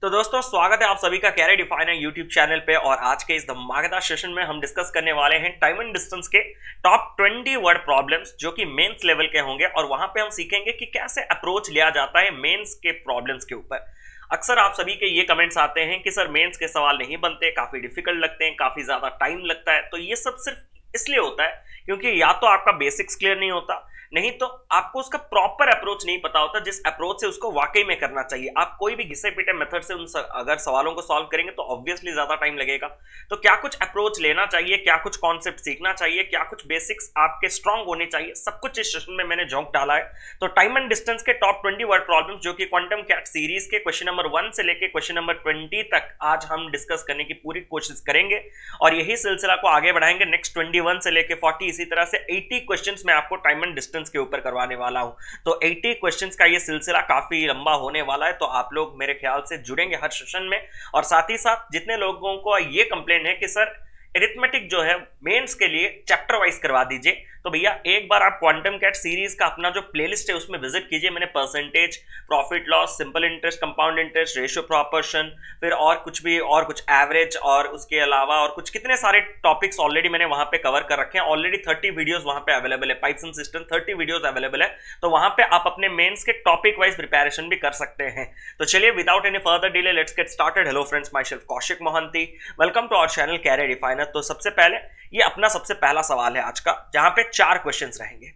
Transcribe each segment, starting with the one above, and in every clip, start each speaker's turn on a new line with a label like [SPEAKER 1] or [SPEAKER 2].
[SPEAKER 1] तो दोस्तों स्वागत है आप सभी का कैरियर डिफाइनर यूट्यूब चैनल पे। और आज के इस धमाकेदार सेशन में हम डिस्कस करने वाले हैं टाइम एंड डिस्टेंस के टॉप 20 वर्ड प्रॉब्लम्स जो कि मेंस लेवल के होंगे। और वहां पे हम सीखेंगे कि कैसे अप्रोच लिया जाता है मेंस के प्रॉब्लम्स के ऊपर। अक्सर आप सभी के ये कमेंट्स आते हैं कि सर मेंस के सवाल नहीं बनते, काफी डिफिकल्ट लगते हैं, काफी ज्यादा टाइम लगता है। तो ये सब सिर्फ इसलिए होता है क्योंकि या तो आपका बेसिक्स क्लियर नहीं होता, नहीं तो आपको उसका प्रॉपर अप्रोच नहीं पता होता जिस अप्रोच से उसको वाकई में करना चाहिए। आप कोई भी घिसे पिटे मेथड से अगर सवालों को सॉल्व करेंगे तो ऑब्वियसली ज्यादा टाइम लगेगा। तो क्या कुछ अप्रोच लेना चाहिए, क्या कुछ कॉन्सेप्ट सीखना चाहिए, क्या कुछ बेसिक्स आपके स्ट्रांग होने चाहिए, सब कुछ इस सेशन में मैंने झोंक डाला है। तो टाइम एंड डिस्टेंस के टॉप 20 वर्ड प्रॉब्लम्स जो कि क्वांटम कैट सीरीज के क्वेश्चन नंबर 1 से लेके क्वेश्चन नंबर 20 तक आज हम डिस्कस करने की पूरी कोशिश करेंगे और यही सिलसिला को आगे बढ़ाएंगे। नेक्स्ट 21 से लेके 40 इसी तरह से 80 क्वेश्चंस मैं आपको टाइम एंड डिस्टेंस के ऊपर करवाने वाला हूं। तो 80 क्वेश्चंस का ये सिलसिला काफी लंबा होने वाला है, तो आप लोग मेरे ख्याल से जुड़ेंगे हर सेशन में। और साथ ही साथ जितने लोगों को ये कंप्लेन है कि सर एरिथमेटिक जो है मेंस के लिए चैप्टर वाइज करवा दीजिए, तो भैया एक बार आप क्वांटम कैट सीरीज का अपना जो प्लेलिस्ट है उसमें विजिट कीजिए। मैंने percentage, profit loss, simple interest, compound interest, ratio proportion, फिर और कुछ एवरेज और उसके अलावा और कुछ कितने सारे टॉपिक्स ऑलरेडी मैंने वहां पे कवर कर रखे हैं। ऑलरेडी 30 वीडियोस वहां पे अवेलेबल है, pipes and system 30 videos available है। तो वहां पे आप अपने मेंस के टॉपिक वाइज प्रिपरेशन भी कर सकते हैं। तो चलिए without any further delay let's get started. Hello friends, myself Kaushik Mohanty, welcome to our channel career definer. तो सबसे पहले ये अपना सबसे पहला सवाल है आज का, जहां पे 4 क्वेश्चंस रहेंगे।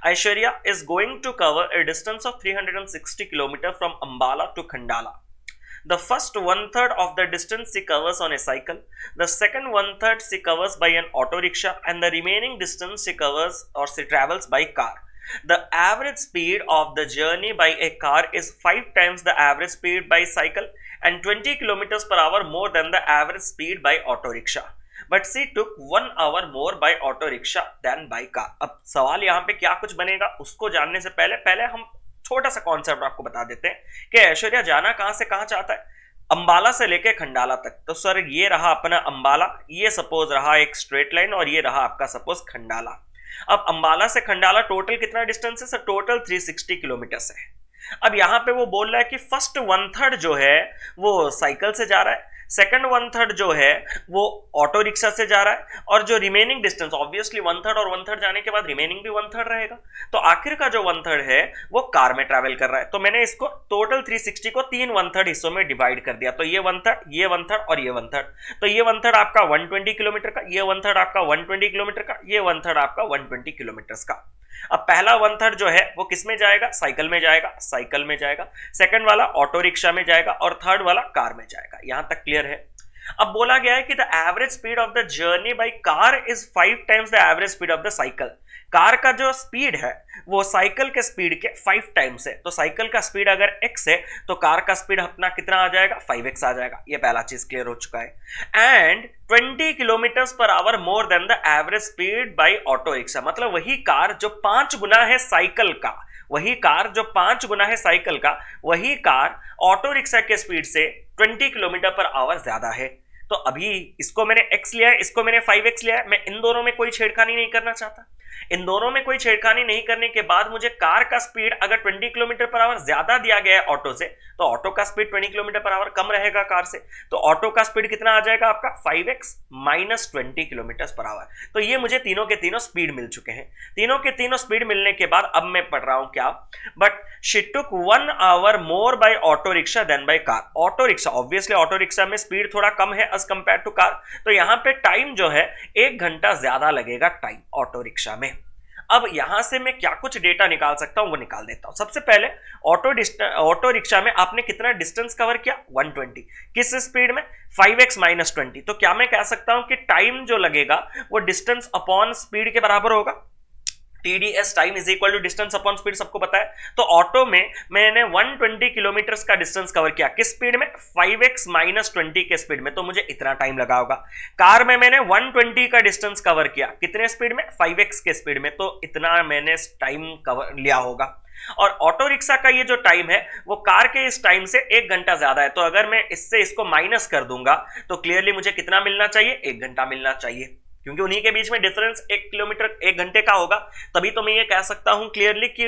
[SPEAKER 1] Aishwarya is going to cover a distance of 360 km from Ambala to Khandala. The first one-third of the distance she covers on a cycle, the second one-third she covers by an auto rickshaw, and the remaining distance she covers or she travels by car. The average speed of the journey by a car is 5 times the average speed by cycle and 20 kilometers per hour more than the average speed by auto rickshaw. But she took 1 hour more by auto rickshaw than by car. अब सवाल यहाँ पे क्या कुछ बनेगा उसको जानने से पहले हम छोटा सा कॉन्सेप्ट आपको बता देते हैं कि ऐश्वर्या जाना कहां से कहां चाहता है। अंबाला से लेके खंडाला तक। तो सर ये रहा अपना अंबाला, ये सपोज रहा एक स्ट्रेट लाइन और ये रहा आपका सपोज खंडाला। अब अंबाला से खंडाला टोटल कितना डिस्टेंस है सर? टोटल 360 किलोमीटर है। अब यहां पे वो बोल रहा है कि फर्स्ट 1/3 जो है वो साइकिल से जा रहा है, सेकंड 1/3 जो है वो ऑटो रिक्शा से जा रहा है, और जो रिमेनिंग डिस्टेंस ऑब्वियसली 1/3 और 1/3 जाने के बाद रिमेनिंग भी 1/3 रहेगा। तो आखिर का जो 1/3 है वो कार में ट्रैवल कर रहा है। तो मैंने इसको टोटल 360 को 3 1/3 हिस्सों में डिवाइड कर दिया। तो ये 1/3, ये 1/3 और ये 1/3। तो ये 1/3 आपका 120 किलोमीटर का, ये 1/3 आपका 120 किलोमीटर का, ये 1/3 आपका 120 किलोमीटर का। अब पहला 1/3 जो है वो किस में जाएगा? साइकिल में जाएगा, साइकिल में जाएगा। सेकंड वाला ऑटो रिक्शा में जाएगा और थर्ड वाला कार में जाएगा। यहां तक क्लियर है? अब बोला गया है कि the average speed of the journey by car is 5 times the average speed of the cycle. Car का जो स्पीड है वो साइकिल के स्पीड के 5 टाइम्स है। तो साइकिल का स्पीड अगर x है तो कार का स्पीड अपना कितना आ जाएगा? 5x आ जाएगा। ये पहला चीज क्लियर हो चुका है। And 20 kilometre per our more than the average speed bye auto rickshaw. मतलब वही कार जो 5 गुना है साइकिल का, वही कार जो 5 गुना है साइकिल का, वही कार ऑटो रिक्शा के स्पीड से 20 किलोमीटर पर आवर ज्यादा है। तो अभी इसको मैंने x लिया है, इसको मैंने 5x लिया है। मैं इन दोनों में कोई छेड़खानी नहीं करना चाहता। इन दोनों में कोई छेड़खानी नहीं करने के बाद मुझे कार का स्पीड अगर 20 किलोमीटर पर आवर ज्यादा दिया गया है ऑटो से, तो ऑटो का स्पीड 20 किलोमीटर पर आवर कम रहेगा कार से। तो ऑटो का स्पीड कितना आ जाएगा आपका? 5x minus 20 kilometre per our. तो ये मुझे तीनों के तीनों स्पीड मिल चुके हैं। तीनों के तीनों स्पीड मिलने के बाद अब मैं पढ़ रहा हूं क्या? But she took 1 hour more by auto rickshaw then by car. Auto rickshaw obviously auto rickshaw में स्पीड थोड़ा कम है एज कंपेयर टू कार, तो यहां पे टाइम जो है 1 घंटा ज्यादा लगेगा टाइम ऑटो रिक्शा में। अब यहां से मैं क्या कुछ डेटा निकाल सकता हूं वो निकाल देता हूं। सबसे पहले ऑटो रिक्शा में आपने कितना डिस्टेंस कवर किया? 120। किस स्पीड में? 5x minus 20। तो क्या मैं कह सकता हूं कि टाइम जो लगेगा वो डिस्टेंस अपॉन स्पीड के बराबर होगा। TDS time is equal to distance upon speed, सबको पता है। तो ऑटो में मैंने 120 किलोमीटर का डिस्टेंस कवर किया किस स्पीड में? 5x माइनस 20 के स्पीड में, तो मुझे इतना टाइम लगा होगा। कार में मैंने 120 का डिस्टेंस कवर किया कितने स्पीड में? 5x के स्पीड में, तो इतना मैंने टाइम कवर लिया होगा। और ऑटो रिक्शा का ये जो टाइम है वो कार के इस टाइम से 1 घंटा ज्यादा है। तो अगर मैं इससे इसको माइनस कर दूंगा तो क्लियरली मुझे कितना मिलना चाहिए? 1 घंटा मिलना चाहिए, क्योंकि उन्हीं के बीच में डिफरेंस 1 किलोमीटर 1 घंटे का होगा। तभी तो मैं ये कह सकता हूं क्लियरली कि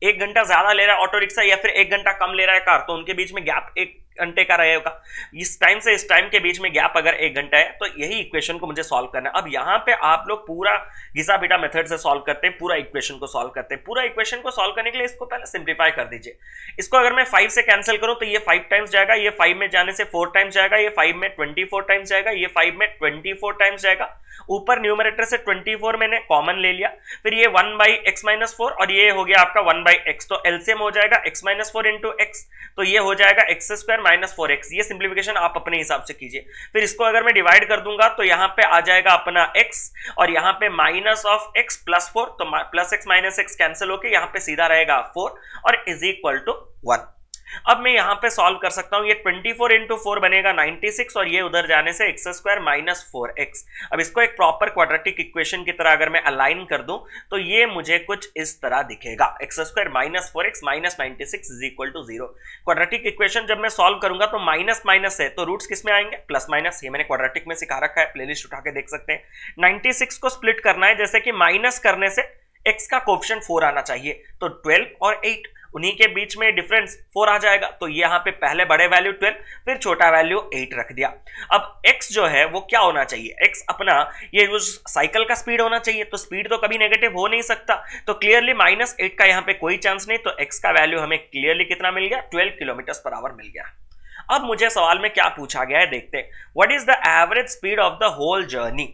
[SPEAKER 1] 1 घंटा ज्यादा ले रहा है ऑटो रिक्शा या फिर 1 घंटा कम ले रहा है कार, तो उनके बीच में गैप 1 घंटे का रहेगा, इस टाइम से इस टाइम के बीच में गैप अगर 1 घंटा है, तो यही इक्वेशन को मुझे सॉल्व करना है। अब यहाँ पे आप लोग पूरा घिसा पिटा मेथड से सॉल्व करते हैं, पूरा इक्वेशन को सॉल्व करते हैं। पूरा इक्वेशन को सॉल्व करने के लिए इसको पहले सिंप्लीफाई कर दीजिए। इसको अगर मैं 5 से कैंसिल करूं तो ये 5 टाइम्स जाएगा, ये 5 में जाने से 4 टाइम्स जाएगा, ये 5 में 24 टाइम्स जाएगा, ये 5 में 24 टाइम्स जाएगा। ऊपर न्यूमरेटर से 24 मैंने कॉमन ले लिया, फिर ये 1/x-4 और ये हो गया आपका 1/x, तो एलसीएम हो जाएगा x-4 इंटू एक्स, तो ये हो जाएगा x² - 4x। ये सिंप्लीफिकेशन आप अपने हिसाब से कीजिए। फिर इसको अगर मैं डिवाइड कर दूंगा तो यहाँ पे आ जाएगा अपना x और यहाँ पे -(x + 4), तो +x - x कैंसिल होके यहाँ पे सीधा रहेगा 4 और = 1। अब मैं यहां पे सॉल्व कर सकता हूं, ये 24 इंटू 4 बनेगा 96 और ये उधर जाने से x² - 4x। अब इसको एक प्रॉपर क्वाड्रेटिक इक्वेशन की तरह अगर मैं अलाइन कर दूं तो ये मुझे कुछ इस तरह दिखेगा, x² - 4x - 96 = 0। क्वाड्रेटिक इक्वेशन जब मैं सॉल्व करूंगा तो माइनस माइनस है तो रूट्स किस में आएंगे, प्लस माइनस। ये मैंने क्वाड्रेटिक में सिखा रखा है, प्लेलिस्ट उठा के देख सकते हैं। 96 को स्प्लिट करना है, जैसे कि माइनस करने से x का कोएफिशिएंट 4 आना चाहिए, तो 12 और 8 उन्हीं के बीच में डिफरेंस 4 आ जाएगा, तो यहाँ पे पहले बड़े वैल्यू 12 फिर छोटा वैल्यू 8 रख दिया। अब x जो है वो क्या होना चाहिए, x अपना ये जो साइकिल का स्पीड होना चाहिए, तो स्पीड तो कभी नेगेटिव हो नहीं सकता, तो क्लियरली -8 का यहाँ पे कोई चांस नहीं, तो x का वैल्यू हमें क्लियरली कितना मिल गया, 12 किलोमीटर/आवर मिल गया। अब मुझे सवाल में क्या पूछा गया है देखते हैं, what is the average speed of the whole journey.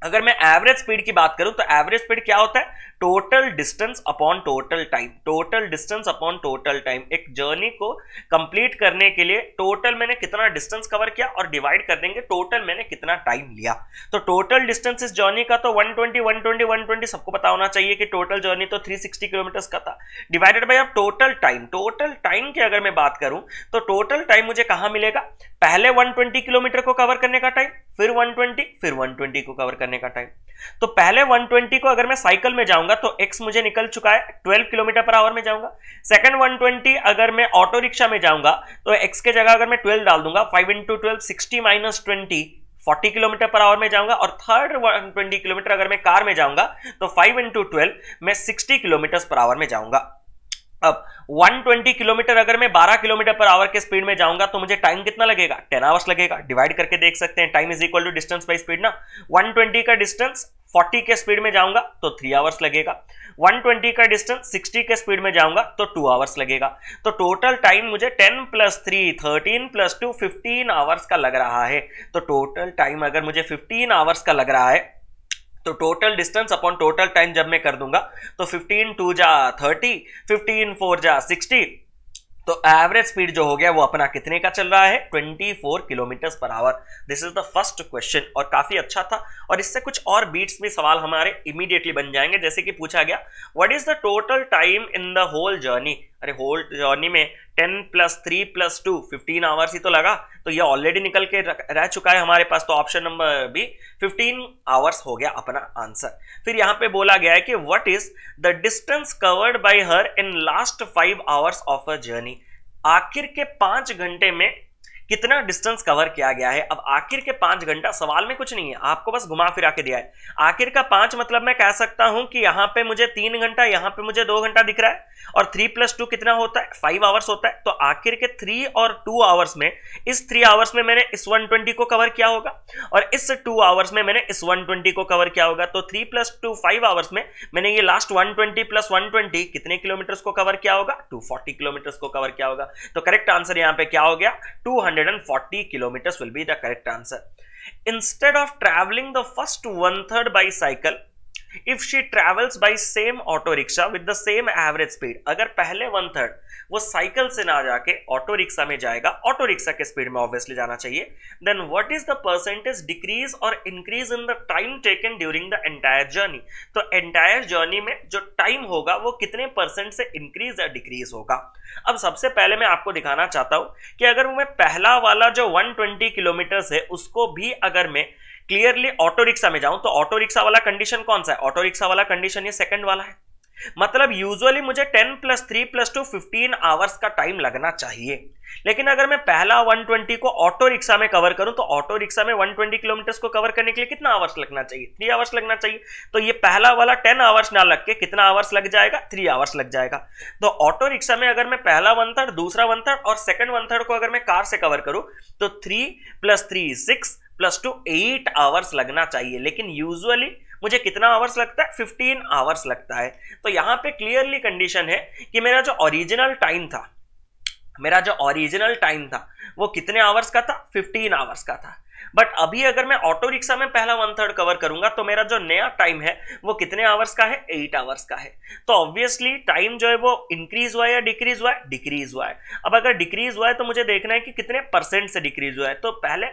[SPEAKER 1] अगर मैं एवरेज स्पीड की बात करूं तो एवरेज स्पीड क्या होता है, total distance upon total time. Total distance upon total time, एक जर्नी को कंप्लीट करने के लिए टोटल मैंने कितना डिस्टेंस कवर किया और डिवाइड कर देंगे टोटल मैंने कितना टाइम लिया। तो टोटल डिस्टेंस इस जर्नी का तो 120 सबको पता होना चाहिए कि टोटल जर्नी तो 360 किलोमीटर का था, डिवाइडेड बाय अब टोटल टाइम। टोटल टाइम की अगर मैं बात करूं तो टोटल टाइम मुझे कहां मिलेगा, पहले 120 किलोमीटर को कवर करने का टाइम, फिर 120, फिर 120 को कवर करने का टाइम। तो पहले 120 को अगर मैं साइकिल में जाऊंगा तो x मुझे निकल चुका है, 12 किलोमीटर/आवर में जाऊंगा। सेकंड 120 अगर मैं ऑटो रिक्शा में जाऊंगा तो x के जगह अगर मैं 12 डाल दूंगा, 5 × 12 60 - 20 40 किलोमीटर/आवर में जाऊंगा। और थर्ड 120 किलोमीटर अगर मैं कार में जाऊंगा तो 5 × 12 मैं 60 किलोमीटर/आवर में जाऊंगा। अब 120 किलोमीटर अगर मैं 12 किलोमीटर/आवर के स्पीड में जाऊंगा तो मुझे टाइम कितना लगेगा, 10 आवर्स लगेगा। डिवाइड करके देख सकते हैं, टाइम = डिस्टेंस बाई स्पीड ना। 120 का डिस्टेंस 40 के स्पीड में जाऊंगा तो 3 आवर्स लगेगा, 120 का डिस्टेंस 60 के स्पीड में जाऊंगा तो 2 आवर्स लगेगा। तो टोटल टाइम मुझे 10 + 3 13 + 2 15 आवर्स का लग रहा है। तो टोटल टाइम अगर मुझे 15 आवर्स का लग रहा है तो total distance upon total time जब मैं कर दूंगा तो 15 2 जा 30, 15 4 जा 60, तो एवरेज स्पीड जो हो गया वो अपना कितने का चल रहा है, 24 किलोमीटर/आवर। This is the first question और काफी अच्छा था, और इससे कुछ और बीट्स में सवाल हमारे इमीडिएटली बन जाएंगे। जैसे कि पूछा गया what is the total time in the whole journey. अरे होल जर्नी में 10 + 3 + 2 15 आवर्स ही तो लगा, तो ये ऑलरेडी निकल के रह चुका है हमारे पास, तो ऑप्शन नंबर बी 15 आवर्स हो गया अपना आंसर। फिर यहां पे बोला गया है कि what is the distance covered by her in last 5 hours of a journey. आखिर के 5 घंटे में कितना डिस्टेंस कवर किया गया है। अब आखिर के 5 घंटा सवाल में कुछ नहीं है, आपको बस घुमा फिरा के दिया है। आखिर का 5 मतलब मैं कह सकता हूं कि यहां पे मुझे 3 घंटा, यहां पे मुझे 2 घंटा दिख रहा है, और 3 + 2 कितना होता है, 5 आवर्स होता है। तो आखिर के 3 और 2 आवर्स में, इस 3 आवर्स में मैंने इस 120 को कवर किया होगा, और इस 2 आवर्स में मैंने इस 120 को कवर किया होगा। तो 3 + 2 5 आवर्स में मैंने ये लास्ट 120 + 120 कितने किलोमीटर्स को कवर किया होगा, 240 किलोमीटर्स को कवर किया होगा। तो करेक्ट आंसर यहां पे क्या हो गया, 240 kilometers will be the correct answer. Instead of traveling the first 1/3 by cycle, if she travels by same auto rickshaw with the same average speed, अगर पहले 1/3 वो साइकिल से ना जाके ऑटो रिक्शा में जाएगा, ऑटो रिक्शा के स्पीड में ऑब्वियसली जाना चाहिए, then what is the percentage decrease और increase in the time taken during the entire journey. तो एंटायर जर्नी में जो टाइम होगा वो कितने % से इंक्रीज या डिक्रीज होगा। अब सबसे पहले मैं आपको दिखाना चाहता हूं कि अगर मैं पहला वाला जो 120 किलोमीटर है उसको भी अगर मैं क्लियरली ऑटो रिक्शा में जाऊं तो ऑटो रिक्शा वाला कंडीशन कौन सा है, ऑटो रिक्शा वाला कंडीशन ये सेकंड वाला है। मतलब यूजुअली मुझे 10 + 3 + 2 15 आवर्स का टाइम लगना चाहिए, लेकिन अगर मैं पहला 120 को ऑटो रिक्शा में कवर करूं तो ऑटो रिक्शा में 120 किलोमीटर को कवर करने के लिए कितना आवर्स लगना चाहिए? 3 आवर्स लगना चाहिए। तो ये पहला वाला 10 आवर्स ना लग के कितना आवर्स लग जाएगा? 3 आवर्स लग जाएगा। तो ऑटो रिक्शा में अगर मैं पहला 1/3, दूसरा 1/3 और सेकंड 1/3 को अगर मैं कार से कवर करूं तो 3 + 3 6 + 2 8 आवर्स लगना चाहिए, लेकिन यूजुअली मुझे कितना आवर्स लगता है? 15 आवर्स लगता है। तो यहां पे क्लियरली कंडीशन है कि मेरा जो ओरिजिनल टाइम था वो कितने आवर्स का था? 15 आवर्स का था। बट अभी अगर मैं ऑटो रिक्शा में पहला 1/3 कवर करूंगा तो मेरा जो नया टाइम है वो कितने आवर्स का है? 8 आवर्स का है। तो ऑब्वियसली टाइम जो है वो इंक्रीज हुआ है या डिक्रीज हुआ है? डिक्रीज हुआ है। अब अगर डिक्रीज हुआ है तो मुझे देखना है कि कितने परसेंट से डिक्रीज हुआ है। तो पहले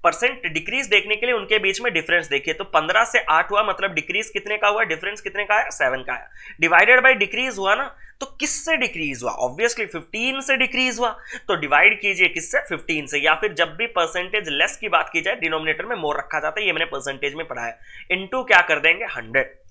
[SPEAKER 1] परसेंट डिक्रीज देखने के लिए उनके बीच में डिफरेंस देखिए। तो 15 से 8 हुआ, मतलब डिक्रीज कितने का हुआ? डिफरेंस कितने का है? 7 का है। डिवाइडेड बाय डिक्रीज हुआ ना, तो किससे डिक्रीज हुआ? ऑब्वियसली 15 से डिक्रीज हुआ। तो डिवाइड कीजिए किससे? 15 से। या फिर जब भी परसेंटेज लेस की बात की जाए डिनोमिनेटर में मोर रखा जाता है, ये मैंने परसेंटेज में पढ़ा है। इनटू क्या कर देंगे? 100।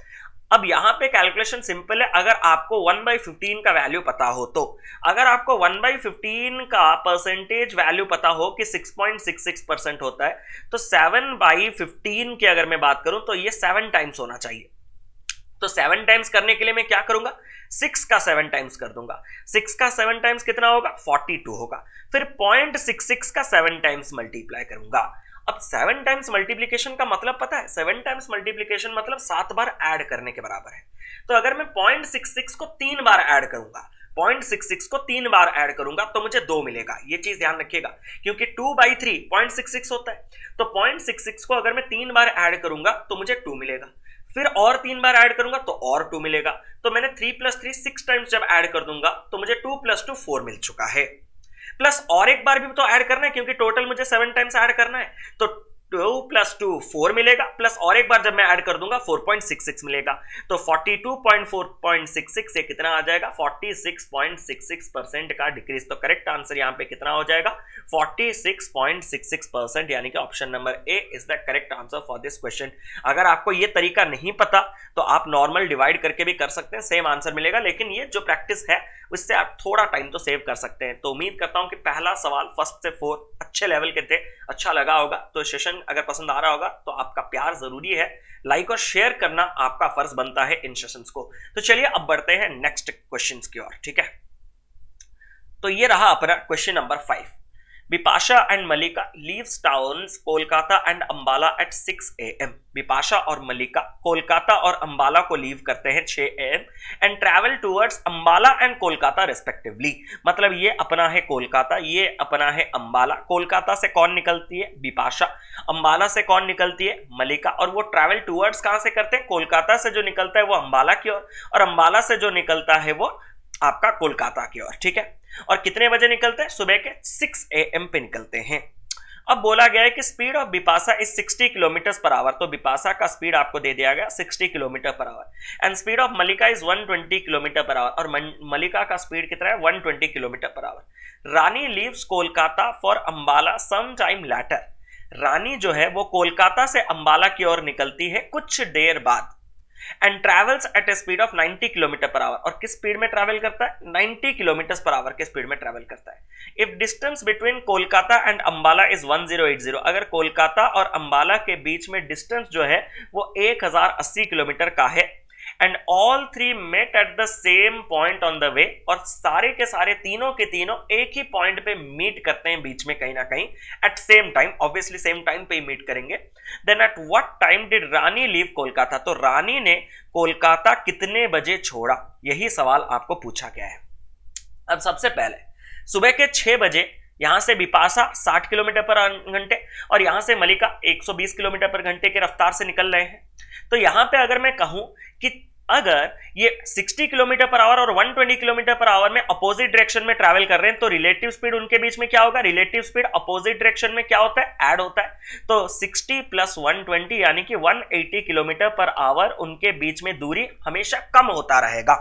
[SPEAKER 1] अब यहां पे कैलकुलेशन सिंपल है। अगर आपको 1/15 का वैल्यू पता हो तो, अगर आपको 1/15 का परसेंटेज वैल्यू पता हो कि 6.66% होता है, तो 7/15 की अगर मैं बात करूं तो ये 7 टाइम्स होना चाहिए। तो 7 टाइम्स करने के लिए मैं क्या करूंगा? 6 का 7 टाइम्स कर दूंगा। 6 का 7 टाइम्स कितना होगा? 42 होगा। फिर 0.66 का 7 टाइम्स मल्टीप्लाई करूंगा। अब 7 टाइम्स मल्टीप्लीकेशन का मतलब पता है? 7 टाइम्स मल्टीप्लीकेशन मतलब 7 बार ऐड करने के बराबर है। तो अगर मैं 0.66 को 3 बार ऐड करूंगा, 0.66 को 3 बार ऐड करूंगा तो मुझे 2 मिलेगा। ये चीज ध्यान रखिएगा, क्योंकि 2/3 0.66 होता है। तो 0.66 को अगर मैं 3 बार ऐड करूंगा तो मुझे 2 मिलेगा। फिर और 3 बार ऐड करूंगा तो और 2 मिलेगा। तो मैंने 3 + 3 6 टाइम्स जब ऐड कर दूंगा तो मुझे 2 + 2 4 मिल चुका है। प्लस और एक बार भी तो ऐड करना है, क्योंकि टोटल मुझे 7 टाइम्स ऐड करना है। तो 2 + 2 4 मिलेगा, प्लस और एक बार जब मैं ऐड कर दूंगा 4.66 मिलेगा। तो 42.4.66 ये कितना आ जाएगा? 46.66% का डिक्रीज। तो करेक्ट आंसर यहां पे कितना हो जाएगा? 46.66%, यानी कि option number A is the correct answer for this question. अगर आपको ये तरीका नहीं पता तो आप नॉर्मल डिवाइड करके भी कर सकते हैं, सेम आंसर मिलेगा। लेकिन ये जो प्रैक्टिस है उससे आप थोड़ा टाइम तो सेव कर सकते हैं। तो उम्मीद करता हूं कि पहला सवाल 1 से 4 अच्छे लेवल के थे, अच्छा लगा होगा। तो सेशन अगर पसंद आ रहा होगा तो आपका प्यार जरूरी है, लाइक और शेयर करना आपका फर्ज बनता है इन सेशंस को। तो चलिए अब बढ़ते हैं नेक्स्ट क्वेश्चंस की ओर, ठीक है। तो ये रहा अपना question number 5। Bipasha and Mallika leaves towns Kolkata and Ambala at 6 AM। Bipasha और मलिका कोलकाता और अंबाला को लीव करते हैं 6 AM and travel towards Ambala and Kolkata respectively. मतलब ये अपना है कोलकाता, ये अपना है अंबाला। कोलकाता से कौन निकलती है? बिपाशा। अंबाला से कौन निकलती है? मलिका। और वो ट्रैवल टूवर्ड्स कहां से करते हैं? कोलकाता से जो निकलता है वो अंबाला की ओर, और अंबाला से जो निकलता है वो आपका कोलकाता की ओर, ठीक है। और कितने बजे निकलते हैं? सुबह के 6 AM पे निकलते हैं। अब बोला गया है कि speed of Bipasha is 60 kilometre per our. तो बिपाशा का स्पीड आपको दे दिया गया 60 kilometre per hour and speed of Malika is 120 kilometre per hour. और मलिका का स्पीड कितना है? 120 kilometre per hour. Rani leaves Kolkata for Ambala some time later. Rani जो है वो कोलकाता से अंबाला की ओर निकलती है कुछ देर बाद and travels eight A speed of 90 kilometre per hour. और किस स्पीड में ट्रैवल करता है? 90 किलोमीटर पर आवर के स्पीड में ट्रैवल करता है। If distance between Kolkata and Ambala is 1080, अगर कोलकाता और अंबाला के बीच में डिस्टेंस जो है वो 1080 किलोमीटर का है and all 3 met at the same point on the way, और सारे के सारे तीनों के तीनों एक ही पॉइंट पे मीट करते हैं बीच में कहीं ना कहीं at same time, obviously same time पे ही मीट करेंगे। Then at what time did Rani leave Kolkata. तो रानी ने कोलकाता कितने बजे छोड़ा, यही सवाल आपको पूछा गया है। अब सबसे पहले सुबह के 6 बजे यहां से बिपाशा 60 किलोमीटर पर घंटे और यहां से मलिका 120 किलोमीटर पर घंटे के रफ्तार से निकल रहे हैं। तो यहां पे अगर मैं कहूं कि अगर ये 60 किलोमीटर पर आवर और 120 किलोमीटर पर आवर में अपोजिट डायरेक्शन में ट्रैवल कर रहे हैं, तो रिलेटिव स्पीड उनके बीच में क्या होगा? रिलेटिव स्पीड अपोजिट डायरेक्शन में क्या होता है? ऐड होता है। तो 60 + 120 यानी कि 180 किलोमीटर पर आवर उनके बीच में दूरी हमेशा कम होता रहेगा,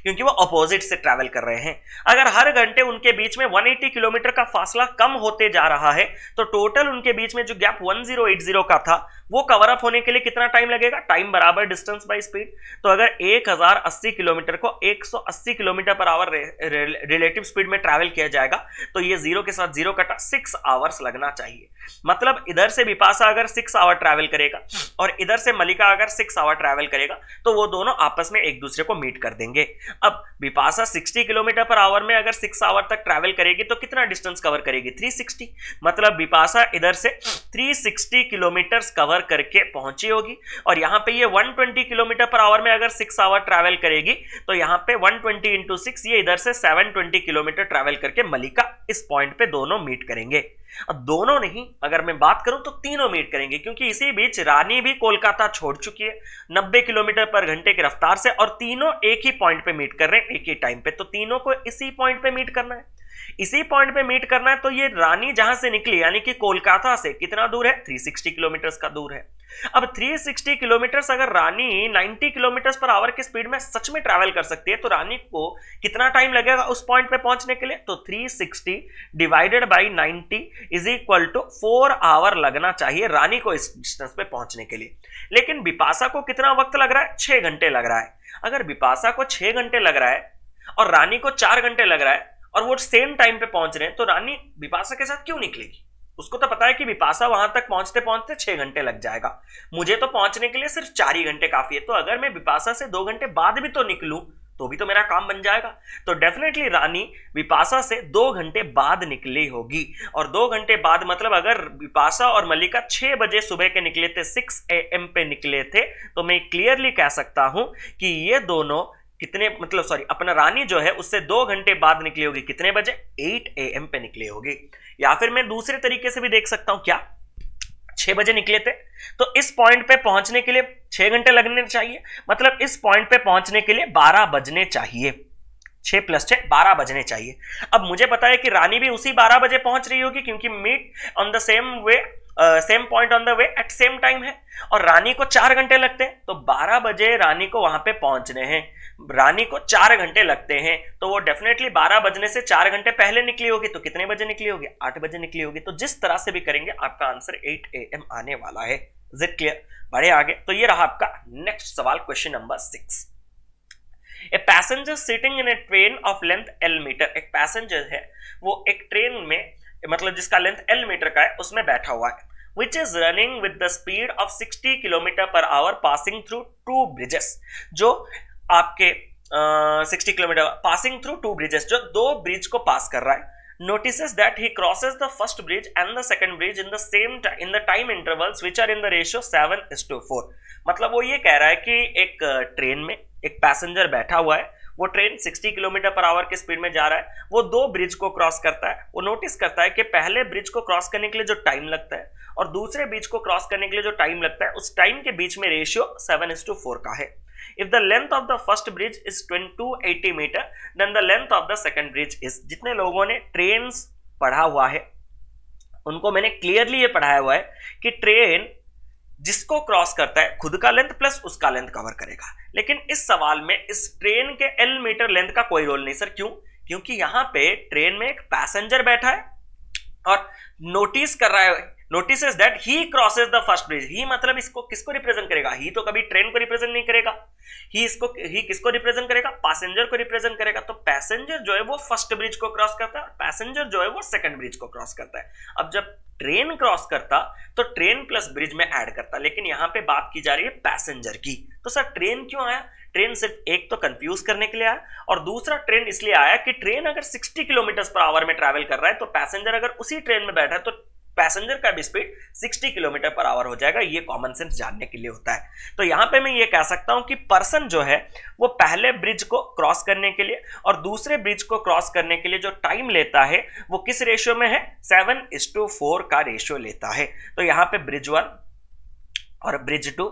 [SPEAKER 1] क्योंकि वो अपोजिट से ट्रैवल कर रहे हैं। अगर हर घंटे उनके बीच में 180 किलोमीटर का फासला कम होते जा रहा है तो टोटल उनके बीच में जो गैप 1080 का था वो कवर अप होने के लिए कितना टाइम लगेगा, टाइम बराबर डिस्टेंस बाय स्पीड। तो अगर 1080 किलोमीटर को 180 kilometre per our relative speed में ट्रैवल किया जाएगा तो ये जीरो के साथ जीरो कटा 6 आवर्स लगना चाहिए। मतलब इधर से बिपाशा अगर 6 आवर ट्रैवल करेगा और इधर से मलिका अगर 6 आवर ट्रैवल करेगा तो वो दोनों आपस में एक दूसरे को मीट कर देंगे। अब बिपाशा 60 किलोमीटर पर आवर में अगर 6 आवर तक ट्रैवल करेगी तो कितना डिस्टेंस कवर करेगी, 360। मतलब बिपाशा इधर से 360 किलोमीटर कवर करके पहुंची होगी और यहां पे ये 120 किलोमीटर पर आवर में अगर 6 आवर ट्रैवल करेगी तो यहां पे 120 इंटू 6 ये इधर से 720 किलोमीटर ट्रैवल करके मलिका इस पॉइंट पे दोनों मीट करेंगे। अब दोनों नहीं, अगर मैं बात करूं तो तीनों मीट करेंगे, क्योंकि इसी बीच रानी भी कोलकाता छोड़ चुकी है 90 किलोमीटर पर घंटे की रफ्तार से और तीनों एक ही पॉइंट पे मीट कर रहे हैं एक ही टाइम पे। तो तीनों को इसी पॉइंट पे मीट करना है, इसी पॉइंट पे मीट करना है। तो ये रानी जहां से निकली यानी कि कोलकाता से कितना दूर है, 360 किलोमीटर का दूर है। अब 360 किलोमीटर अगर रानी 90 किलोमीटर पर आवर की स्पीड में सच में ट्रैवल कर सकती है तो रानी को कितना टाइम लगेगा उस पॉइंट पे पहुंचने के लिए, तो 360 divided by 90 is equal to 4 hour लगना चाहिए रानी को इस डिस्टेंस पे पहुंचने के लिए। लेकिन बिपाशा को कितना वक्त लग रहा है, 6 घंटे लग रहा है। अगर बिपाशा को 6 घंटे लग रहा है और रानी को 4 घंटे लग रहा है और वो सेम टाइम पे पहुंच रहे हैं तो रानी बिपाशा के साथ क्यों निकलेगी? उसको तो पता है कि बिपाशा वहां तक पहुंचते पहुंचते 6 घंटे लग जाएगा, मुझे तो पहुंचने के लिए सिर्फ 4 ही घंटे काफी है। तो अगर मैं बिपाशा से 2 घंटे बाद भी तो निकलूं तो भी तो मेरा काम बन जाएगा। तो डेफिनेटली रानी बिपाशा से 2 घंटे बाद निकली होगी और 2 घंटे बाद मतलब अगर बिपाशा और मलिका 6 बजे सुबह के निकले थे, 6 AM पे निकले थे, तो मैं क्लियरली कह सकता हूं कि ये दोनों कितने मतलब सॉरी अपना रानी जो है उससे 2 घंटे बाद निकली होगी, कितने बजे, 8 AM पे निकली होगी। या फिर मैं दूसरे तरीके से भी देख सकता हूं, क्या 6 बजे निकले थे तो इस पॉइंट पे पहुंचने के लिए 6 घंटे लगने चाहिए, मतलब इस पॉइंट पे पहुंचने के लिए 12 बजने चाहिए, 6 + 6 12 बजने चाहिए। अब मुझे पता है कि रानी भी उसी 12 बजे पहुंच रही होगी क्योंकि meet on the same way same point on the way at same time है और रानी को 4 घंटे लगते हैं तो 12 बजे रानी को वहां पे पहुंचने हैं। रानी को 4 घंटे लगते हैं तो वो डेफिनेटली 12 बजने से 4 घंटे पहले निकली होगी। तो कितने बजे निकली होगी, 8 बजे निकली होगी। तो जिस तरह से भी करेंगे आपका आंसर 8 AM आने वाला है। Is it clear? बढ़े आगे। तो ये रहा आपका नेक्स्ट सवाल, question number 6। A passenger sitting in a train of length L metre, एक पैसेंजर है वो एक ट्रेन में मतलब जिसका लेंथ L मीटर का है उसमें बैठा हुआ है, which is running with the speed of 60 km/h passing through 2 bridges, जो आपके 60 किलोमीटर पासिंग थ्रू 2 ब्रिजेस, जो 2 ब्रिज को पास कर रहा है। notices that he crosses the first bridge and the second bridge in the time intervals which are in the ratio 7:4। मतलब वो ये कह रहा है कि एक ट्रेन में एक पैसेंजर बैठा हुआ है, वो ट्रेन 60 km/h की स्पीड में जा रहा है, वो 2 ब्रिज को क्रॉस करता है। वो नोटिस करता है कि पहले ब्रिज को क्रॉस करने के लिए जो टाइम लगता है और दूसरे ब्रिज को क्रॉस करने के लिए जो टाइम लगता है उस टाइम के बीच में रेशियो 7:4 का है। If the length of the first bridge is 280 meter, then the length of the second bridge is, जितने लोगों ने ट्रेन पढ़ा हुआ है उनको मैंने क्लियरली ये पढ़ाया हुआ है कि ट्रेन जिसको क्रॉस करता है खुद का लेंथ प्लस उसका लेंथ कवर करेगा। लेकिन इस सवाल में इस ट्रेन के L मीटर लेंथ का कोई रोल नहीं सर। क्यों? क्योंकि यहां पे ट्रेन में एक पैसेंजर बैठा है और नोटिस कर रहा है, notices that he crosses the first bridge। ही मतलब इसको किसको रिप्रेजेंट करेगा? ही तो कभी ट्रेन को रिप्रेजेंट नहीं करेगा। ही किसको रिप्रेजेंट करेगा? पैसेंजर को रिप्रेजेंट करेगा। तो पैसेंजर जो है वो फर्स्ट ब्रिज को क्रॉस करता है, पैसेंजर जो है वो सेकंड ब्रिज को क्रॉस करता है। अब जब ट्रेन क्रॉस करता तो ट्रेन प्लस ब्रिज में ऐड करता, लेकिन यहां पे बात की जा रही है पैसेंजर की। तो सर ट्रेन क्यों आया? ट्रेन सिर्फ एक तो कंफ्यूज करने के लिए आया और दूसरा ट्रेन इसलिए आया कि ट्रेन अगर 60 km/h में ट्रैवल कर रहा है तो पैसेंजर अगर उसी ट्रेन में बैठा है तो पैसेंजर का भी स्पीड 60 km/h हो जाएगा। ये कॉमन सेंस जानने के लिए होता है। तो यहां पे मैं ये कह सकता हूं कि पर्सन जो है वो पहले ब्रिज को क्रॉस करने के लिए और दूसरे ब्रिज को क्रॉस करने के लिए जो टाइम लेता है वो किस रेशियो में है? 7:4 का रेशियो लेता है। तो यहां पे ब्रिज 1 और ब्रिज 2,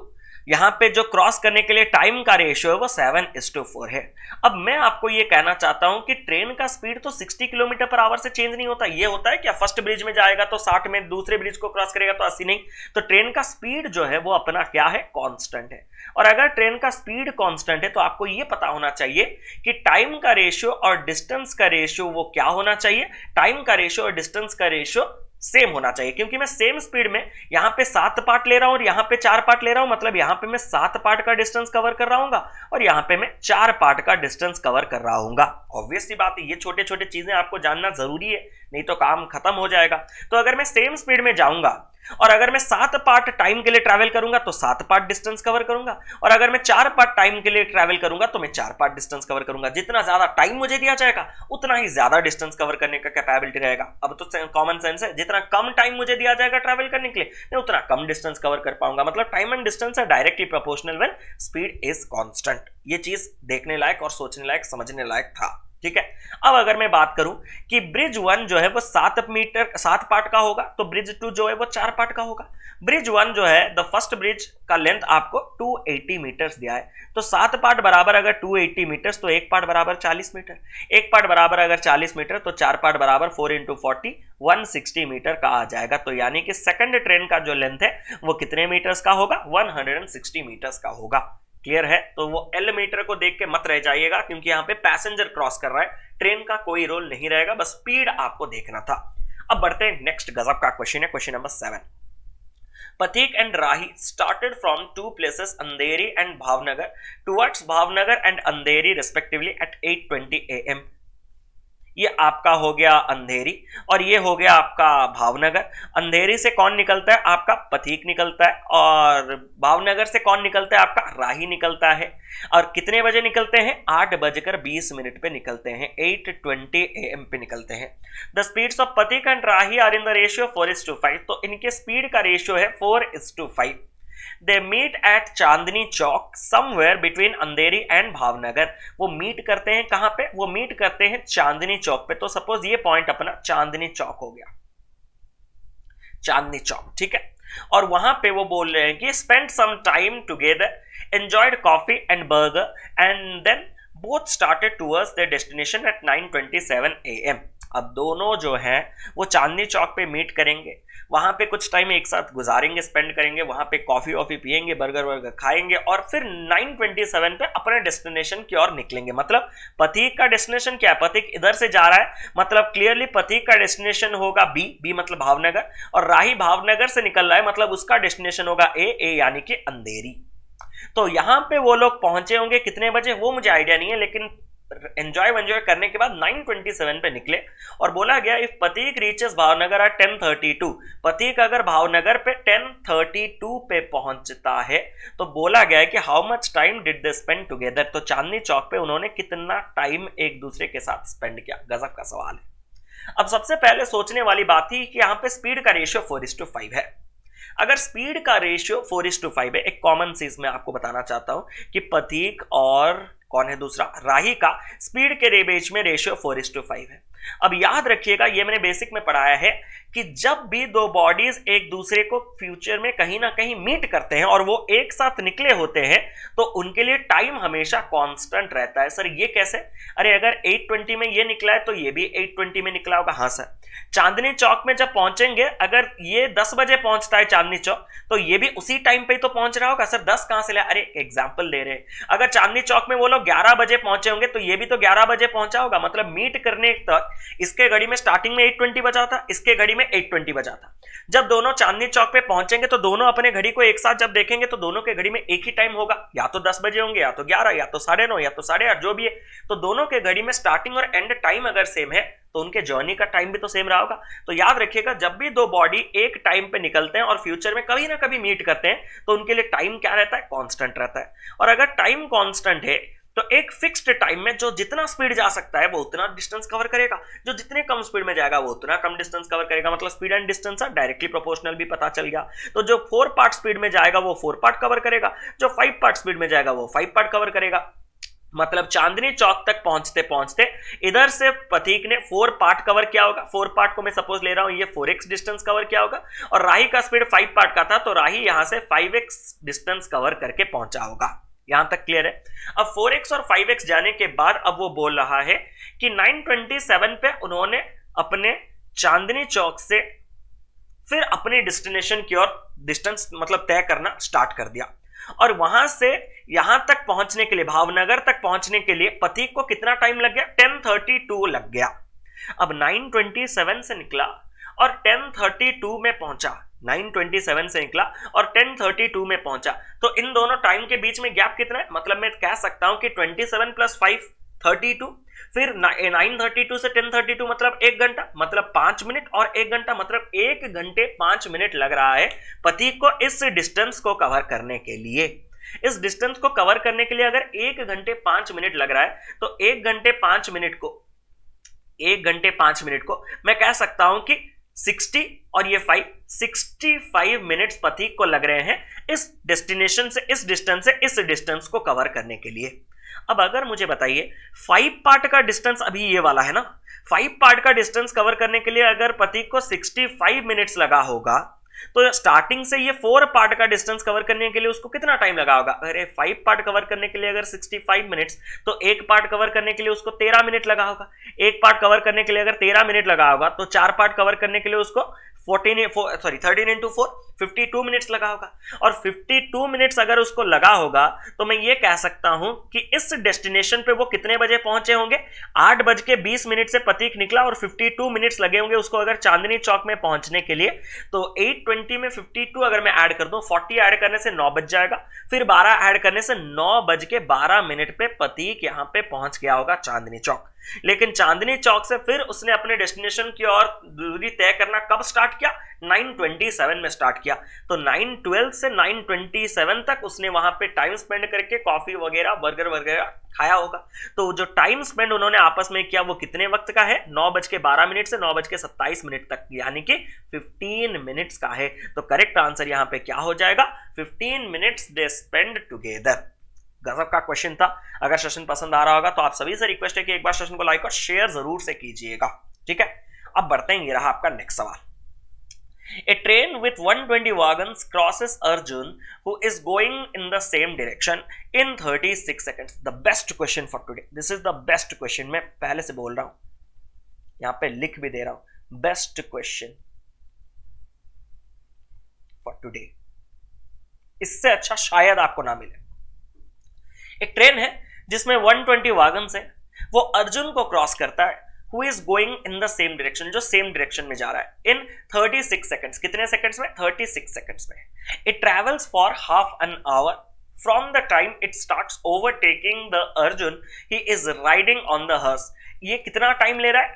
[SPEAKER 1] यहां पे जो क्रॉस करने के लिए टाइम का रेशियो है वो 7:4 है। अब मैं आपको ये कहना चाहता हूं कि ट्रेन का स्पीड तो 60 km/h से चेंज नहीं होता। ये होता है क्या? फर्स्ट ब्रिज में जाएगा तो 60 में, दूसरे ब्रिज को क्रॉस करेगा तो 80 नहीं। तो ट्रेन का स्पीड जो है वो अपना क्या है? कांस्टेंट है। और अगर ट्रेन का स्पीड कांस्टेंट है तो आपको ये पता होना चाहिए कि टाइम का रेशियो और डिस्टेंस का रेशियो वो क्या होना चाहिए? टाइम का रेशियो और डिस्टेंस का रेशियो सेम होना चाहिए, क्योंकि मैं सेम स्पीड में यहां पे 7 पार्ट ले रहा हूं और यहां पे 4 पार्ट ले रहा हूं, मतलब यहां पे मैं 7 पार्ट का डिस्टेंस कवर कर रहा हूंगा और यहां पे मैं 4 पार्ट का डिस्टेंस कवर कर रहा हूंगा। ऑब्वियस सी बात है, ये छोटे छोटे चीजें आपको जानना जरूरी है, नहीं तो काम खत्म हो जाएगा। तो अगर मैं सेम स्पीड में जाऊंगा और अगर मैं 7 पार्ट टाइम के लिए ट्रैवल करूंगा तो 7 पार्ट डिस्टेंस कवर करूंगा, और अगर मैं 4 पार्ट टाइम के लिए ट्रैवल करूंगा तो मैं 4 पार्ट डिस्टेंस कवर करूंगा। जितना ज्यादा टाइम मुझे दिया जाएगा उतना ही ज्यादा डिस्टेंस कवर करने का कैपेबिलिटी रहेगा। अब तो कॉमन सेंस है, जितना कम टाइम मुझे दिया जाएगा ट्रैवल करने के लिए मैं उतना कम डिस्टेंस कवर कर पाऊंगा। मतलब टाइम एंड डिस्टेंस है directly proportional when speed is constant. ये चीज देखने लायक और सोचने लायक, समझने लायक था, ठीक है। अब अगर मैं बात करूं कि ब्रिज 1 जो है वो 7 पार्ट का होगा, तो ब्रिज 2 जो है वो 4 पार्ट का होगा। ब्रिज 1 जो है द फर्स्ट ब्रिज का लेंथ आपको 280 मीटर्स दिया है, तो 7 पार्ट बराबर अगर 280 मीटर्स तो एक पार्ट बराबर 40 मीटर, एक पार्ट बराबर अगर 40 मीटर तो 4 पार्ट बराबर 4 × 40 160 मीटर का आ जाएगा। तो यानी कि सेकंड ट्रेन का जो लेंथ है वो कितने मीटर्स का होगा, 160 मीटर्स का होगा। क्लियर है? तो वो एल मीटर को देख के मत रह जाइएगा, क्योंकि यहां पे पैसेंजर क्रॉस कर रहा है, ट्रेन का कोई रोल नहीं रहेगा, बस स्पीड आपको देखना था। अब बढ़ते हैं नेक्स्ट गजब का क्वेश्चन है, question number 7। Pathik and Rahi started from two places, Andheri and Bhavnagar, towards Bhavnagar and Andheri respectively at 8:20 AM. ये आपका हो गया अंधेरी और ये हो गया आपका भावनगर। अंधेरी से कौन निकलता है, आपका पथीक निकलता है, और भावनगर से कौन निकलता है, आपका राही निकलता है। और कितने बजे निकलते हैं, 8:20 पे निकलते हैं, 8:20 AM पे निकलते हैं। The speeds of Pathik and Rahi are in the ratio 4:5, तो इनके स्पीड का रेशियो है 4:5। They meet at Chandni Chowk somewhere between Andheri and Bhavnagar. वो मीट करते हैं कहां पे, वो मीट करते हैं चांदनी चौक पे। तो सपोज ये पॉइंट अपना चांदनी चौक हो गया, चांदनी चौक, ठीक है। और वहां पे वो बोल रहे हैं कि spend some time together, enjoyed coffee and burger and then both started towards their destination at 9:27 AM। अब दोनों जो हैं वो चांदनी चौक पे मीट करेंगे, वहां पे कुछ टाइम एक साथ गुजारेंगे, स्पेंड करेंगे, वहां पे कॉफी वॉफी पियेंगे, बर्गर वर्गर खाएंगे और फिर 9:27 पे अपने डेस्टिनेशन की ओर निकलेंगे। मतलब पथीक का डेस्टिनेशन क्या है, पथीक इधर से जा रहा है, मतलब क्लियरली पथीक का डेस्टिनेशन होगा बी मतलब भावनगर, और राही भावनगर से निकल रहा है, मतलब उसका डेस्टिनेशन होगा ए यानी कि अंधेरी। तो यहां पे वो लोग पहुंचे होंगे कितने बजे वो मुझे आइडिया नहीं है, लेकिन एंजॉय करने के बाद 9:27 पे निकले। और बोला गया इफ पथीक रीचेस भावनगर at 10:32, पथीक अगर भावनगर पे 10:32 पे पहुंचता है तो बोला गया है कि how much time did they spend together, तो चांदनी चौक पे उन्होंने कितना टाइम एक दूसरे के साथ स्पेंड किया। गजब का सवाल है। अब सबसे पहले सोचने वाली बात थी कि यहां पे स्पीड का रेशियो 4:5 है। अगर स्पीड का रेशियो 4:5 है, एक कॉमन चीज मैं आपको बताना चाहता हूं कि पथीक और कौन है दूसरा, राही का स्पीड के रेबेज में रेशियो 4:5 है। अब याद रखिएगा, ये मैंने बेसिक में पढ़ाया है कि जब भी दो बॉडीज एक दूसरे को फ्यूचर में कहीं ना कहीं मीट करते हैं और वो एक साथ निकले होते हैं तो उनके लिए टाइम हमेशा कांस्टेंट रहता है। सर ये कैसे, अरे अगर 8:20 में ये निकला है तो ये भी 8:20 में निकला होगा। हाँ सर, चांदनी चौक में जब पहुंचेंगे, अगर ये 10 बजे पहुंचता है चांदनी चौक तो ये भी उसी टाइम पे ही तो पहुंच रहा होगा। सर 10 कहां से ले, अरे एग्जाम्पल दे रहे हैं, अगर चांदनी चौक में वो लोग 11 बजे पहुंचे होंगे तो ये भी तो 11 बजे पहुंचा होगा। मतलब मीट करने तक इसके घड़ी में स्टार्टिंग में 8:20 बजा था, इसके घड़ी में 8:20 बजा था। जब दोनों चांदनी चौक पे पहुंचेंगे तो दोनों अपने घड़ी को एक साथ जब देखेंगे तो दोनों के घड़ी में एक ही टाइम होगा, या तो 10 बजे होंगे, या तो 11, या तो 9:30, या तो 8:30, जो भी है। तो दोनों के घड़ी में स्टार्टिंग और एंड टाइम अगर सेम है तो उनके जर्नी का टाइम भी तो सेम रहा होगा। तो याद रखिएगा, जब भी दो बॉडी एक टाइम पे निकलते हैं और फ्यूचर में कभी ना कभी मीट करते हैं तो उनके लिए टाइम क्या रहता है, कांस्टेंट रहता है। और अगर टाइम कांस्टेंट है तो एक फिक्स्ड टाइम में जो जितना स्पीड जा सकता है वो उतना डिस्टेंस कवर करेगा, जो जितने कम स्पीड में जाएगा वो उतना कम डिस्टेंस कवर करेगा। मतलब speed and distance directly proportional भी पता चल गया। तो जो 4 पार्ट स्पीड में जाएगा वो 4 पार्ट कवर करेगा, जो 5 पार्ट स्पीड में जाएगा वो 5 पार्ट कवर करेगा। मतलब चांदनी चौक तक पहुंचते पहुंचते इधर से पथीक ने 4 पार्ट कवर किया होगा। 4 पार्ट को मैं सपोज ले रहा हूं, ये 4x डिस्टेंस कवर किया होगा, और राही का स्पीड 5 पार्ट का था तो राही यहां से 5x डिस्टेंस कवर करके पहुंचा होगा। यहां तक क्लियर है। अब 4x और 5x जाने के बाद अब वो बोल रहा है कि 9:27 पे उन्होंने अपने चांदनी चौक से फिर अपने डेस्टिनेशन की ओर डिस्टेंस मतलब तय करना स्टार्ट कर दिया। और वहां से यहां तक पहुंचने के लिए, भावनगर तक पहुंचने के लिए पथीक को कितना टाइम लग गया, 10:32 लग गया। अब 9:27 से निकला और 10:32 में पहुंचा, 9:27 से निकला और 10:32 में पहुंचा, तो इन दोनों टाइम के बीच में गैप कितना है, मतलब मैं कह सकता हूं कि 27 + 5 32, फिर 9:32 से 10:32 मतलब 1 घंटा, मतलब 5 मिनट, और 1 घंटा मतलब 1 घंटे 5 मिनट लग रहा है पति को इस डिस्टेंस को कवर करने के लिए। इस डिस्टेंस को कवर करने के लिए अगर 1 घंटे 5 मिनट लग रहा है तो 1 घंटे 5 मिनट को, 1 घंटे 5 मिनट को मैं कह सकता हूं कि 60 और ये 5, 65 मिनट्स पति को लग रहे हैं इस डेस्टिनेशन से, इस डिस्टेंस से इस डिस्टेंस को कवर करने के लिए। अब अगर मुझे बताइए 5 पार्ट का डिस्टेंस अभी ये वाला है ना, 5 पार्ट का डिस्टेंस कवर करने के लिए अगर पति को 65 मिनट्स लगा होगा, तो स्टार्टिंग से ये 4 पार्ट का डिस्टेंस कवर करने के लिए उसको कितना टाइम लगा होगा? अरे 5 पार्ट कवर करने के लिए अगर 65 मिनट्स, तो एक पार्ट कवर करने के लिए उसको 13 मिनट लगा होगा। एक पार्ट कवर करने के लिए अगर 13 मिनट लगा होगा तो 4 पार्ट कवर करने के लिए उसको 13 × 4 52 मिनट्स लगा होगा। और 52 मिनट्स अगर उसको लगा होगा तो मैं ये कह सकता हूं कि इस डेस्टिनेशन पे वो कितने बजे पहुंचे होंगे? 8:20 से प्रतीक निकला और 52 मिनट्स लगे होंगे उसको अगर चांदनी चौक में पहुंचने के लिए। तो 8:20 में 52 अगर मैं ऐड कर दूं, 40 ऐड करने से 9 बज जाएगा, फिर 12 ऐड करने से 9:12 पे प्रतीक यहां पे पहुंच गया होगा चांदनी चौक। लेकिन चांदनी चौक से फिर उसने अपने डेस्टिनेशन की ओर दूरी तय करना कब स्टार्ट किया? 9:27 में स्टार्ट किया। तो 9:12 से 9:27 तक उसने वहां पे टाइम स्पेंड करके कॉफी वगैरह बर्गर वगैरह खाया होगा। तो जो टाइम स्पेंड उन्होंने आपस में किया वो कितने वक्त का है? 9:12 से 9:27 तक, यानी कि 15 मिनट्स का है। तो करेक्ट आंसर यहां पे क्या हो जाएगा? 15 मिनट्स दे स्पेंड टुगेदर। गजब का क्वेश्चन था। अगर सेशन पसंद आ रहा होगा तो आप सभी से रिक्वेस्ट है कि एक बार सेशन को लाइक और शेयर जरूर से कीजिएगा, ठीक है। अब बढ़ते हैं, ये रहा आपका नेक्स्ट सवाल। A train with 120 wagons crosses Arjun, who is going in the same direction in 36 seconds. The best question for today. This is the best question. मैं पहले से बोल रहा हूं, यहां पे लिख भी दे रहा हूं, बेस्ट क्वेश्चन फॉर टुडे। इससे अच्छा शायद आपको ना मिले। एक ट्रेन है जिसमें 120 वागन्स है, वो अर्जुन को क्रॉस करता है, who is going in the same direction, जो सेम डायरेक्शन में जा रहा है, in 36 seconds। कितने सेकंड्स में? 36 सेकंड्स में। It travels for half an hour from the time it starts overtaking the Arjun he is riding on the horse। ये कितना टाइम ले रहा है?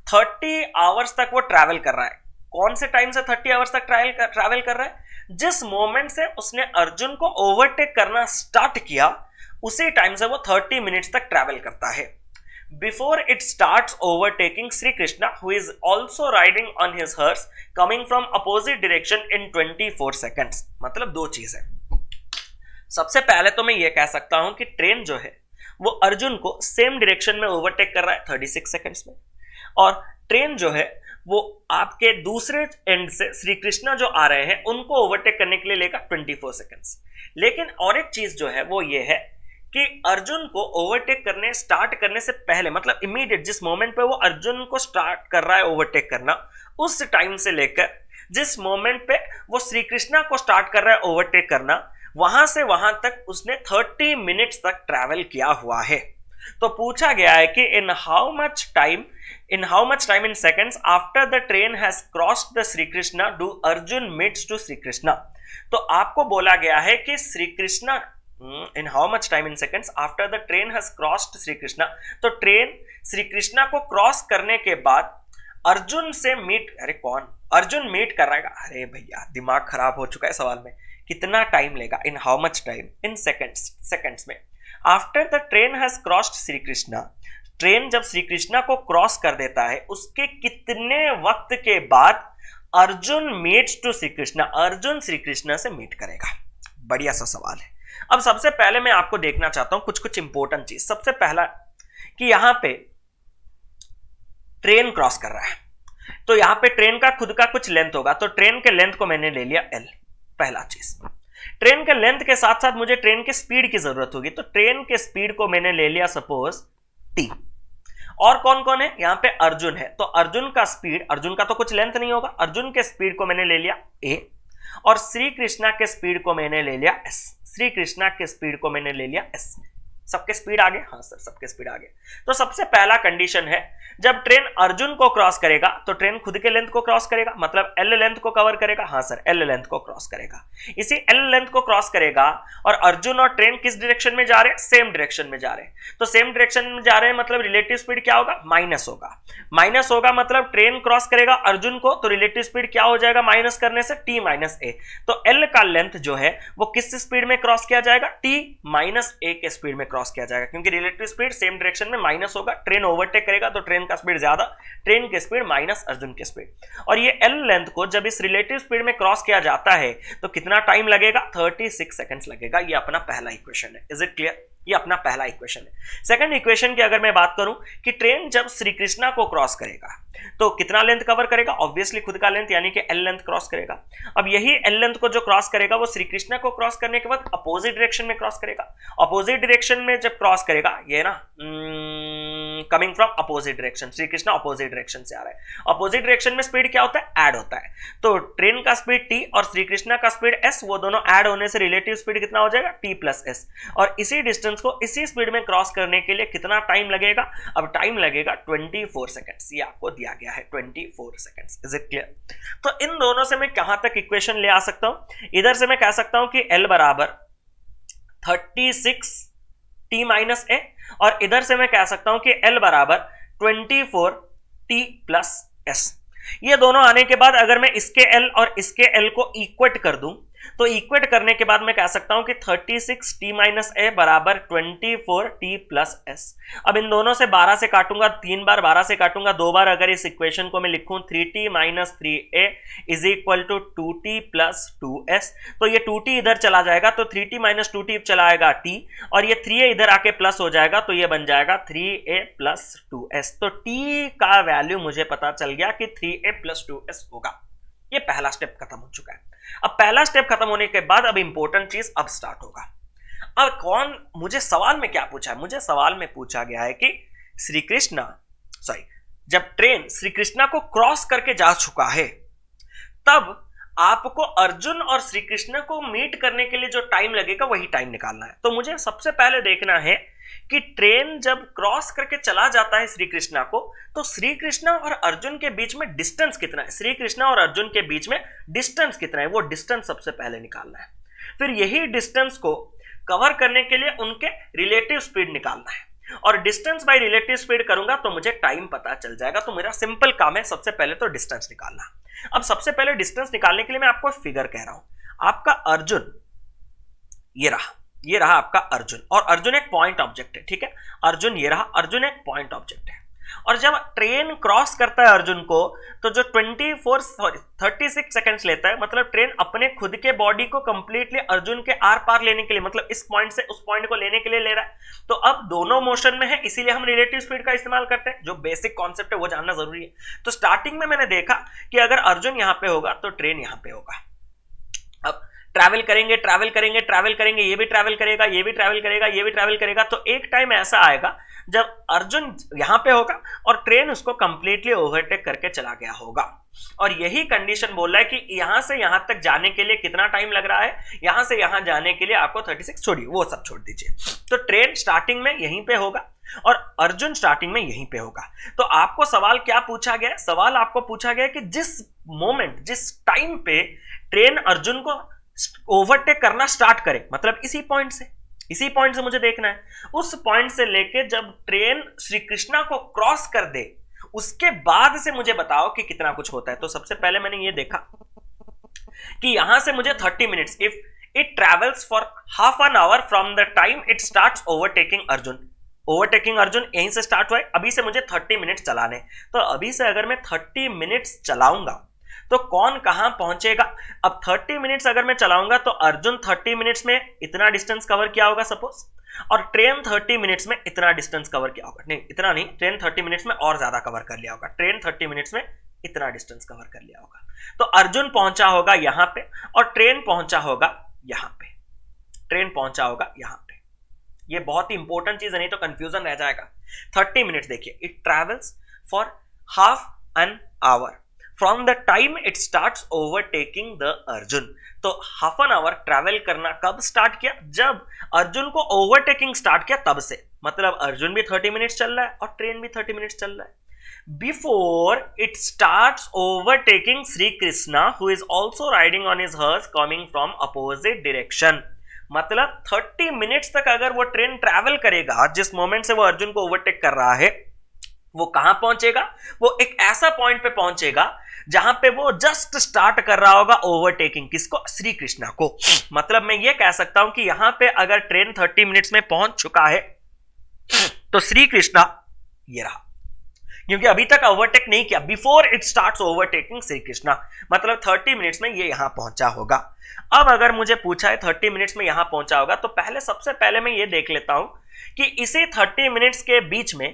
[SPEAKER 1] 30 आवर्स तक वो ट्रैवल कर रहा है। कौन से टाइम से 30 आवर्स तक ट्रैवल कर रहा है? जिस मोमेंट से उसने अर्जुन को ओवरटेक करना स्टार्ट किया उसी टाइम से वो 30 मिनट्स तक ट्रैवल करता है। Before it starts overtaking Sri Krishna, who is also riding on his horse, coming from opposite direction in 24 seconds। मतलब दो चीज है। सबसे पहले तो मैं ये कह सकता हूं कि ट्रेन जो है वो अर्जुन को सेम डायरेक्शन में ओवरटेक कर रहा है 36 सेकंड्स में, और ट्रेन जो है वो आपके दूसरे एंड से श्री कृष्णा जो आ रहे हैं उनको ओवरटेक करने के लिए लेगा 24 सेकंड्स। लेकिन और एक चीज जो है वो ये है कि अर्जुन को ओवरटेक करने स्टार्ट करने से पहले, मतलब इमीडिएट जिस मोमेंट पे वो अर्जुन को स्टार्ट कर रहा है ओवरटेक करना, उस टाइम से लेकर जिस मोमेंट पे वो श्री कृष्णा को स्टार्ट कर रहा है ओवरटेक करना, वहां से वहां तक उसने 30 मिनट्स तक ट्रैवल किया हुआ है। तो पूछा गया है कि in how much time in seconds after the train has crossed the Shri Krishna do Arjun meets to Shri Krishna. तो आपको बोला गया है कि Shri Krishna in how much time in seconds after the train has crossed Shri Krishna. तो ट्रेन श्री कृष्णा को क्रॉस करने के बाद अर्जुन से मीट, अरे कौन अर्जुन मीट कर रहा है? अरे भैया दिमाग खराब हो चुका है सवाल में। कितना टाइम लेगा? In how much time in seconds में। After the train has crossed Shri Krishna, train जब श्री कृष्णा को क्रॉस कर देता है उसके कितने वक्त के बाद अर्जुन मीट्स टू श्री कृष्णा, अर्जुन श्री कृष्णा से मीट करेगा? बढ़िया सा सवाल है। अब सबसे पहले मैं आपको देखना चाहता हूं कुछ इंपॉर्टेंट चीज। सबसे पहला कि यहां पे ट्रेन क्रॉस कर रहा है, तो यहां पे ट्रेन का खुद का कुछ लेंथ होगा, तो ट्रेन के लेंथ को मैंने ले लिया L। पहला चीज, ट्रेन के लेंथ के साथ साथ मुझे ट्रेन के स्पीड की जरूरत होगी, तो ट्रेन के स्पीड को मैंने ले लिया सपोज T। और कौन कौन है? यहां पे अर्जुन है, तो अर्जुन का स्पीड, अर्जुन का तो कुछ लेंथ नहीं होगा, अर्जुन के स्पीड को मैंने ले लिया A, और श्री कृष्णा के स्पीड को मैंने ले लिया S। श्री कृष्णा के स्पीड को मैंने ले लिया S। सबके स्पीड आगे, हाँ सर सबके स्पीड आगे। तो सबसे पहला कंडीशन है जब ट्रेन अर्जुन को क्रॉस करेगा तो ट्रेन खुद के लेंथ को क्रॉस करेगा, मतलब एल लेंथ को कवर करेगा, हाँ सर एल लेंथ को क्रॉस करेगा। इसी एल लेंथ को क्रॉस करेगा और अर्जुन और ट्रेन किस डायरेक्शन में जा रहे हैं, सेम डायरेक्शन में जा रहे हैं। तो सेम डायरेक्शन में जा रहे हैं मतलब रिलेटिव स्पीड क्या होगा, माइनस होगा। माइनस होगा मतलब ट्रेन क्रॉस करेगा अर्जुन को तो रिलेटिव स्पीड क्या हो जाएगा, माइनस करने से टी माइनस ए। तो एल का लेंथ जो है वो किस स्पीड में क्रॉस किया जाएगा, टी माइनस ए के स्पीड में क्रॉस किया जाएगा, क्योंकि रिलेटिव स्पीड सेम डायरेक्शन में माइनस होगा। ट्रेन ओवरटेक करेगा तो ट्रेन का स्पीड ज्यादा, ट्रेन की स्पीड माइनस अर्जुन की स्पीड। और ये एल लेंथ को जब इस रिलेटिव स्पीड में क्रॉस किया जाता है तो कितना टाइम लगेगा, 36 सेकंड्स लगेगा। ये अपना पहला इक्वेशन है। Is it clear? ये अपना पहला इक्वेशन है। सेकंड इक्वेशन की अगर मैं बात करूं कि ट्रेन जब श्री कृष्णा को क्रॉस करेगा तो कितना लेंथ कवर करेगा, ऑब्वियसली खुद का लेंथ यानी कि एल लेंथ क्रॉस करेगा। अब यही एल लेंथ को जो क्रॉस करेगा वो श्री कृष्णा को क्रॉस करने के बाद अपोजिट डायरेक्शन में क्रॉस करेगा। अपोजिट डायरेक्शन में जब क्रॉस करेगा, ये ना coming from opposite direction, Shri Krishna opposite direction से आ रहा है। अपोजिट डायरेक्शन में स्पीड क्या होता है, ऐड होता है। तो ट्रेन का स्पीड टी और श्री कृष्णा का स्पीड एस, वो दोनों ऐड होने से रिलेटिव स्पीड कितना हो जाएगा, टी प्लस एस। और इसी डिस्टेंस को इसी स्पीड में क्रॉस करने के लिए कितना टाइम लगेगा, अब टाइम लगेगा 24 सेकंड्स। ये आपको दिया गया है 24 सेकंड्स। Is it clear? तो इन दोनों से मैं कहां तक इक्वेशन ले आ सकता हूं, इधर से मैं कह सकता हूं कि L बराबर 36 t माइनस ए और इधर से मैं कह सकता हूं कि L बराबर 24 t प्लस एस। ये दोनों आने के बाद अगर मैं इसके L और इसके L को इक्वेट कर दूं तो इक्वेट करने के बाद मैं कह सकता हूं कि 36 t माइनस ए बराबर 24 t प्लस एस। अब इन दोनों से 12 से काटूंगा, 3 बार 12 से काटूंगा, 2 बार अगर इस इक्वेशन को मैं लिखूं 3t minus 3a is equal to 2t plus 2s। तो ये 2t इधर चला जाएगा तो 3t माइनस 2t चला आएगा t और ये 3a इधर आके प्लस हो जाएगा तो ये बन जाएगा 3a प्लस 2s। तो t का वैल्यू मुझे पता चल गया कि 3a प्लस 2s होगा। ये पहला स्टेप खत्म हो चुका है। अब पहला स्टेप खत्म होने के बाद अब इंपॉर्टेंट चीज अब स्टार्ट होगा। अब मुझे सवाल में क्या पूछा है, मुझे सवाल में पूछा गया है कि जब ट्रेन श्री कृष्णा को क्रॉस करके जा चुका है तब आपको अर्जुन और श्री कृष्ण को मीट करने के लिए जो टाइम लगेगा वही टाइम निकालना है। तो मुझे सबसे पहले देखना है कि ट्रेन जब क्रॉस करके चला जाता है श्री कृष्णा को तो श्री कृष्णा और अर्जुन के बीच में डिस्टेंस कितना है, श्री कृष्णा और अर्जुन के बीच में डिस्टेंस कितना है, वो डिस्टेंस सबसे पहले निकालना है। फिर यही डिस्टेंस को कवर करने के लिए उनके रिलेटिव स्पीड निकालना है और डिस्टेंस बाय रिलेटिव स्पीड करूंगा तो मुझे टाइम पता चल जाएगा। तो मेरा सिंपल काम है सबसे पहले तो डिस्टेंस निकालना। अब सबसे पहले डिस्टेंस निकालने के लिए मैं आपको फिगर कह रहा हूं। आपका अर्जुन ये रहा आपका अर्जुन और अर्जुन एक पॉइंट ऑब्जेक्ट है, ठीक है। अर्जुन ये रहा, अर्जुन एक पॉइंट ऑब्जेक्ट है। और जब ट्रेन क्रॉस करता है अर्जुन को तो जो 36 सेकंड्स लेता है, मतलब ट्रेन अपने खुद के बॉडी को कंप्लीटली अर्जुन के आर पार लेने के लिए, मतलब इस पॉइंट से उस पॉइंट को लेने के लिए ले रहा है। तो अब दोनों मोशन में है, इसीलिए हम रिलेटिव स्पीड का इस्तेमाल करते हैं। जो बेसिक कॉन्सेप्ट है वो जानना जरूरी है। तो स्टार्टिंग में मैंने देखा कि अगर अर्जुन यहां पे होगा तो ट्रेन यहां पे होगा। अब ट्रैवल करेंगे, ये भी ट्रैवल करेगा, ये भी ट्रैवल करेगा, ये भी ट्रैवल करेगा। तो एक टाइम ऐसा आएगा जब अर्जुन यहां पे होगा और ट्रेन उसको कंप्लीटली ओवरटेक करके चला गया होगा। और यही कंडीशन बोल रहा है कि यहां से यहां तक जाने के लिए कितना टाइम लग रहा है, यहां से यहां जाने के लिए आपको 36, छोड़िए वो सब छोड़ दीजिए। तो ट्रेन स्टार्टिंग में यहीं पे होगा और अर्जुन स्टार्टिंग में यहीं पे होगा। तो आपको सवाल क्या पूछा गया? सवाल आपको पूछा गया कि जिस मोमेंट, जिस टाइम पे ट्रेन अर्जुन को ओवरटेक करना स्टार्ट करे, मतलब इसी पॉइंट से मुझे देखना है। उस पॉइंट से लेके जब ट्रेन श्री कृष्णा को क्रॉस कर दे उसके बाद से मुझे बताओ कि कितना कुछ होता है। तो सबसे पहले मैंने ये देखा कि यहां से मुझे 30 minutes, if it travels for half an hour from the time it starts overtaking Arjun यहीं से स्टार्ट हुआ है। अभी से मुझे 30 मिनट्स चलाने। तो अभी से अगर मैं 30 मिनट्स चलाऊंगा तो कौन कहां पहुंचेगा? अब 30 मिनट्स अगर मैं चलाऊंगा तो अर्जुन 30 मिनट्स में इतना डिस्टेंस कवर किया होगा सपोज, और ट्रेन 30 मिनट्स में इतना डिस्टेंस कवर किया होगा। नहीं, इतना नहीं, ट्रेन 30 मिनट्स में और ज्यादा कवर कर लिया होगा। ट्रेन 30 मिनट्स में इतना डिस्टेंस कवर कर लिया होगा। तो अर्जुन पहुंचा होगा यहां पे और ट्रेन पहुंचा होगा यहां पे, ये बहुत ही इंपॉर्टेंट चीज है, नहीं तो कंफ्यूजन रह जाएगा। 30 मिनट्स देखिए, it travels for half an hour from the time it starts overtaking the Arjun. तो हाफ एन आवर ट्रैवल करना कब स्टार्ट किया? जब अर्जुन को ओवरटेकिंग स्टार्ट किया तब से। मतलब अर्जुन भी 30 मिनट्स चल रहा है और ट्रेन भी 30 मिनट्स चल रहा है। Before it starts overtaking Sri Krishna, who is also riding on his horse coming from opposite direction। मतलब 30 मिनट्स तक अगर वो ट्रेन ट्रैवल करेगा, जिस मोमेंट से वो अर्जुन को ओवरटेक कर रहा है, वो कहां पहुंचेगा? वो एक ऐसा पॉइंट पे पहुंचेगा जहां पे वो जस्ट स्टार्ट कर रहा होगा ओवरटेकिंग। किसको? श्री कृष्णा को। मतलब मैं ये कह सकता हूं कि यहां पे अगर ट्रेन 30 मिनट्स में पहुंच चुका है तो श्री कृष्णा ये रहा, क्योंकि अभी तक ओवरटेक नहीं किया। Before it starts overtaking Shri Krishna, मतलब 30 मिनट्स में ये यहां पहुंचा होगा। अब अगर मुझे पूछा है 30 मिनट्स में यहां पहुंचा होगा, तो सबसे पहले मैं ये देख लेता हूं कि इसी 30 मिनट्स के बीच में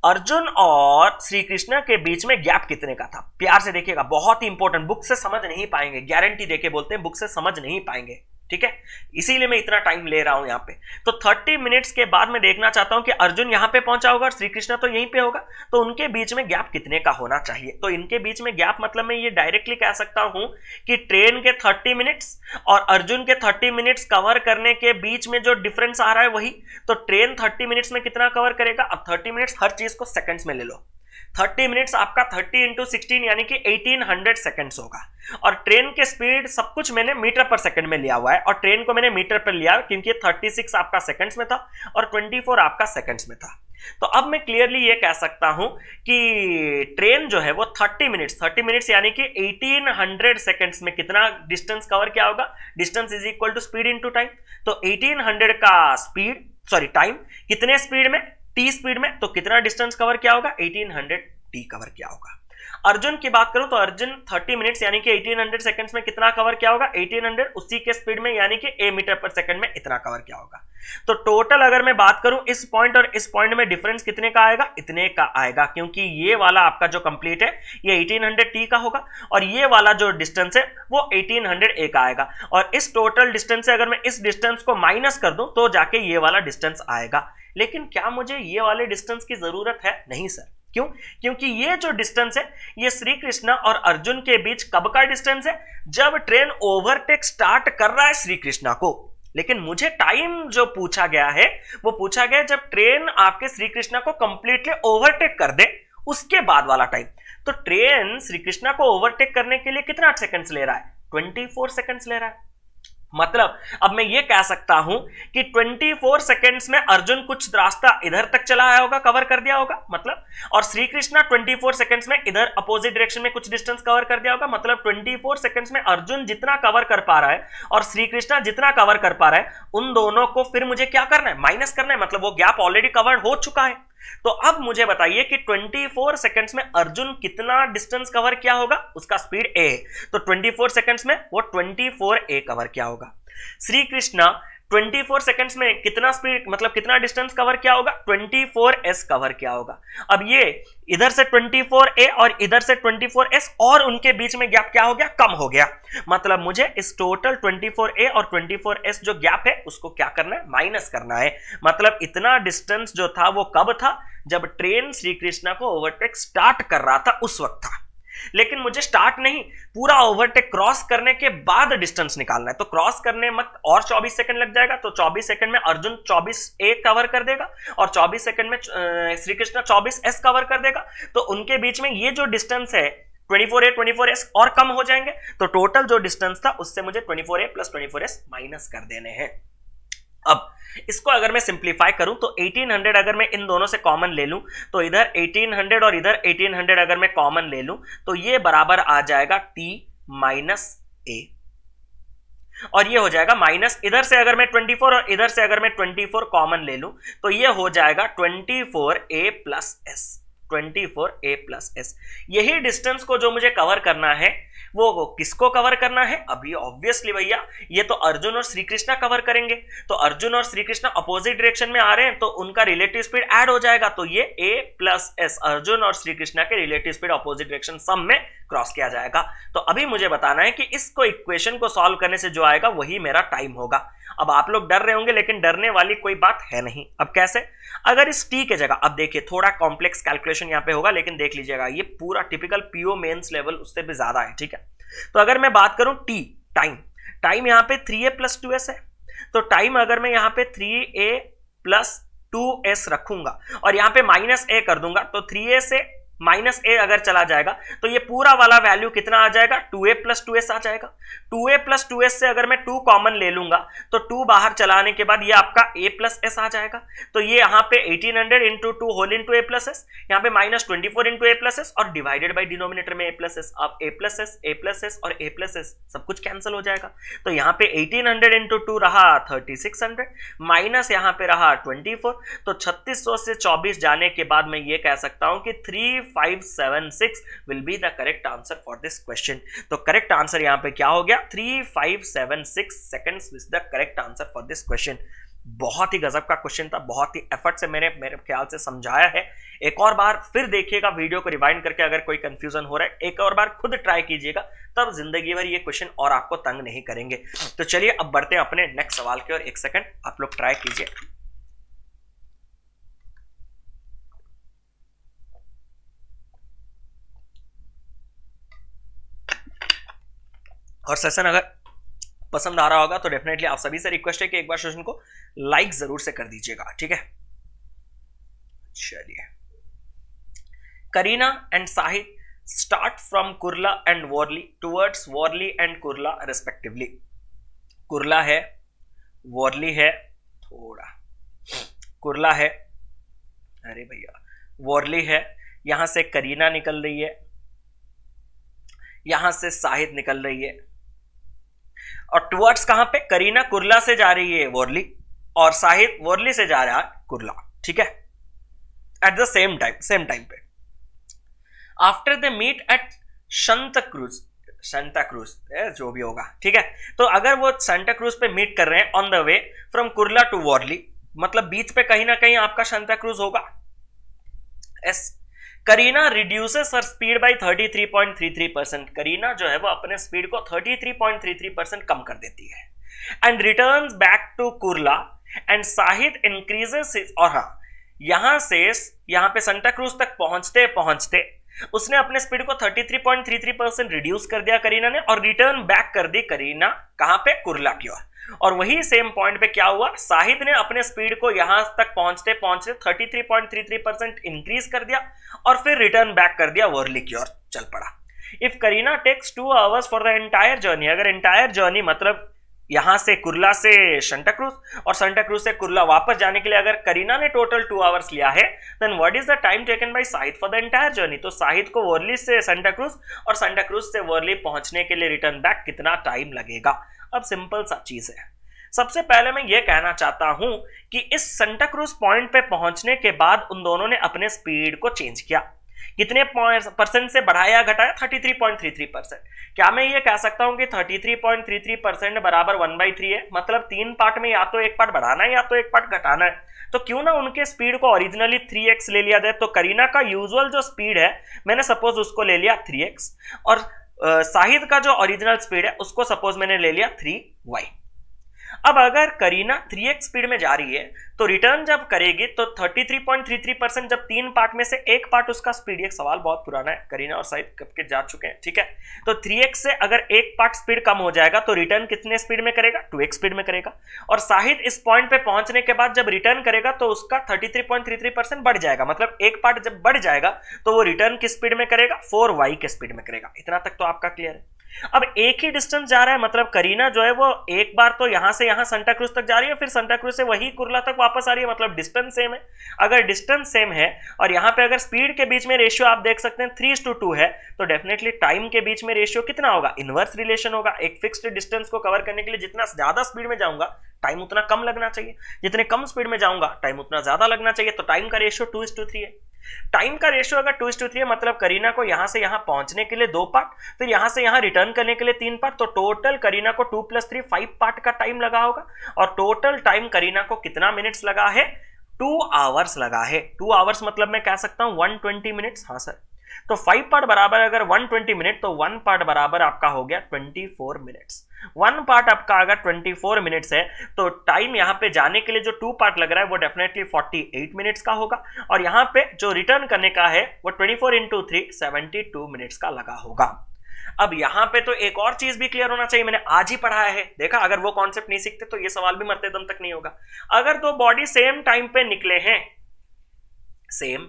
[SPEAKER 1] अर्जुन और श्री कृष्ण के बीच में गैप कितने का था। प्यार से देखिएगा, बहुत ही इंपॉर्टेंट, बुक से समझ नहीं पाएंगे, गारंटी देके बोलते हैं, बुक से समझ नहीं पाएंगे, ठीक है, इसीलिए मैं इतना टाइम ले रहा हूं यहां पे। तो 30 मिनट्स के बाद मैं देखना चाहता हूं कि अर्जुन यहां पे पहुंचा होगा और श्री कृष्ण तो यहीं पे होगा, तो उनके बीच में गैप कितने का होना चाहिए। तो इनके बीच में गैप, मतलब मैं ये डायरेक्टली कह सकता हूं कि ट्रेन के 30 मिनट्स और अर्जुन के 30 मिनट्स कवर करने के बीच में जो डिफरेंस आ रहा है वही। तो ट्रेन 30 मिनट्स में कितना कवर करेगा? अब 30 मिनट्स हर चीज को सेकंड्स में ले लो। 30 मिनट्स आपका 30 इंटू 16 यानी कि 1800 सेकंड्स होगा। और ट्रेन के स्पीड सब कुछ मैंने मीटर पर सेकंड में लिया हुआ है, और ट्रेन को मैंने मीटर पर लिया क्योंकि 36 आपका सेकंड्स में था और 24 आपका सेकंड्स में था। तो अब मैं क्लियरली ये कह सकता हूं कि ट्रेन जो है वो 30 मिनट्स यानी कि 1800 सेकंड्स में कितना डिस्टेंस कवर किया होगा? Distance is equal to speed into time. तो 1800 का टाइम कितने स्पीड में? टी स्पीड में। तो कितना डिस्टेंस कवर किया होगा? 1800 टी कवर किया होगा। अर्जुन की बात करूं तो अर्जुन 30 मिनट्स यानी कि 1800 सेकंड्स में कितना कवर किया होगा? 1800 उसी के स्पीड में यानी कि a मीटर पर सेकंड में इतना कवर किया होगा। तो टोटल अगर मैं बात करूं इस पॉइंट और इस पॉइंट में डिफरेंस कितने का आएगा? इतने का आएगा, क्योंकि ये वाला आपका जो कंप्लीट है ये 1800 टी का होगा और ये वाला जो डिस्टेंस है वो 1800 a का आएगा। और इस टोटल डिस्टेंस से अगर मैं इस डिस्टेंस को माइनस कर दूं तो जाके ये वाला डिस्टेंस आएगा। लेकिन क्या मुझे ये वाले डिस्टेंस की जरूरत है? नहीं सर। क्यों? क्योंकि ये जो डिस्टेंस है ये श्री कृष्ण और अर्जुन के बीच कब का डिस्टेंस है? जब ट्रेन ओवरटेक स्टार्ट कर रहा है श्री कृष्ण को। लेकिन मुझे टाइम जो पूछा गया है वो पूछा गया जब ट्रेन आपके श्री कृष्ण को कंप्लीटली ओवरटेक कर दे उसके बाद वाला टाइम। तो ट्रेन श्री कृष्ण को ओवरटेक करने के लिए कितना सेकंड्स ले रहा है? 24 सेकंड्स ले रहा है। मतलब अब मैं ये कह सकता हूं कि 24 सेकंड्स में अर्जुन कुछ रास्ता इधर तक चला आया होगा, कवर कर दिया होगा मतलब, और श्री कृष्णा 24 सेकंड्स में इधर अपोजिट डायरेक्शन में कुछ डिस्टेंस कवर कर दिया होगा। मतलब 24 सेकंड्स में अर्जुन जितना कवर कर पा रहा है और श्री कृष्णा जितना कवर कर पा रहा है, उन दोनों को फिर मुझे क्या करना है? माइनस करना है। मतलब वो गैप ऑलरेडी कवर्ड हो चुका है। तो अब मुझे बताइए कि 24 सेकंड्स में अर्जुन कितना डिस्टेंस कवर किया होगा? उसका स्पीड a है, तो 24 सेकंड्स में वो 24a कवर किया होगा। श्री कृष्णा 24 सेकंड्स में कितना स्पीड, मतलब कितना डिस्टेंस कवर किया होगा? 24s कवर किया होगा। अब ये इधर से 24a और इधर से 24s और उनके बीच में गैप क्या हो गया? कम हो गया। मतलब मुझे इस टोटल 24a और 24s जो गैप है उसको क्या करना है? माइनस करना है। मतलब इतना डिस्टेंस जो था वो कब था? जब ट्रेन श्री कृष्णा को ओवरटेक स्टार्ट कर रहा था उस वक्त था। लेकिन मुझे स्टार्ट नहीं, पूरा ओवरटेक क्रॉस करने के बाद डिस्टेंस निकालना है। तो क्रॉस करने में और 24 सेकंड लग जाएगा। तो 24 सेकंड में अर्जुन 24a कवर कर देगा और 24 सेकंड में श्री कृष्ण 24s कवर कर देगा। तो उनके बीच में ये जो डिस्टेंस है 24a 24s और कम हो जाएंगे। तो टोटल जो डिस्टेंस था उससे मुझे 24a प्लस 24s माइनस कर देने हैं। अब इसको अगर मैं सिंप्लीफाई करूं तो 1800 अगर मैं इन दोनों से कॉमन ले लूं तो इधर 1800 और इधर 1800 अगर मैं कॉमन ले लूं तो ये बराबर आ जाएगा t माइनस a, और ये हो जाएगा माइनस, इधर से अगर मैं 24 और इधर से अगर मैं 24 कॉमन ले लूं तो ये हो जाएगा 24a plus s, 24a plus s। यही डिस्टेंस को जो मुझे कवर करना है वो किसको कवर करना है? अभी ऑब्वियसली भैया ये तो अर्जुन और श्री कृष्णा कवर करेंगे। तो अर्जुन और श्री कृष्णा अपोजिट डायरेक्शन में आ रहे हैं तो उनका रिलेटिव स्पीड ऐड हो जाएगा। तो ये a प्लस s, अर्जुन और श्री कृष्णा के रिलेटिव स्पीड अपोजिट डायरेक्शन सम में क्रॉस किया जाएगा। तो अभी मुझे बताना है कि इसको इक्वेशन को सॉल्व करने से जो आएगा वही मेरा टाइम होगा। अब आप लोग डर रहे होंगे, लेकिन डरने वाली कोई बात है नहीं। अब कैसे, अगर इस टी के जगह, अब देखिए थोड़ा कॉम्प्लेक्स कैलकुलेशन यहां पे होगा, लेकिन देख लीजिएगा ये पूरा टिपिकल पीओ मेंस लेवल उससे भी ज्यादा है, ठीक है। तो अगर मैं बात करूं टी टाइम यहां पे 3a + 2s है, तो टाइम अगर मैं यहां पे 3a + 2s रखूंगा और यहां पे -a कर दूंगा, तो 3a से -a अगर चला जाएगा तो ये पूरा वाला वैल्यू कितना आ जाएगा, 2a + 2s आ जाएगा। 2a + 2s से अगर मैं 2 कॉमन ले लूंगा तो 2 बाहर चलाने के बाद ये आपका a + s आ जाएगा। तो ये यहाँ पे 1800 × 2 होल इंटू a + s, यहाँ पे -24 × a + s और डिवाइडेड बाई डिनोमिनेटर में a + s। अब a + s और a + s सब कुछ कैंसिल हो जाएगा। तो यहाँ पे 1800 × 2 रहा 3600 माइनस यहाँ पे रहा 24, तो 3600 से 24 जाने के बाद मैं ये कह सकता हूं कि 3576 will be the correct answer for this question। तो करेक्ट आंसर यहां पे क्या हो गया, 3576 seconds is the correct answer for this question। बहुत ही गजब का क्वेश्चन था, बहुत ही एफर्ट से मेरे ख्याल से समझाया है। एक और बार फिर देखिएगा वीडियो को रिवाइंड करके, अगर कोई कंफ्यूजन हो रहा है एक और बार खुद ट्राई कीजिएगा, तब जिंदगी भर ये क्वेश्चन और आपको तंग नहीं करेंगे। तो चलिए अब बढ़ते हैं अपने नेक्स्ट सवाल की ओर। एक सेकंड आप लोग ट्राई कीजिए। और सेशन अगर पसंद आ रहा होगा तो डेफिनेटली आप सभी से रिक्वेस्ट है कि एक बार सेशन को लाइक जरूर से कर दीजिएगा, ठीक है। चलिए, Kareena and Sahid start from Kurla and Worli towards Worli and Kurla respectively. Kurla है, वॉरली है, थोड़ा कुर्ला है, अरे भैया वॉरली है, यहां से करीना निकल रही है, यहां से साहिद निकल रही है, और टुवर्ड्स कहां पे, करीना कुर्ला से जा रही है वॉरली और साहिद वॉरली से जा रहा है कुर्ला, ठीक है, एट द सेम टाइम पे। After the meet at Santa Cruz जो भी होगा, ठीक है। तो अगर वो सांता क्रूज पे मीट कर रहे हैं on the way from Kurla to Worli, मतलब बीच पे कहीं ना कहीं आपका सांता क्रूज होगा। As, Kareena reduces her speed by 33.33%। Kareena जो है वो अपने स्पीड को 33.33% कम कर देती है and returns back to Kurla and Sahid increases. और हाँ, यहां पे सांता क्रूज तक पहुंचते पहुंचते उसने अपने स्पीड को 33.33% रिड्यूस कर दिया करीना ने, और रिटर्न बैक कर दी करीना कहां पे, कुर्ला की ओर। और वही सेम पॉइंट पे क्या हुआ, साहिद ने अपने स्पीड को यहां तक पहुंचते पहुंचते 33.33% इंक्रीज कर दिया और फिर रिटर्न बैक कर दिया वर्ली की ओर चल पड़ा। If Kareena takes 2 hours for the entire journey, अगर एंटायर जर्नी मतलब यहां से कुर्ला से सांता क्रूज और सांता क्रूज से कुर्ला वापस जाने के लिए अगर करीना ने टोटल 2 hours लिया है, then what is the time taken by Sahid for the entire journey. तो साहिद को वर्ली से सांता क्रूज और सांता क्रूज से वर्ली पहुंचने के लिए रिटर्न बैक कितना टाइम लगेगा। अब सिंपल सा चीज है, सबसे पहले मैं ये कहना चाहता हूं कि इस सांता क्रूज पॉइंट पे पहुंचने के बाद उन दोनों ने अपने स्पीड को चेंज किया, कितने % से बढ़ाया घटाया, 33.33%। क्या मैं ये कह सकता हूं कि 33.33% बराबर 1/3 है, मतलब 3 पार्ट में या तो एक पार्ट बढ़ाना है या तो एक पार्ट घटाना है। तो क्यों ना उनके स्पीड को ओरिजिनली 3x ले लिया जाए। तो करीना का यूजुअल जो स्पीड है मैंने सपोज उसको ले लिया 3x, और साहिद का जो ओरिजिनल स्पीड है उसको सपोज मैंने ले लिया 3y। अब अगर करीना 3x स्पीड में जा रही है तो रिटर्न जब करेगी तो 33.33% जब 3 पार्ट में से एक पार्ट उसका स्पीड, एक सवाल बहुत पुराना है, करीना और साहिद कब के जा चुके हैं, ठीक है। तो 3x से अगर एक पार्ट स्पीड कम हो जाएगा तो रिटर्न कितने स्पीड में करेगा, 2x स्पीड में करेगा। और साहिद इस पॉइंट पे पहुंचने के बाद जब रिटर्न करेगा तो उसका 33.33% बढ़ जाएगा, मतलब एक पार्ट जब बढ़ जाएगा तो वो रिटर्न किस स्पीड में करेगा, 4y के स्पीड में करेगा। इतना तक तो आपका क्लियर है। अब एक ही डिस्टेंस जा रहा है, मतलब करीना जो है वो एक बार तो यहां से यहां सांता क्रूज तक जा रही है, फिर सांता क्रूज से वही कुर्ला तक वापस आ रही है, मतलब डिस्टेंस सेम है। अगर डिस्टेंस सेम है और यहां पे अगर स्पीड के बीच में रेशियो आप देख सकते हैं 3:2 है, तो डेफिनेटली टाइम के बीच में रेशियो कितना होगा, इनवर्स रिलेशन होगा। एक फिक्स्ड डिस्टेंस को कवर करने के लिए जितना ज्यादा स्पीड में जाऊंगा टाइम उतना कम लगना चाहिए, जितने कम स्पीड में जाऊंगा टाइम उतना ज्यादा लगना चाहिए। तो टाइम का रेशियो 2:3 है। टाइम का रेशियो अगर 2:3 है, मतलब करीना को यहां से यहां पहुंचने के लिए 2 पार्ट, फिर यहां से यहां रिटर्न करने के लिए 3 पार्ट, तो टोटल करीना को 2 + 3 5 पार्ट का टाइम लगा होगा। और टोटल टाइम करीना को कितना मिनट्स लगा है, 2 hours लगा है। 2 hours मतलब मैं कह सकता हूं 120 मिनट्स। हाँ सर, तो 5 पार्ट बराबर अगर 120 मिनट तो 1 पार्ट बराबर आपका हो गया 24 मिनट्स। 1 पार्ट आपका अगर 24 मिनट्स है तो टाइम यहाँ पे जाने के लिए जो 2 पार्ट लग रहा है वो डेफिनेटली 48 मिनट्स का होगा, और यहाँ पे जो रिटर्न करने का है वो 24 इंटू 3 72 मिनट्स का लगा होगा। अब यहां पे तो एक और चीज भी क्लियर होना चाहिए, मैंने आज ही पढ़ाया है, देखा अगर वो कॉन्सेप्ट नहीं सीखते तो ये सवाल भी मरते दम तक नहीं होगा। अगर दो बॉडी सेम टाइम पे निकले हैं, सेम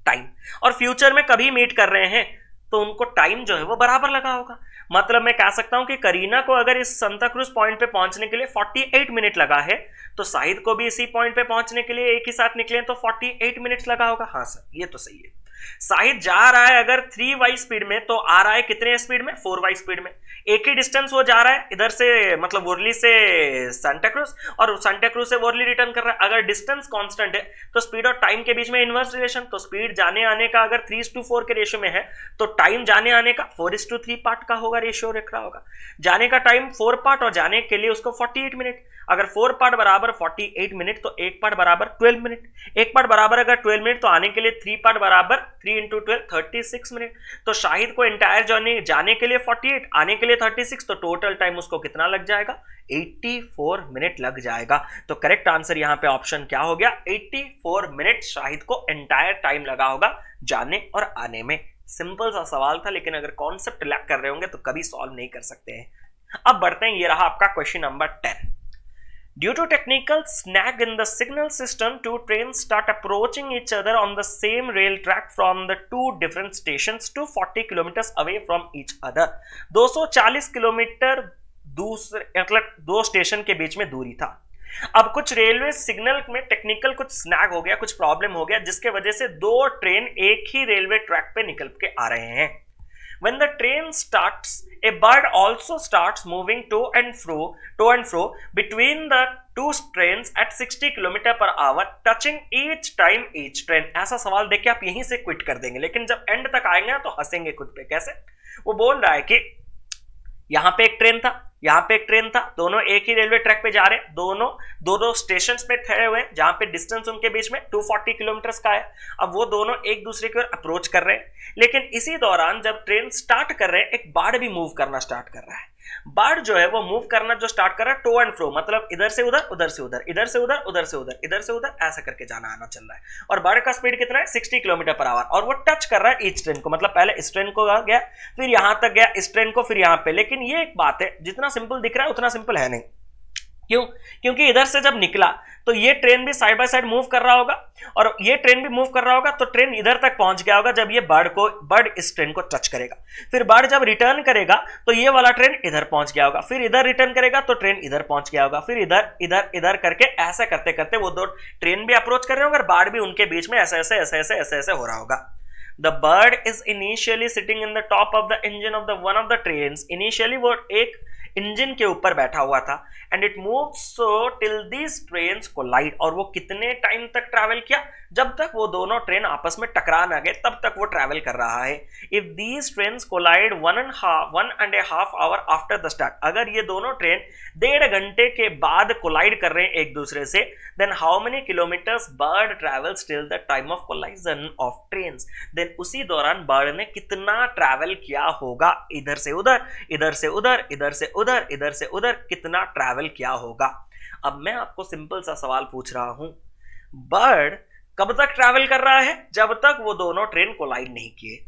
[SPEAKER 1] टाइम, और फ्यूचर में कभी मीट कर रहे हैं तो उनको टाइम जो है वो बराबर लगा होगा। मतलब मैं कह सकता हूं कि करीना को अगर इस सांता क्रूज पॉइंट पे पहुंचने के लिए 48 मिनट लगा है तो शाहिद को भी इसी पॉइंट पे पहुंचने के लिए एक ही साथ निकले तो 48 मिनट्स लगा होगा। हाँ सर ये तो सही है। शाहिद जा रहा है अगर 3y स्पीड में तो आ रहा है कितने स्पीड में, 4y स्पीड में। एक ही डिस्टेंस वो जा रहा है इधर से, मतलब वोरली से सांता क्रूज, और सांता क्रूज से वोरली रिटर्न कर रहा है। अगर डिस्टेंस कांस्टेंट है तो स्पीड और टाइम के बीच में इनवर्स रिलेशन, तो स्पीड जाने आने का अगर 3:4 के रेशियो में है तो टाइम जाने आने का 4:3 पार्ट का होगा, रेशियो रख रहा होगा। जाने का टाइम 4 पार्ट और जाने के लिए उसको 48 मिनट। अगर 4 पार्ट बराबर 48 मिनट तो 1 पार्ट बराबर 12 मिनट। 1 पार्ट बराबर अगर 12 मिनट तो आने के लिए 3 पार्ट बराबर 3 इंटू 12 36 मिनट। तो शाहिद को एंटायर जर्नी जाने के लिए 48, आने के लिए 36, तो टोटल टाइम उसको कितना लग जाएगा, 84 मिनट लग जाएगा। तो करेक्ट आंसर यहां पे ऑप्शन क्या हो गया, 84 मिनट शाहिद को एंटायर टाइम लगा होगा जाने और आने में। सिंपल सा सवाल था, लेकिन अगर कॉन्सेप्ट लैक कर रहे होंगे तो कभी सॉल्व नहीं कर सकते हैं। अब बढ़ते हैं, ये रहा आपका question number 10। Due to technical snag in the signal system, two trains start approaching each other on the same rail track from the two different stations to 40 kilometers away from each other. 240 kilometre दूसरे, मतलब दो station के बीच में दूरी था। अब कुछ railway signal में टेक्निकल कुछ स्नैग हो गया, कुछ प्रॉब्लम हो गया, जिसके वजह से दो ट्रेन एक ही रेलवे ट्रैक पे निकल के आ रहे हैं। When the train starts, a bird also starts moving to and fro between the two trains at 60 km/h, touching each time each train. ऐसा सवाल देख के आप यहीं से क्विट कर देंगे, लेकिन जब एंड तक आएंगे ना तो हंसेंगे खुद पे। कैसे? वो बोल रहा है कि यहां पे एक ट्रेन था, यहां पे एक ट्रेन था, दोनों एक ही रेलवे ट्रैक पे जा रहे, दोनों दो स्टेशन पे ठहरे हुए, जहां पे डिस्टेंस उनके बीच में 240 किलोमीटर का है। अब वो दोनों एक दूसरे की ओर अप्रोच कर रहे हैं, लेकिन इसी दौरान जब ट्रेन स्टार्ट कर रहे हैं एक बर्ड भी मूव करना स्टार्ट कर रहा है। बर्ड जो है वो मूव करना जो स्टार्ट कर रहा है टू एंड फ्रो, मतलब इधर से उधर, उधर से उधर, इधर से उधर, उधर से उधर, इधर से उधर, ऐसा करके जाना आना चल रहा है। और बर्ड का स्पीड कितना है, 60 किलोमीटर/h, और वो टच कर रहा है ईच ट्रेन को, मतलब पहले इस ट्रेन को गया, फिर यहां तक गया, इस ट्रेन को, फिर यहां पे। लेकिन ये एक बात है, जितना सिंपल दिख रहा है उतना सिंपल है नहीं। क्यों? क्योंकि इधर से जब निकला तो ये ट्रेन भी साइड बाय साइड मूव कर रहा होगा, और ये ट्रेन भी मूव कर रहा होगा, तो ट्रेन इधर तक पहुंच गया होगा जब ये बर्ड इस ट्रेन को टच करेगा। फिर बर्ड जब रिटर्न करेगा तो ये वाला ट्रेन इधर पहुंच गया होगा, फिर इधर रिटर्न करेगा तो ट्रेन इधर पहुंच गया होगा, फिर इधर इधर इधर करके ऐसा करते करते वो दो ट्रेन भी अप्रोच कर रहे होंगे और बर्ड भी उनके बीच में ऐसे ऐसे ऐसे ऐसे ऐसे ऐसे हो रहा होगा। The bird is initially sitting in the top of the engine of the one of the trains. Initially वो एक इंजन के ऊपर बैठा हुआ था, and it move so till these trains collide. और वो कितने टाइम तक ट्रैवल किया, जब तक वो दोनों ट्रेन आपस में टकरा ना गए तब तक वो ट्रैवल कर रहा है। If these trains collide 1.5 hour after the start, अगर ये दोनों ट्रेन 1.5 घंटे के बाद कोलाइड कर रहे हैं एक दूसरे से, then how many kilometres bird travels till the time of collision of trains, then उसी दौरान बर्ड ने कितना ट्रैवल किया होगा, इधर से उधर, इधर से उधर, इधर से उधर, इधर से उधर, कितना ट्रैवल किया होगा। अब मैं आपको सिंपल सा सवाल पूछ रहा हूं, बर्ड कब तक ट्रैवल कर रहा है, जब तक वो दोनों ट्रेन कोलाइड नहीं किए।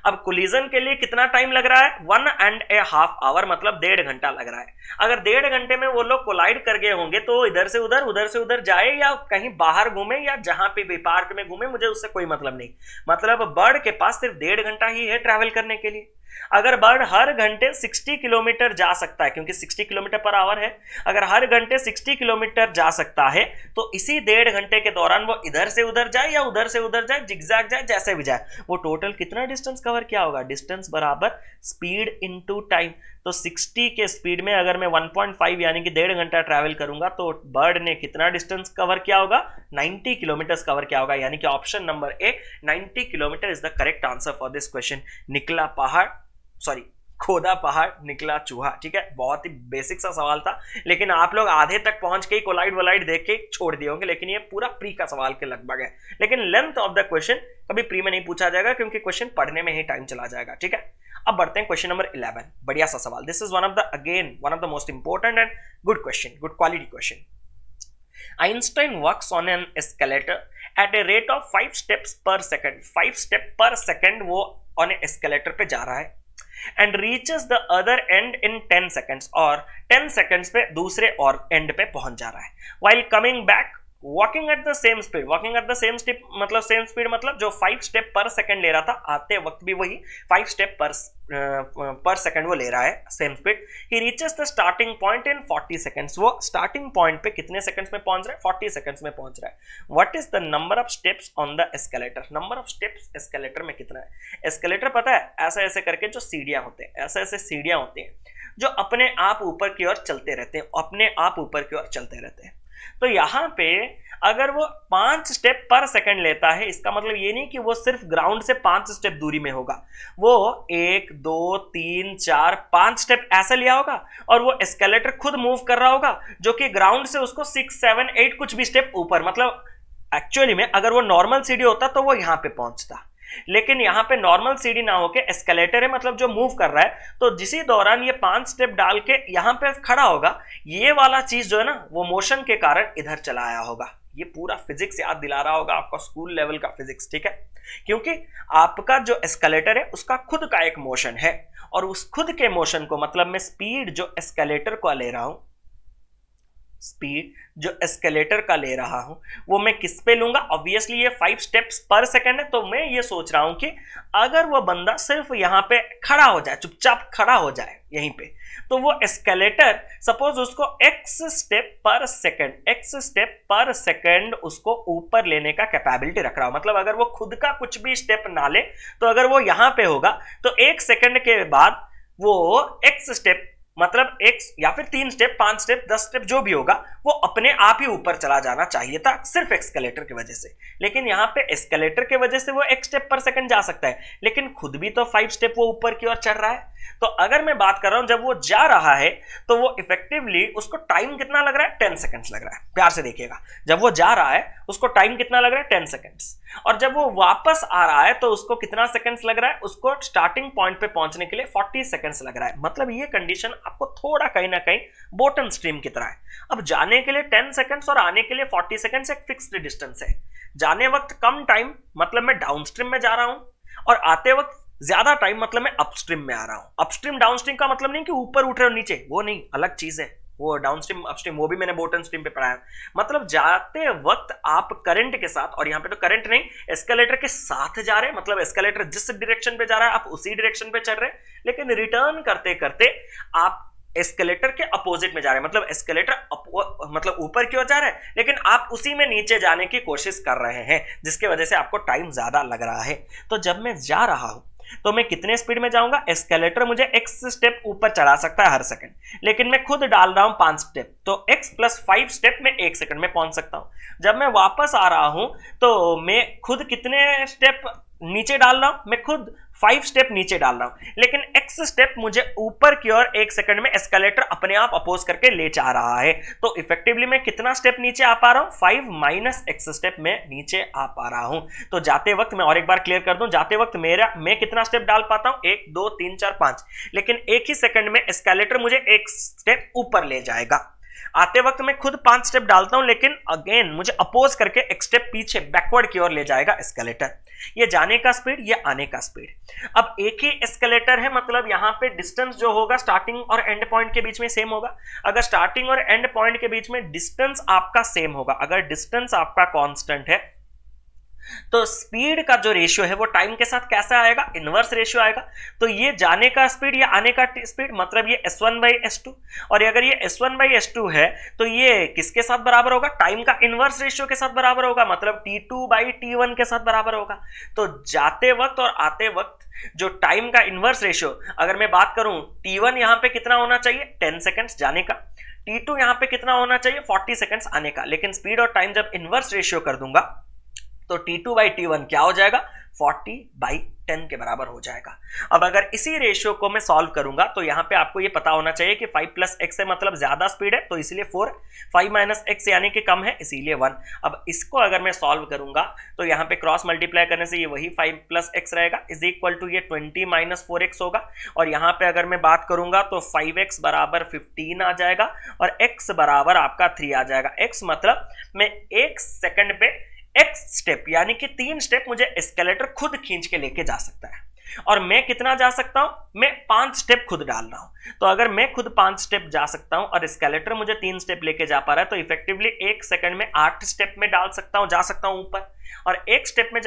[SPEAKER 1] अब कोलिजन के लिए कितना टाइम लग रहा है, 1.5 आवर, मतलब 1.5 घंटा लग रहा है। अगर 1.5 घंटे में वो लोग कोलाइड कर गए होंगे तो इधर से उधर, उधर से उधर जाए या कहीं बाहर घूमे या जहां पे भी पार्क में घूमे, मुझे उससे कोई मतलब नहीं। मतलब बर्ड के पास सिर्फ 1.5 घंटा ही है ट्रैवल करने के लिए। अगर बर्ड हर घंटे 60 किलोमीटर जा सकता है, क्योंकि 60 किलोमीटर/h है, अगर हर घंटे 60 किलोमीटर जा सकता है तो इसी 1.5 घंटे के दौरान वो इधर से उधर जाए या उधर से उधर जाए, जिगजैग जाए, जैसे भी जाए, वो टोटल कितना डिस्टेंस कवर किया होगा, डिस्टेंस बराबर स्पीड इनटू टाइम। तो 60 के स्पीड में अगर मैं 1.5 यानी कि 1.5 घंटा ट्रैवल करूंगा तो बर्ड ने कितना डिस्टेंस कवर किया होगा, 90 किलोमीटर कवर किया होगा। यानी कि option number A 90 kilometre is the correct answer for this question. निकला पहाड़, सॉरी खोदा पहाड़ निकला चूहा। ठीक है, बहुत ही बेसिक सा सवाल था, लेकिन आप लोग आधे तक पहुंच के ही कोलाइड वोलाइड देख के छोड़ दिए होंगे, लेकिन ये पूरा प्री का सवाल के लगभग है। लेकिन लेंथ ऑफ द क्वेश्चन कभी प्री में नहीं पूछा जाएगा, क्योंकि क्वेश्चन पढ़ने में ही टाइम चला जाएगा। ठीक है, अब बढ़ते हैं क्वेश्चन नंबर 11। बढ़िया सा सवाल, this is one of the most important and good question, good quality question. Einstein works on an escalator at a rate of 5 steps per second. 5 step per second वो on a escalator पे जा रहा है and reaches the other end in 10 seconds, और 10 seconds पे दूसरे और end पे पहुंच जा रहा है। While coming back walking eight the same speed, walking eight the same step मतलब सेम स्पीड मतलब जो 5 स्टेप पर सेकंड ले रहा था, आते वक्त भी वही 5 स्टेप पर सेकंड वो ले रहा है, same speed. He reaches the starting point in 40 seconds. वो स्टार्टिंग पॉइंट पे कितने सेकंड्स में पहुंच रहा है? 40 सेकंड्स में पहुंच रहा है। What is the number of steps on the escalator? Number of steps escalator में कितना है? एस्केलेटर पता है, ऐसे ऐसे करके जो सीढ़ियां होते हैं, ऐसे ऐसे सीढ़ियां होती हैं जो अपने आप ऊपर की ओर चलते रहते हैं, अपने आप ऊपर की ओर चलते रहते हैं। तो यहां पे अगर वो 5 स्टेप पर सेकंड लेता है, इसका मतलब ये नहीं कि वो सिर्फ ग्राउंड से 5 स्टेप दूरी में होगा, वो 1 2 3 4 5 स्टेप ऐसा लिया होगा, और वो एस्केलेटर खुद मूव कर रहा होगा जो कि ग्राउंड से उसको 6 7 8 कुछ भी स्टेप ऊपर, मतलब एक्चुअली में अगर वो नॉर्मल सीढ़ी होता तो वो यहां पे पहुंचता, लेकिन यहां पे नॉर्मल सीढ़ी ना होके एस्केलेटर है, मतलब जो मूव कर रहा है, तो जिसी दौरान ये 5 स्टेप डाल के यहां पे खड़ा होगा, ये वाला चीज जो है ना वो मोशन के कारण इधर चला आया होगा। ये पूरा फिजिक्स याद दिला रहा होगा आपका, स्कूल लेवल का फिजिक्स। ठीक है, क्योंकि आपका जो एस्केलेटर है उसका खुद का एक मोशन है, और उस खुद के मोशन को मतलब मैं स्पीड जो एस्केलेटर को ले रहा हूं, स्पीड जो एस्केलेटर का ले रहा हूं वो मैं किस पे लूंगा? ऑब्वियसली ये 5 स्टेप्स पर सेकंड है, तो मैं ये सोच रहा हूं कि अगर वो बंदा सिर्फ यहां पे खड़ा हो जाए, चुपचाप खड़ा हो जाए यहीं पे, तो वो एस्केलेटर सपोज उसको x स्टेप पर सेकंड उसको ऊपर लेने का कैपेबिलिटी रख रहा हो। मतलब अगर वो खुद का कुछ भी स्टेप ना ले, तो अगर वो यहां पे होगा तो 1 सेकंड के बाद वो x स्टेप मतलब x या फिर 3 स्टेप 5 स्टेप 10 स्टेप जो भी होगा वो अपने आप ही ऊपर चला जाना चाहिए था, सिर्फ एस्केलेटर की वजह से। लेकिन यहां पे एस्केलेटर की वजह से वो 1 स्टेप पर सेकंड जा सकता है, लेकिन खुद भी तो 5 स्टेप वो ऊपर की ओर चढ़ रहा है। तो अगर मैं बात कर रहा हूं जब वो जा रहा है तो वो इफेक्टिवली उसको टाइम कितना लग रहा है? 10 सेकंड्स लग रहा है। प्यार से देखिएगा, जब वो जा रहा है उसको टाइम कितना लग रहा है? 10 सेकंड्स। और जब वो वापस आ रहा है तो उसको कितना सेकंड्स लग रहा है? उसको स्टार्टिंग पॉइंट पे पहुंचने के लिए 40 सेकंड्स लग रहा है। मतलब ये कंडीशन आपको थोड़ा कहीं ना कहीं बॉटम स्ट्रीम की तरह है। अब जाने के लिए 10 सेकंड्स और आने के लिए 40 सेकंड्स एक फिक्स्ड डिस्टेंस है। जाने वक्त कम टाइम मतलब मैं डाउनस्ट्रीम में जा रहा हूं, और आते वक्त ज्यादा टाइम मतलब मैं अपस्ट्रीम में आ रहा हूं। अपस्ट्रीम डाउनस्ट्रीम का मतलब नहीं कि ऊपर उठ रहे हो नीचे, वो नहीं, अलग चीज है। वो डाउनस्ट्रीम अपस्ट्रीम वो भी मैंने बॉटम स्ट्रीम पे पढ़ाया। मतलब जाते वक्त आप करंट के साथ, और यहां पे तो करंट नहीं, एस्केलेटर के साथ जा रहे हैं, मतलब एस्केलेटर जिस डायरेक्शन पे जा रहा है आप उसी डायरेक्शन पे चल रहे हैं, लेकिन रिटर्न करते करते आप एस्केलेटर के अपोजिट में जा रहे हैं। मतलब एस्केलेटर मतलब ऊपर की ओर जा रहा है, लेकिन आप उसी में नीचे जाने की कोशिश कर रहे हैं, जिसकी वजह से आपको टाइम ज्यादा लग रहा है। तो जब मैं जा रहा हूं तो मैं कितने स्पीड में जाऊंगा? एस्केलेटर मुझे x स्टेप ऊपर चढ़ा सकता है हर सेकंड, लेकिन मैं खुद डाल रहा हूं 5 स्टेप, तो x + 5 स्टेप में 1 सेकंड में पहुंच सकता हूं। जब मैं वापस आ रहा हूं तो मैं खुद कितने स्टेप नीचे डाल रहा हूं? मैं खुद 5 स्टेप नीचे डाल रहा हूं, लेकिन x स्टेप मुझे ऊपर की ओर 1 सेकंड में एस्केलेटर अपने आप अपोज करके ले जा रहा है। तो इफेक्टिवली मैं कितना स्टेप नीचे आ पा रहा हूं? 5 - x स्टेप में नीचे आ पा रहा हूं। तो जाते वक्त मैं और एक बार क्लियर कर दूं, जाते वक्त मैं कितना स्टेप डाल पाता हूं? 1 2 3 4 5, लेकिन एक ही सेकंड में एस्केलेटर मुझे 1 स्टेप ऊपर ले जाएगा। आते वक्त मैं खुद 5 स्टेप डालता हूं, लेकिन अगेन मुझे अपोज करके एक स्टेप पीछे बैकवर्ड की ओर ले जाएगा एस्केलेटर। ये जाने का स्पीड, ये आने का स्पीड। अब एक ही एस्केलेटर है, मतलब यहां पे डिस्टेंस जो होगा स्टार्टिंग और एंड पॉइंट के बीच में सेम होगा। अगर स्टार्टिंग और एंड पॉइंट के बीच में डिस्टेंस आपका सेम होगा, अगर डिस्टेंस आपका कांस्टेंट है, तो स्पीड का जो रेशियो है वो टाइम के साथ कैसा आएगा? इनवर्स रेशियो आएगा। तो ये जाने का स्पीड, ये आने का स्पीड, मतलब ये s1/s2, और अगर ये s1/s2 है तो ये किसके साथ बराबर होगा? टाइम का इनवर्स रेशियो के साथ बराबर होगा, मतलब t2/t1 के साथ बराबर होगा। तो जाते वक्त और आते वक्त जो टाइम का इनवर्स रेशियो, अगर मैं बात करूं t1 यहां पे कितना होना चाहिए? 10 सेकंड्स जाने का, t2 यहां पे कितना होना चाहिए? 40 सेकंड्स आने का। लेकिन स्पीड और टाइम जब इनवर्स रेशियो कर दूंगा तो T2/T1 क्या हो जाएगा, 40/10 के बराबर हो जाएगा। अब अगर इसी रेशियो को मैं सॉल्व करूंगा तो यहां पे आपको ये पता होना चाहिए कि 5 + x है मतलब ज्यादा स्पीड है तो इसलिए 4, 5 - x यानी कि कम है इसीलिए 1। अब इसको अगर मैं सॉल्व करूंगा तो यहां पे क्रॉस मल्टीप्लाई करने से ये वही 5 + x रहेगा इज इक्वल टू ये 20 - 4x होगा। और यहां पे अगर मैं बात करूंगा तो 5x बराबर 15 आ जाएगा और x बराबर आपका 3 आ जाएगा। x मतलब मैं 1 सेकंड पे x स्टेप यानी कि 3 स्टेप मुझे एस्केलेटर खुद खींच के लेके जा सकता है। और मैं कितना जा सकता हूं, मैं 5 स्टेप खुद डाल रहा हूं। तो अगर मैं खुद 5 स्टेप जा सकता हूं और एस्केलेटर मुझे 3 स्टेप लेके जा पा रहा है तो इफेक्टिवली 1 सेकंड में 8 स्टेप में डाल सकता हूं, जा सकता हूं ऊपर। और 1 सेकंड में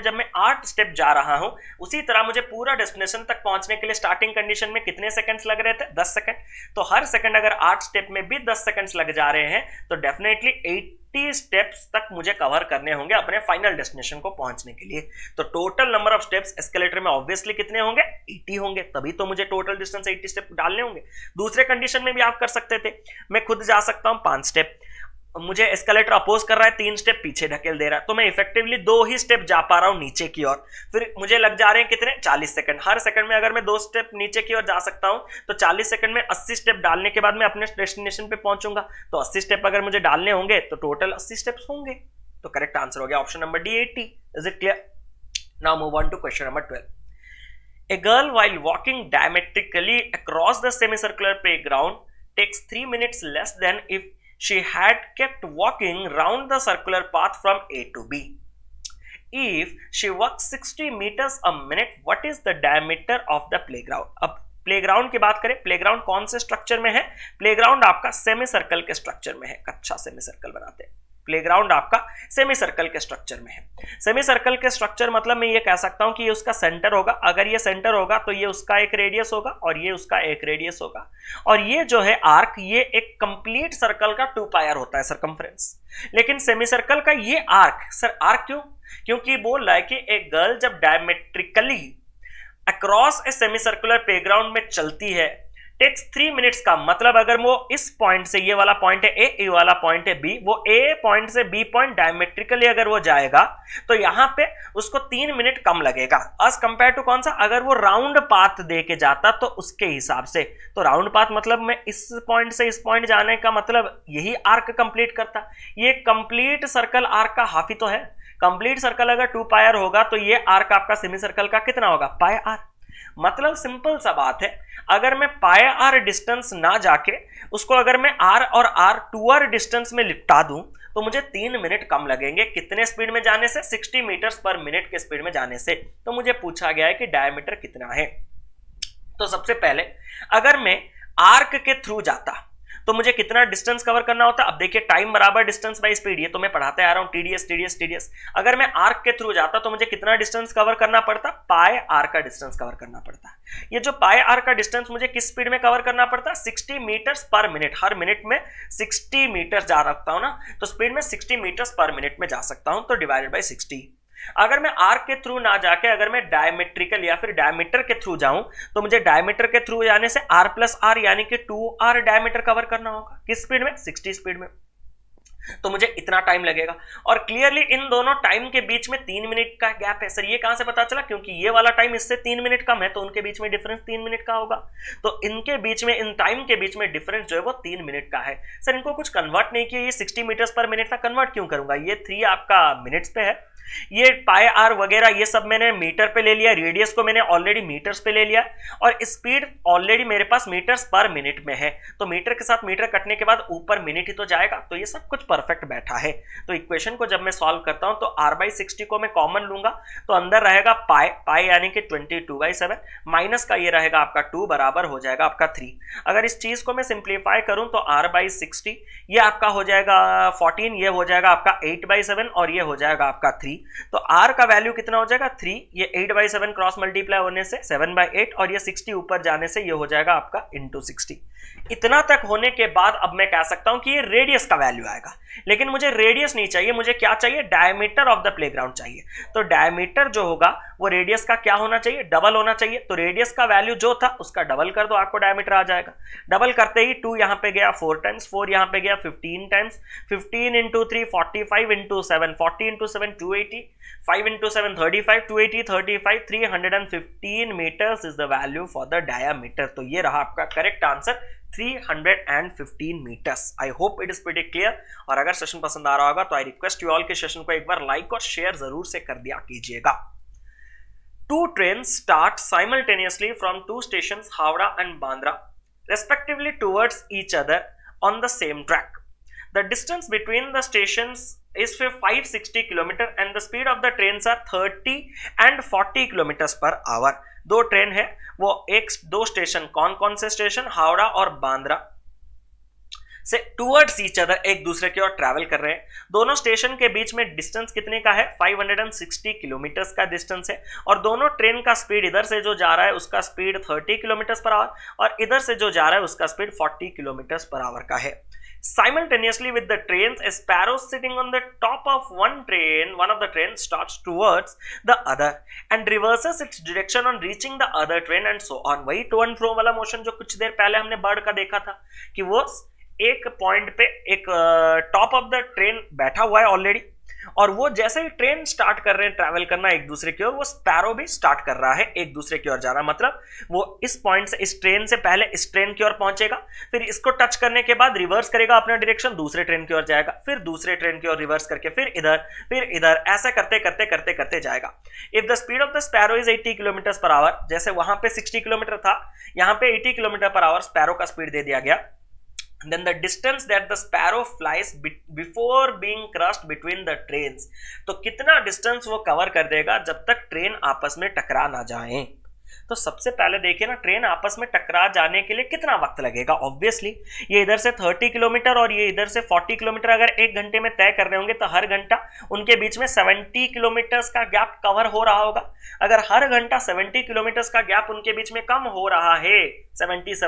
[SPEAKER 1] जब मैं 8 स्टेप जा रहा हूं, उसी तरह मुझे पूरा डेस्टिनेशन तक पहुंचने के लिए स्टार्टिंग कंडीशन में कितने सेकंड्स लग रहे थे, 10 सेकंड। तो हर सेकंड अगर 8 स्टेप में भी 10 सेकंड्स लग जा रहे हैं तो डेफिनेटली 80 स्टेप्स तक मुझे कवर करने होंगे अपने फाइनल डेस्टिनेशन को पहुंचने के लिए। तो total number of steps escalator में ऑब्वियसली कितने होंगे, 80 होंगे, तभी तो मुझे टोटल डिस्टेंस 80 स्टेप डालने होंगे। दूसरे कंडीशन में भी आप कर सकते थे, मैं खुद जा सकता हूं 5 स्टेप, मुझे एस्केलेटर अपोज कर रहा है 3 स्टेप पीछे ढकेल दे रहा है तो मैं इफेक्टिवली 2 ही स्टेप जा पा रहा हूं नीचे की ओर। फिर मुझे लग जा रहे हैं कितने, 40 सेकंड। हर सेकंड में अगर मैं 2 स्टेप नीचे की ओर जा सकता हूं तो 40 सेकंड में 80 स्टेप डालने के बाद मैं अपने डेस्टिनेशन पे पहुंचूंगा। तो 80 स्टेप अगर मुझे डालने होंगे तो टोटल 80 स्टेप्स होंगे। तो करेक्ट आंसर हो गया option number D 80। Is it clear? Now move on to question number 12. A girl while walking diametrically across the semicircular playground takes 3 minutes less than if she had kept walking round the circular path from A to B. If she walks 60 meters a minute, what is the diameter of the playground? अब playground की बात करें, playground कौन से structure में है? Playground आपका semi circle के स्ट्रक्चर में है। कच्चा सेमी सर्कल बनाते हैं, प्लेग्राउंड आपका सेमी सर्कल के स्ट्रक्चर में है। सेमी सर्कल के स्ट्रक्चर मतलब मैं ये कह सकता हूं कि ये उसका सेंटर होगा। अगर ये सेंटर होगा तो ये उसका एक रेडियस होगा और ये उसका एक रेडियस होगा। और ये जो है आर्क, ये एक कंप्लीट सर्कल का 2 पायर होता है, सरकमफ्रेंस। लेकिन सेमी सर्कल का ये आर्क, सर आर्क क्यों? क्योंकि बोल रहा है कि एक गर्ल जब diametrically across a semi circular playground में चलती है, टेक्स 3 मिनट्स का मतलब अगर वो इस पॉइंट से, ये वाला पॉइंट है ए, ये वाला पॉइंट है बी, वो ए पॉइंट से बी पॉइंट डायमेट्रिकली अगर वो जाएगा तो यहां पे उसको 3 मिनट कम लगेगा एज कंपेयर टू कौन सा, अगर वो राउंड पाथ दे के जाता तो उसके हिसाब से। तो राउंड पाथ मतलब मैं इस पॉइंट से इस पॉइंट जाने का मतलब यही आर्क कंप्लीट करता। ये कंप्लीट सर्कल आर्क का हाफ ही तो है। कंप्लीट सर्कल अगर 2 पायर होगा तो ये आर्क आपका सेमी सर्कल का कितना होगा, पाई आर। मतलब सिंपल सा बात है, अगर मैं पाई आर डिस्टेंस ना जाके उसको अगर मैं आर और आर 2r डिस्टेंस में लिपटा दूं तो मुझे 3 मिनट कम लगेंगे। कितने स्पीड में जाने से, 60 मीटर्स पर मिनट के स्पीड में जाने से। तो मुझे पूछा गया है कि डायमीटर कितना है। तो सबसे पहले अगर मैं आर्क के थ्रू जाता तो मुझे कितना डिस्टेंस कवर करना होता। अब देखिए टाइम बराबर डिस्टेंस बाय स्पीड, ये तो मैं पढ़ाते आ रहा हूं, टीडीएस। अगर मैं आर्क के थ्रू जाता तो मुझे कितना डिस्टेंस कवर करना पड़ता, पाई आर का डिस्टेंस कवर करना पड़ता। ये जो पाई आर का डिस्टेंस मुझे किस स्पीड में कवर करना पड़ता, 60 मीटर्स पर मिनट। हर मिनट में 60 मीटर जा सकता हूं ना, तो स्पीड में 60 मीटर्स पर मिनट में जा सकता हूं, तो डिवाइडेड बाय 60। अगर मैं आर्क के थ्रू ना जाके अगर मैं डायमेट्रिकल या फिर डायमीटर के थ्रू जाऊं तो मुझे डायमीटर के थ्रू जाने से r प्लस आर यानी कि 2r डायमीटर कवर करना होगा। किस स्पीड में, 60 स्पीड में। तो मुझे इतना टाइम लगेगा। और क्लियरली इन दोनों टाइम के बीच में 3 मिनट का गैप है। सर ये कहां से पता चला, क्योंकि ये वाला टाइम इससे 3 मिनट कम है तो उनके बीच में डिफरेंस 3 मिनट का होगा। तो इनके बीच में, इन टाइम के बीच में डिफरेंस जो है वो 3 मिनट का है। सर इनको कुछ कन्वर्ट नहीं किया, ये 60 मीटर्स पर मिनट था, कन्वर्ट क्यों करूंगा, ये 3 आपका मिनट्स पे है। ये पाई आर वगैरह ये सब मैंने मीटर पे ले लिया, रेडियस को मैंने ऑलरेडी मीटर्स पे ले लिया और स्पीड ऑलरेडी मेरे पास मीटर्स पर मिनट में है। तो मीटर के साथ मीटर कटने के बाद ऊपर मिनट ही तो जाएगा। तो ये सब कुछ परफेक्ट बैठा है। तो इक्वेशन को जब मैं सॉल्व करता हूं तो r/60 को मैं कॉमन लूंगा तो अंदर रहेगा पाई यानी कि 22/7 माइनस का ये रहेगा आपका 2 बराबर हो जाएगा आपका 3। अगर इस चीज को मैं सिंप्लीफाई करूं तो r/60 ये आपका हो जाएगा 14, ये हो जाएगा आपका 8/7 और ये हो जाएगा आपका 3। तो r का वैल्यू कितना हो जाएगा 3, ये 8/7 क्रॉस मल्टीप्लाई होने से 7/8 और ये 60 ऊपर जाने से ये हो जाएगा आपका इंटू 60। इतना तक होने के बाद अब मैं कह सकता हूं कि ये रेडियस का वैल्यू आएगा। लेकिन मुझे रेडियस नहीं चाहिए, मुझे क्या चाहिए, डायमीटर ऑफ द प्लेग्राउंड चाहिए। तो डायमीटर जो होगा वो रेडियस का क्या होना चाहिए, डबल होना चाहिए। तो रेडियस का वैल्यू जो था उसका डबल कर दो, आपको डायमीटर आ जाएगा। डबल करते ही 2 यहाँ पे गया 4 टाइम्स, 4 यहाँ पे गया 15 times, 15 into 3 45 into 7 40 into 7 280, 5 into 7 35, 280 35 315 metres is the value for the diameter. तो ये रहा आपका correct answer 315 metres. I hope it is pretty clear. और अगर सेशन पसंद आ रहा होगा तो आई रिक्वेस्ट यू ऑल के सेशन को एक बार लाइक और शेयर जरूर से कर दिया कीजिएगा। 2 trains start simultaneously from 2 stations, Howrah and Bandra, respectively towards each other on the same track. The distance between the stations is 560 km and the speed of the trains are 30 and 40 km per hour. 2 train है, वो 2 station, कौन कौन से station, Howrah और बांद्रा से towards each other, एक दूसरे की ओर ट्रैवल कर रहे हैं। दोनों स्टेशन के बीच में डिस्टेंस कितने का है, 560 किलोमीटर्स का डिस्टेंस है। और दोनों ट्रेन का स्पीड, इधर से जो जा रहा है उसका स्पीड 30 किलोमीटर पर आवर और इधर से जो जा रहा है उसका स्पीड 40 किलोमीटर पर आवर का है। Simultaneously with the trains, a sparrow sitting on the top of one of the trains starts towards the other and reverses its direction on reaching the other train and so on. वही to and fro वाला motion जो कुछ देर पहले हमने bird का देखा था कि वो एक पॉइंट पे एक टॉप ऑफ द ट्रेन बैठा हुआ है ऑलरेडी, और वो जैसे ही ट्रेन स्टार्ट कर रहे हैं ट्रैवल करना एक दूसरे की ओर, वो स्पैरो भी स्टार्ट कर रहा है एक दूसरे की ओर जाना। मतलब वो इस पॉइंट से, इस ट्रेन से पहले इस ट्रेन की ओर पहुंचेगा, फिर इसको टच करने के बाद रिवर्स करेगा अपना डायरेक्शन, दूसरे ट्रेन की ओर जाएगा, फिर दूसरे ट्रेन की ओर रिवर्स करके फिर इधर, ऐसा करते करते करते करते जाएगा। If the speed of the sparrow is 80 kilometre per our, जैसे वहां पे 60 किलोमीटर था, यहाँ पे 80 किलोमीटर पर आवर स्पैरो का स्पीड दे दिया गया। Then the distance that the sparrow flies before being crushed between the trains, तो कितना डिस्टेंस वो कवर कर देगा जब तक ट्रेन आपस में टकरा ना जाए। तो सबसे पहले देखिए ना, ट्रेन आपस में टकरा जाने के लिए कितना वक्त लगेगा। ऑब्वियसली ये इधर से 30 किलोमीटर और ये इधर से 40 किलोमीटर अगर 1 घंटे में तय कर रहे होंगे तो हर घंटा उनके बीच में 70 किलोमीटर्स का गैप कवर हो रहा होगा। अगर हर घंटा 70 किलोमीटर्स का गैप उनके बीच में कम हो रहा है, 70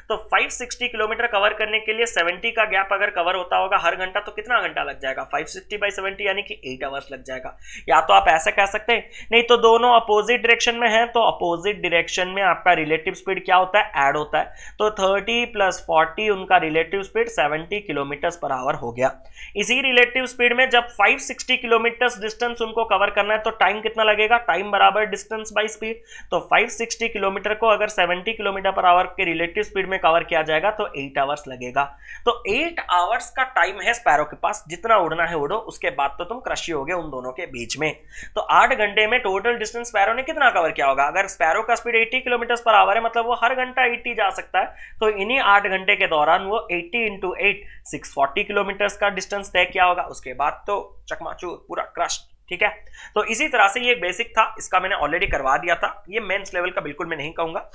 [SPEAKER 1] तो 560 किलोमीटर कवर करने के लिए 70 का गैप अगर कवर होता होगा हर घंटा, तो कितना घंटा लग जाएगा, 560/70 यानी कि 8 आवर्स लग जाएगा। या तो आप ऐसा कह सकते हैं, नहीं तो दोनों अपोजिट डायरेक्शन में है तो अपोजिट डायरेक्शन में आपका रिलेटिव स्पीड क्या होता है, ऐड होता है। तो 30 + 40 उनका relative speed 70 kilometre per our हो गया। इसी रिलेटिव स्पीड में जब 560 किलोमीटर डिस्टेंस उनको कवर करना है तो टाइम कितना लगेगा, टाइम बराबर डिस्टेंस बाई स्पीड। तो 560 किलोमीटर को अगर 70 किलोमीटर पर आवर के रिलेटिव स्पीड में कवर किया जाएगा तो 8 आवर्स लगेगा। तो 8 आवर्स का टाइम है स्पैरो के पास, जितना उड़ना है उड़ो, उसके बाद तो तुम क्रश हो गए उन दोनों के बीच में। तो 8 घंटे में टोटल डिस्टेंस स्पैरो ने कितना कवर किया होगा। अगर स्पैरो का स्पीड 80 किलोमीटर पर आवर है, मतलब वो हर घंटा 80 जा सकता है, तो इन्हीं 8 घंटे के दौरान वो 80 × 8 640 किलोमीटर का डिस्टेंस तय किया होगा। उसके बाद तो चकमाचूर पूरा क्रश। ठीक है, तो इसी तरह से ये बेसिक था, इसका मैंने ऑलरेडी करवा दिया था, ये मेंस लेवल का बिल्कुल मैं नहीं कहूंगा।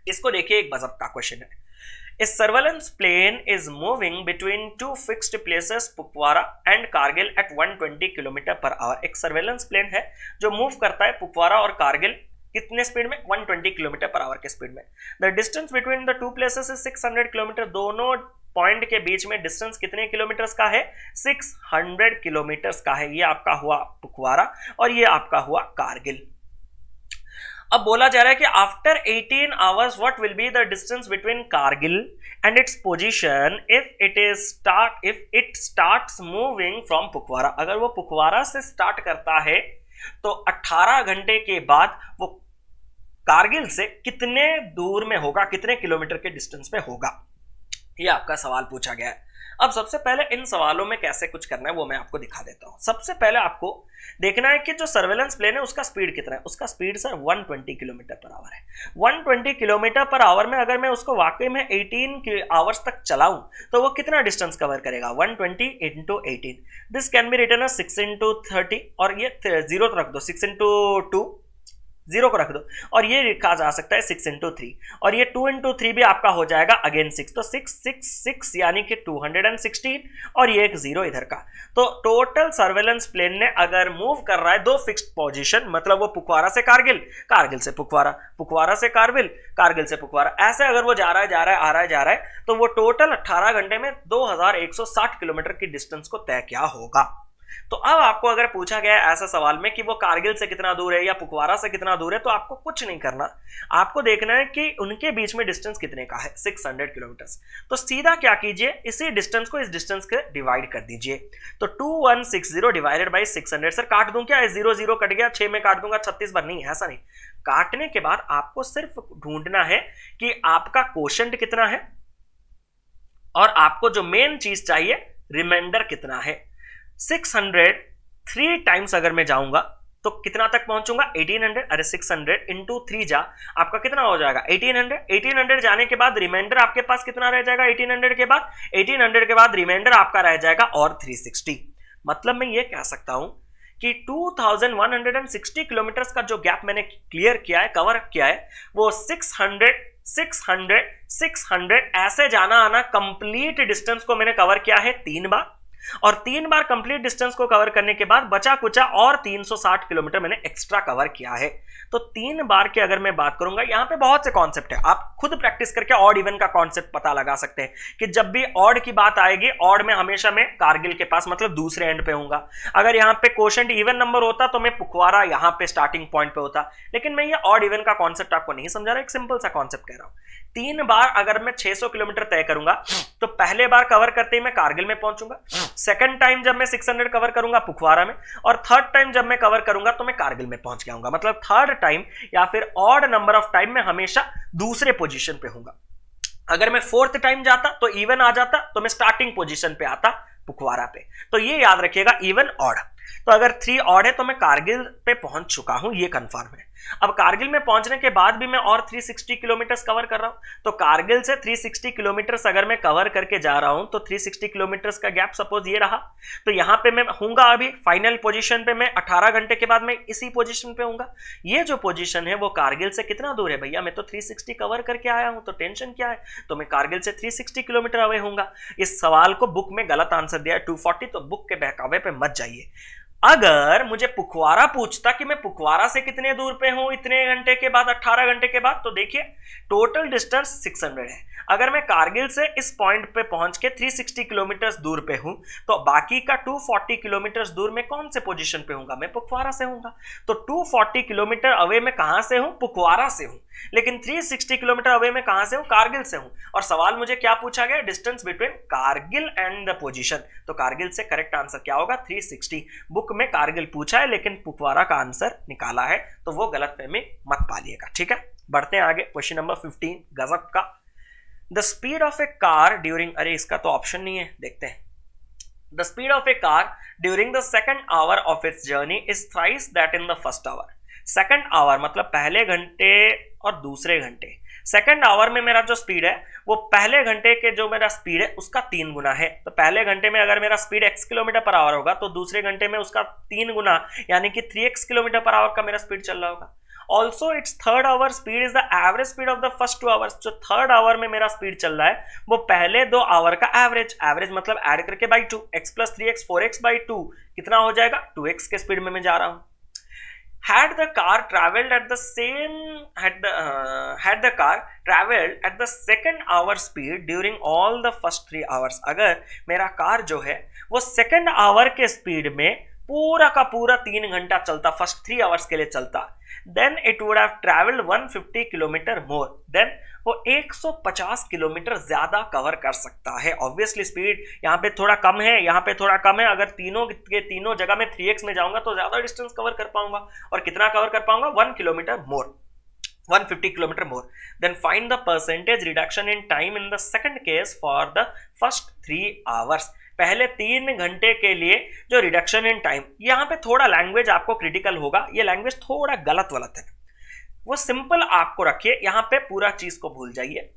[SPEAKER 1] इसको देखिए, एक गजब का क्वेश्चन है। A surveillance plane is moving between 2 fixed places, पुपवारा and Kargil at 120 km/h। एक सर्वेलेंस प्लेन है जो मूव करता है पुपवारा और कारगिल कितने स्पीड में, 120 km/h के स्पीड में। The distance between the 2 places is 600 kilometre. दोनों पॉइंट के बीच में डिस्टेंस कितने किलोमीटर्स का है, 600 किलोमीटर्स का है। ये आपका हुआ पुपवारा और ये आपका हुआ कारगिल। अब बोला जा रहा है कि after 18 hours what will be the distance between Kargil and its position if it starts moving from Kupwara. अगर वो पुपवारा से स्टार्ट करता है तो 18 घंटे के बाद वो कारगिल से कितने दूर में होगा, कितने किलोमीटर के डिस्टेंस में होगा, ये आपका सवाल पूछा गया है। अब सबसे पहले इन सवालों में कैसे कुछ करना है वो मैं आपको दिखा देता हूं। सबसे पहले आपको देखना है कि जो सर्वेलेंस प्लेन है उसका स्पीड कितना है। उसका स्पीड सर 120 km/h है। 120 km/h में अगर मैं उसको वाकई में 18 आवर्स तक चलाऊं तो वो कितना डिस्टेंस कवर करेगा, 120 × 18। This can be written as 6 × 30 और ये 0 रख दो, 6 × 2 0 को रख दो, और ये लिखा जा सकता है 6 इंटू 3, और ये 2 इंटू 3 भी आपका हो जाएगा अगेन 6, तो 6 6 6 यानी कि 216, और ये एक 0 इधर का। तो टोटल सर्वेलेंस प्लेन ने अगर मूव कर रहा है दो फिक्स्ड पोजीशन, मतलब वो पुखवारा से कारगिल, कारगिल से पुखवारा, पुखवारा से कारगिल, कारगिल से पुखवारा, ऐसे अगर वो जा रहा है, जा रहा है, आ रहा है, जा रहा है, तो वो टोटल 18 घंटे में 2160 किलोमीटर की डिस्टेंस को तय क्या होगा। तो अब आपको अगर पूछा गया है ऐसा सवाल में कि वो कारगिल से कितना दूर है या पुखवारा से कितना दूर है, तो आपको कुछ नहीं करना, आपको देखना है कि उनके बीच में डिस्टेंस कितने का है, 600 किलोमीटर। तो सीधा क्या कीजिए, इसी डिस्टेंस को इस डिस्टेंस के डिवाइड कर दीजिए। तो 2160 डिवाइडेड बाई 600, सर काट दूं क्या, 0 0 कट गया, 6 में काट दूंगा 36 बार, नहीं ऐसा नहीं। काटने के बाद आपको सिर्फ ढूंढना है कि आपका कोशेंट कितना है, और आपको जो मेन चीज चाहिए रिमाइंडर कितना है। 600 3 टाइम्स अगर मैं जाऊंगा तो कितना तक पहुंचूंगा, 1800, अरे 600 इंटू 3 जा, आपका कितना हो जाएगा 1800। 1800 जाने के बाद रिमाइंडर आपके पास कितना रह जाएगा, 1800 के बाद, 1800 के बाद रिमाइंडर आपका रह जाएगा और 360। मतलब मैं ये कह सकता हूं कि 2160 किलोमीटर का जो गैप मैंने क्लियर किया है, कवर किया है, वो 600 600 600 ऐसे जाना आना कंप्लीट डिस्टेंस को मैंने कवर किया है 3 बार, और 3 बार कंप्लीट डिस्टेंस को कवर करने के बाद बचा कुचा और 360 किलोमीटर मैंने एक्स्ट्रा कवर किया है। तो 3 बार की अगर मैं बात करूंगा, यहां पे बहुत से कॉन्सेप्ट है, आप खुद प्रैक्टिस करके ऑड इवन का कॉन्सेप्ट पता लगा सकते हैं कि जब भी ऑड की बात आएगी, ऑड में हमेशा मैं कारगिल के पास मतलब दूसरे एंड पे होऊंगा। अगर यहां पे कोशेंट इवन नंबर होता तो मैं पुखवारा यहां पे स्टार्टिंग पॉइंट पे होता, लेकिन मैं ये ऑड इवन का कॉन्सेप्ट आपको नहीं समझा रहा, एक सिंपल सा कॉन्सेप्ट कह रहा हूं। 3 बार अगर मैं 600 किलोमीटर तय करूंगा तो पहले बार कवर करते ही मैं कारगिल में पहुंचूंगा, सेकंड टाइम जब मैं 600 कवर करूंगा पुखवारा में, और थर्ड टाइम जब मैं कवर करूंगा तो मैं कारगिल में पहुंच जाऊंगा। मतलब थर्ड टाइम या फिर ऑड नंबर ऑफ टाइम में हमेशा दूसरे पोजीशन पे होऊंगा। अगर मैं फोर्थ टाइम जाता तो इवन आ जाता, तो मैं स्टार्टिंग पोजीशन पे आता पुखवारा पे। तो ये याद रखिएगा, इवन ऑड। तो अगर 3 ऑड है तो मैं कारगिल पे पहुंच चुका हूं, ये कंफर्म है। अब कारगिल में पहुंचने के बाद भी मैं और 360 किलोमीटर कवर कर रहा हूं, तो कारगिल से 360 किलोमीटर अगर मैं कवर करके जा रहा हूं तो 360 किलोमीटर का गैप सपोज ये रहा, तो यहां पे मैं हूंगा अभी फाइनल पोजीशन पे, मैं 18 घंटे के बाद मैं इसी पोजीशन पे हूंगा। ये जो पोजीशन है वो कारगिल से कितना दूर है भैया, मैं तो 360 कवर करके आया हूं, तो टेंशन क्या है, तो मैं कारगिल से 360 किलोमीटर अवे हूंगा। इस सवाल को बुक में गलत आंसर दिया है 240, तो बुक के बहकावे पे मत जाइए। अगर मुझे पुखवारा पूछता कि मैं पुखवारा से कितने दूर पे हूं इतने घंटे के बाद, 18 घंटे के बाद, तो देखिए टोटल डिस्टेंस 600 है। अगर मैं कारगिल से इस पॉइंट पे पहुंच के 360 किलोमीटर दूर पे हूं, तो बाकी का 240 किलोमीटर दूर में कौन से पोजीशन पे हूंगा, मैं पुखवारा से हूंगा। तो 240 किलोमीटर अवे में कहां से हूं, पुखवारा से हूं, लेकिन 360 किलोमीटर अवे में कहां से हूं, कारगिल से हूं। और सवाल मुझे क्या पूछा गया, distance between Kargil and the position, तो कारगिल से करेक्ट आंसर क्या होगा 360। बुक में कारगिल पूछा है लेकिन पुखवारा का आंसर निकाला है, तो वो गलतफहमी मत पालिएगा, ठीक है। बढ़ते हैं आगे, क्वेश्चन नंबर 15 गजब का। The speed of A car during, अरे इसका तो ऑप्शन नहीं है, देखते हैं। The speed of A car during the second hour of its journey is thrice that in the first hour. Second hour मतलब पहले घंटे और दूसरे घंटे। सेकंड आवर में मेरा जो स्पीड है वो पहले घंटे के जो मेरा स्पीड है उसका 3 गुना है। तो पहले घंटे में अगर मेरा speed x kilometre per our होगा तो दूसरे घंटे में उसका 3 गुना यानी कि 3x किलोमीटर पर आवर का मेरा स्पीड चल रहा होगा। Also it's third our speed is the average speed of the first 2 hours. जो थर्ड आवर में मेरा स्पीड चल रहा है वो पहले 2 आवर का एवरेज, एवरेज मतलब ऐड करके by 2, x plus 3x 4x by 2 कितना हो जाएगा 2x के स्पीड में मैं जा रहा हूं। Had the car traveled at the second hour speed during all the first 3 hours, अगर मेरा कार जो है वो सेकंड आवर के स्पीड में पूरा का पूरा 3 घंटा चलता, फर्स्ट 3 आवर्स के लिए चलता, then it would have traveled 150 kilometre more, then वो 150 किलोमीटर ज्यादा कवर कर सकता है। ऑब्वियसली स्पीड यहाँ पे थोड़ा कम है, यहाँ पे थोड़ा कम है, अगर तीनों के तीनों जगह में 3x में जाऊंगा तो ज्यादा डिस्टेंस कवर कर पाऊंगा। और कितना कवर कर पाऊंगा 1 kilometre more, 150 kilometre more. Then find the percentage reduction in time in the second case for the first 3 hours. पहले 3 घंटे के लिए जो रिडक्शन इन टाइम, यहाँ पे थोड़ा लैंग्वेज आपको क्रिटिकल होगा, ये लैंग्वेज थोड़ा गलत है, वो सिंपल आपको रखिए, यहां पे पूरा चीज को भूल जाइए।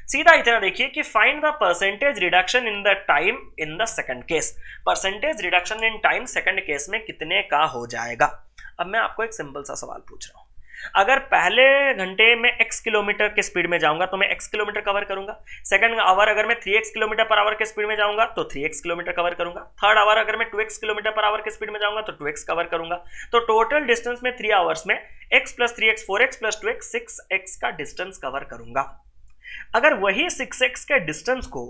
[SPEAKER 1] सीधा इतना देखिए कि find the percentage reduction in the time in the second case. Percentage reduction in time second case में कितने का हो जाएगा। अब मैं आपको एक सिंपल सा सवाल पूछ रहा हूं, अगर पहले घंटे में x किलोमीटर के स्पीड में जाऊंगा तो मैं x किलोमीटर कवर करूंगा, सेकंड आवर अगर मैं 3x किलोमीटर पर आवर के स्पीड में जाऊंगा तो 3x किलोमीटर कवर करूंगा, थर्ड आवर अगर मैं 2x किलोमीटर पर आवर के स्पीड में जाऊंगा तो 2x कवर करूंगा। तो टोटल डिस्टेंस में 3 आवर्स में x plus 3x 4x plus 2x 6x का डिस्टेंस कवर करूंगा। अगर वही 6x के डिस्टेंस को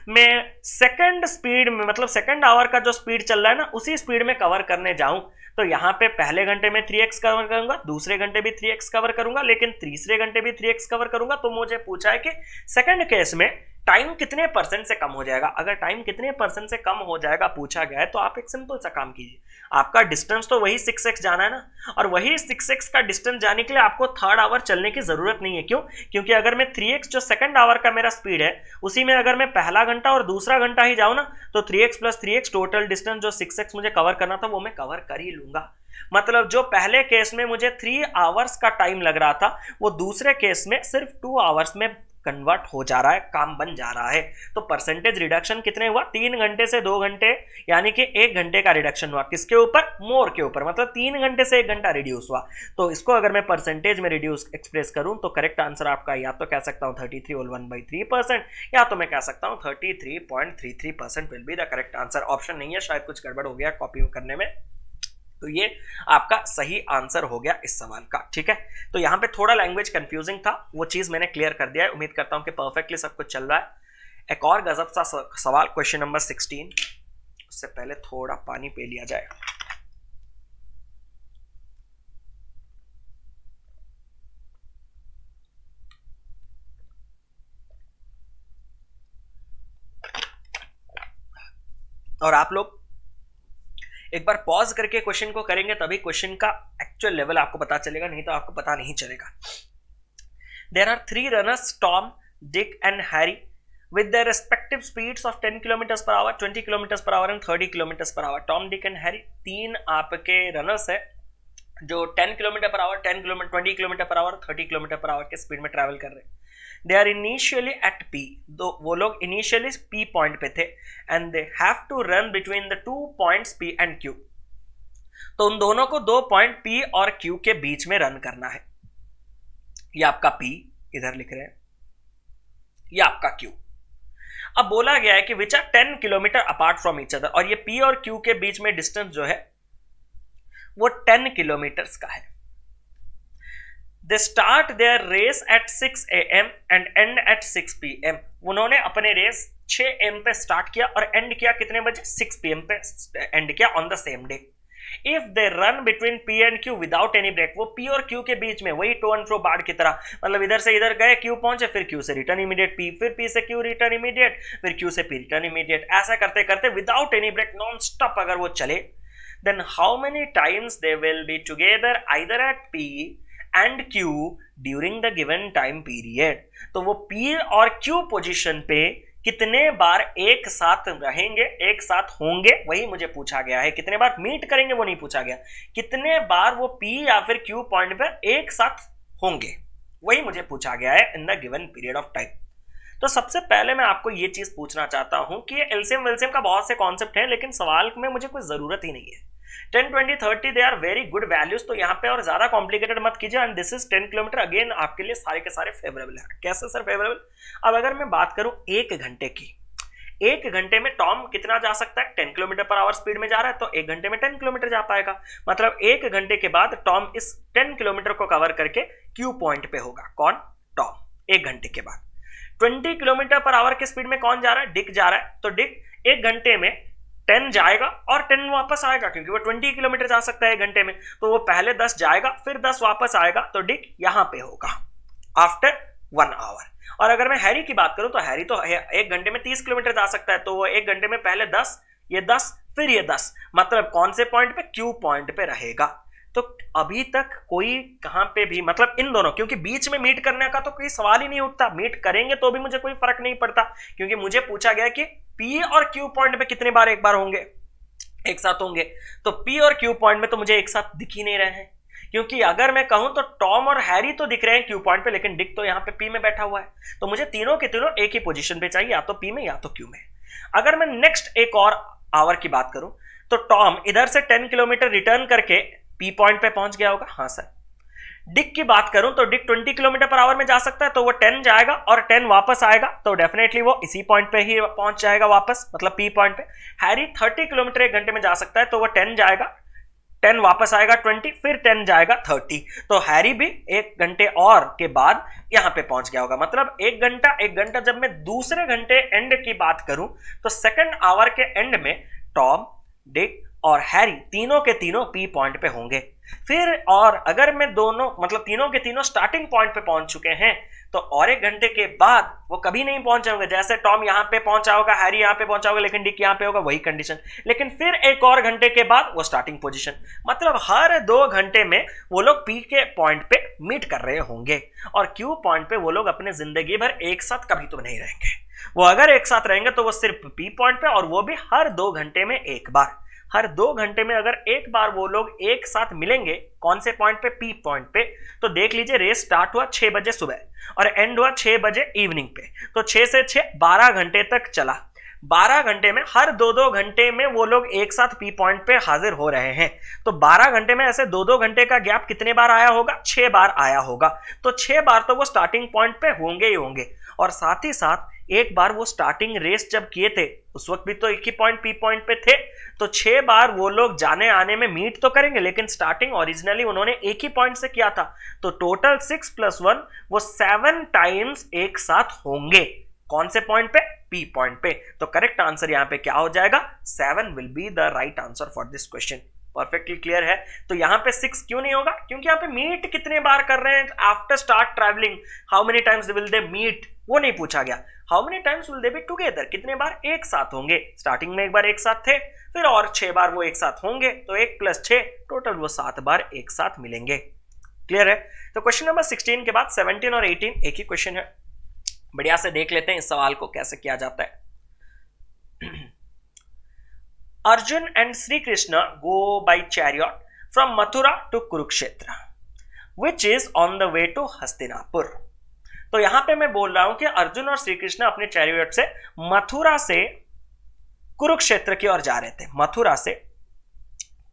[SPEAKER 1] मैं सेकंड स्पीड में, मतलब सेकंड आवर का जो स्पीड चल रहा है ना, उसी स्पीड में कवर करने जाऊं तो यहां पे पहले घंटे में 3x कवर करूंगा, दूसरे घंटे भी 3x कवर करूंगा, लेकिन तीसरे घंटे भी 3x कवर करूंगा। तो मुझे पूछा है कि सेकंड केस में टाइम कितने परसेंट से कम हो जाएगा। अगर टाइम कितने परसेंट से कम हो जाएगा पूछा गया है तो आप एक सिंपल सा काम कीजिए, आपका डिस्टेंस तो वही 6x जाना है ना, और वही 6x का डिस्टेंस जाने के लिए आपको थर्ड आवर चलने की जरूरत नहीं है। क्यों? क्योंकि अगर मैं 3x जो सेकंड आवर का मेरा स्पीड है उसी में अगर मैं पहला घंटा और दूसरा घंटा ही जाऊं ना तो 3x plus 3x total distance जो 6x मुझे कवर करना था वो मैं कवर कर ही लूंगा। मतलब जो पहले केस में मुझे 3 आवर्स का टाइम लग रहा था वो दूसरे केस में सिर्फ 2 आवर्स में कन्वर्ट हो जा रहा है, काम बन जा रहा है। तो परसेंटेज रिडक्शन कितने हुआ? 3 घंटे से 2 घंटे, यानी कि 1 घंटे का रिडक्शन हुआ। किसके ऊपर? मोर के ऊपर, मतलब 3 घंटे से 1 घंटा रिड्यूस हुआ। तो इसको अगर मैं परसेंटेज में रिड्यूस एक्सप्रेस करूं तो करेक्ट आंसर आपका या तो कह सकता हूं 33 होल 1/3%, या तो मैं कह सकता हूं 33.33% will be the correct answer. Option नहीं है, शायद कुछ गड़बड़ हो गया कॉपी करने में, तो ये आपका सही आंसर हो गया इस सवाल का। ठीक है, तो यहां पे थोड़ा लैंग्वेज कंफ्यूजिंग था, वो चीज मैंने क्लियर कर दिया है। उम्मीद करता हूं कि परफेक्टली सब कुछ चल रहा है। एक और गजब सा सवाल, क्वेश्चन नंबर 16। उससे पहले थोड़ा पानी पी लिया जाए। और आप लोग एक बार पॉज करके क्वेश्चन को करेंगे तभी क्वेश्चन का एक्चुअल लेवल आपको पता चलेगा, नहीं तो आपको पता नहीं चलेगा। There are 3 runners, Tom, Dick and Harry, with their respective speeds of 10 kilometers per hour, 20 kilometers per hour and 30 kilometers per hour. Tom, Dick and Harry 3 आपके रनर्स है जो 10 kilometre per hour, 10 kilometre, 20 kilometre per hour, 30 kilometre per hour के speed में travel कर रहे हैं। They are initially at P, वो लोग इनिशियली पी पॉइंट पे थे, and they have to run between the 2 points P and Q. तो उन दोनों को 2 पॉइंट पी और क्यू के बीच में रन करना है। ये आपका पी इधर लिख रहे हैं, ये आपका क्यू। अब बोला गया है कि which are 10 kilometres apart from each other, और ये पी और क्यू के बीच में डिस्टेंस जो है वो 10 किलोमीटर्स का है। They start their race at 6 AM and end at 6 PM. उन्होंने अपने रेस 6 AM पे स्टार्ट किया और एंड किया कितने बजे? 6 PM पे एंड किया on the same day. If they run between P and Q without any break, वो P और Q के बीच में वही टू एंड फ्रो बाढ़ की तरह, मतलब इधर से इधर गए, Q पहुंचे, फिर Q से रिटर्न इमीडिएट P, फिर P से Q रिटर्न इमीडिएट, फिर Q से P रिटर्न इमीडिएट, ऐसा करते करते without any break non stop अगर वो चले, then how many times they will be together either at P and Q during the given time period। तो वो P और Q पोजीशन पे कितने बार एक साथ रहेंगे, एक साथ होंगे, वही मुझे पूछा गया है। कितने बार मीट करेंगे वो नहीं पूछा गया, कितने बार वो P या फिर Q पॉइंट पर एक साथ होंगे, वही मुझे पूछा गया है in the given period of time. तो सबसे पहले मैं आपको ये चीज पूछना चाहता हूं कि ये एलसीएम वेलसीएम का बहुत से कॉन्सेप्ट हैं, लेकिन सवाल में मुझे कोई जरूरत ही नहीं है। 10, 20, 30 they are very good values, तो यहाँ पे और ज्यादा कॉम्प्लिकेटेड मत कीजिए। And this is 10 kilometre, again आपके लिए सारे के सारे फेवरेबल है। कैसे सर फेवरेबल? अब अगर मैं बात करूं 1 घंटे की, 1 घंटे में टॉम कितना जा सकता है? 10 किलोमीटर पर आवर स्पीड में जा रहा है, तो 1 घंटे में 10 किलोमीटर जा पाएगा। मतलब 1 घंटे के बाद टॉम इस 10 किलोमीटर को कवर करके क्यू पॉइंट पे होगा। कौन? टॉम। 1 घंटे के बाद 20 किलोमीटर पर आवर के स्पीड में कौन जा रहा है? डिक जा रहा है। तो डिक 1 घंटे में 10 जाएगा और 10 वापस आएगा, क्योंकि वो 20 किलोमीटर जा सकता है 1 घंटे में, तो वो पहले 10 जाएगा फिर 10 वापस आएगा, तो डिक यहां पे होगा आफ्टर 1 आवर। और अगर मैं हैरी की बात करूं तो हैरी तो 1 घंटे में 30 किलोमीटर जा सकता है, तो वो 1 घंटे में पहले 10, ये 10, फिर ये 10, मतलब कौन से पॉइंट पे? क्यू पॉइंट पे रहेगा। तो अभी तक कोई कहां पे भी, मतलब इन दोनों, क्योंकि बीच में मीट करने का तो कोई सवाल ही नहीं उठता, मीट करेंगे तो भी मुझे कोई फर्क नहीं पड़ता, क्योंकि मुझे पूछा गया कि P और Q पॉइंट पे कितने बार एक बार होंगे, एक साथ होंगे। तो P और Q पॉइंट में तो मुझे एक साथ दिख ही नहीं रहे हैं, क्योंकि अगर मैं कहूं तो टॉम और हैरी तो दिख रहे हैं Q पॉइंट पे, लेकिन डिक तो यहां पे P में बैठा हुआ है। तो मुझे तीनों के तीनों एक ही पोजीशन पे चाहिए, या तो P में या तो Q में। अगर मैं नेक्स्ट एक और आवर की बात करूं तो टॉम इधर से 10 किलोमीटर रिटर्न करके पी पॉइंट पे पहुंच गया होगा। हाँ सर। डिक की बात करूं तो डिक 20 किलोमीटर पर आवर में जा सकता है, तो वो 10 जाएगा और 10 वापस आएगा, तो डेफिनेटली वो इसी पॉइंट पे ही पहुंच जाएगा वापस, मतलब पी पॉइंट पे। हैरी 30 किलोमीटर एक घंटे में जा सकता है, तो वो 10 जाएगा, 10 वापस आएगा 20, फिर 10 जाएगा 30, तो हैरी भी एक घंटे और के बाद यहां पे पहुंच गया होगा। मतलब एक घंटा जब मैं दूसरे घंटे एंड की बात करूं तो सेकंड आवर के एंड में टॉम, डिक और हैरी तीनों के तीनों पी पॉइंट पे होंगे। फिर और अगर मैं दोनों मतलब तीनों के तीनों स्टार्टिंग पॉइंट पे पहुंच चुके हैं तो और एक घंटे के बाद वो कभी नहीं पहुंचे होंगे। जैसे टॉम यहां पे पहुंचा होगा, हैरी यहां पे पहुंचा होगा, लेकिन डिक यहां पे होगा, वही कंडीशन। लेकिन फिर एक और घंटे के बाद वो स्टार्टिंग पोजीशन, मतलब हर 2 घंटे में वो लोग पी के पॉइंट पे मीट कर रहे होंगे। और क्यू पॉइंट पे वो लोग अपने जिंदगी भर एक साथ कभी तो नहीं रहेंगे। वो अगर एक साथ रहेंगे तो वो सिर्फ पी पॉइंट पे, और वो भी हर 2 घंटे में एक बार। हर 2 घंटे में अगर एक बार वो लोग एक साथ मिलेंगे, कौन से पॉइंट पे? पी पॉइंट पे। तो देख लीजिए, रेस स्टार्ट हुआ 6 बजे सुबह और एंड हुआ 6 बजे इवनिंग पे, तो 6 से 6 12 घंटे तक चला। 12 घंटे में हर 2-2 घंटे में वो लोग एक साथ पी पॉइंट पे हाजिर हो रहे हैं। तो 12 घंटे में ऐसे 2-2 घंटे का गैप कितने बार आया होगा? 6 बार आया होगा। तो 6 बार तो वो स्टार्टिंग पॉइंट पे होंगे ही होंगे। और साथ ही साथ एक बार वो स्टार्टिंग रेस जब किए थे उस वक्त भी तो एक ही पॉइंट पी पॉइंट पे थे, तो 6 बार वो लोग जाने आने में मीट तो करेंगे, लेकिन स्टार्टिंग ओरिजिनली उन्होंने एक ही पॉइंट से किया था। तो टोटल 6 + 1 वो 7 टाइम्स एक साथ होंगे। कौन से पॉइंट पे? पी पॉइंट पे। तो करेक्ट आंसर यहां पे क्या हो जाएगा? 7 will be the right answer for this question. Perfectly clear है। तो यहां पे 6 क्यों नहीं होगा? क्योंकि यहां पे मीट कितने बार कर रहे हैं after start travelling, how many times will they meet, वो नहीं पूछा गया। How many times will they be together, कितने बार एक साथ होंगे। स्टार्टिंग में एक बार एक साथ थे, फिर और 6 बार वो एक साथ होंगे, तो 1 + 6 टोटल वो 7 बार एक साथ मिलेंगे। क्लियर है। तो क्वेश्चन नंबर 16 के बाद 17 और 18 एक ही क्वेश्चन है। बढ़िया से देख लेते हैं इस सवाल को कैसे किया जाता है। Arjun and Sri Krishna go by chariot from Mathura to Kurukshetra, which is on the way to Hastinapur. तो यहां पे मैं बोल रहा हूं कि अर्जुन और श्री कृष्ण अपने चैरियट से मथुरा से कुरुक्षेत्र की ओर जा रहे थे। मथुरा से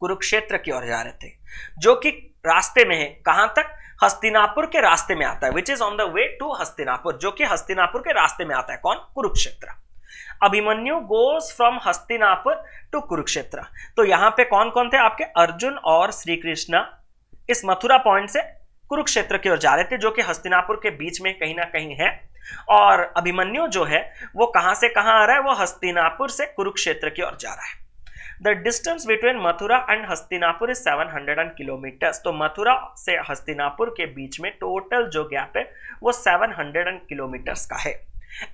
[SPEAKER 1] कुरुक्षेत्र की ओर जा रहे थे, जो कि रास्ते में है। कहां तक? हस्तिनापुर के रास्ते में आता है, which is on the way to Hastinapur, जो कि हस्तिनापुर के रास्ते में आता है। कौन? Kurukshetra. Abhimanyu goes from Hastinapur to Kurukshetra. तो यहां पे कौन कौन थे आपके? अर्जुन और श्री कृष्ण इस मथुरा पॉइंट से कुरुक्षेत्र की ओर जा रहे थे, जो कि हस्तिनापुर के बीच में कहीं ना कहीं है। और अभिमन्यु जो है वो कहां से कहां आ रहा है? वो हस्तिनापुर से कुरुक्षेत्र की ओर जा रहा है। The distance between Mathura and Hastinapur is 700 kilometres. तो मथुरा से हस्तिनापुर के बीच में टोटल जो गैप है वो 700 किलोमीटर्स का है।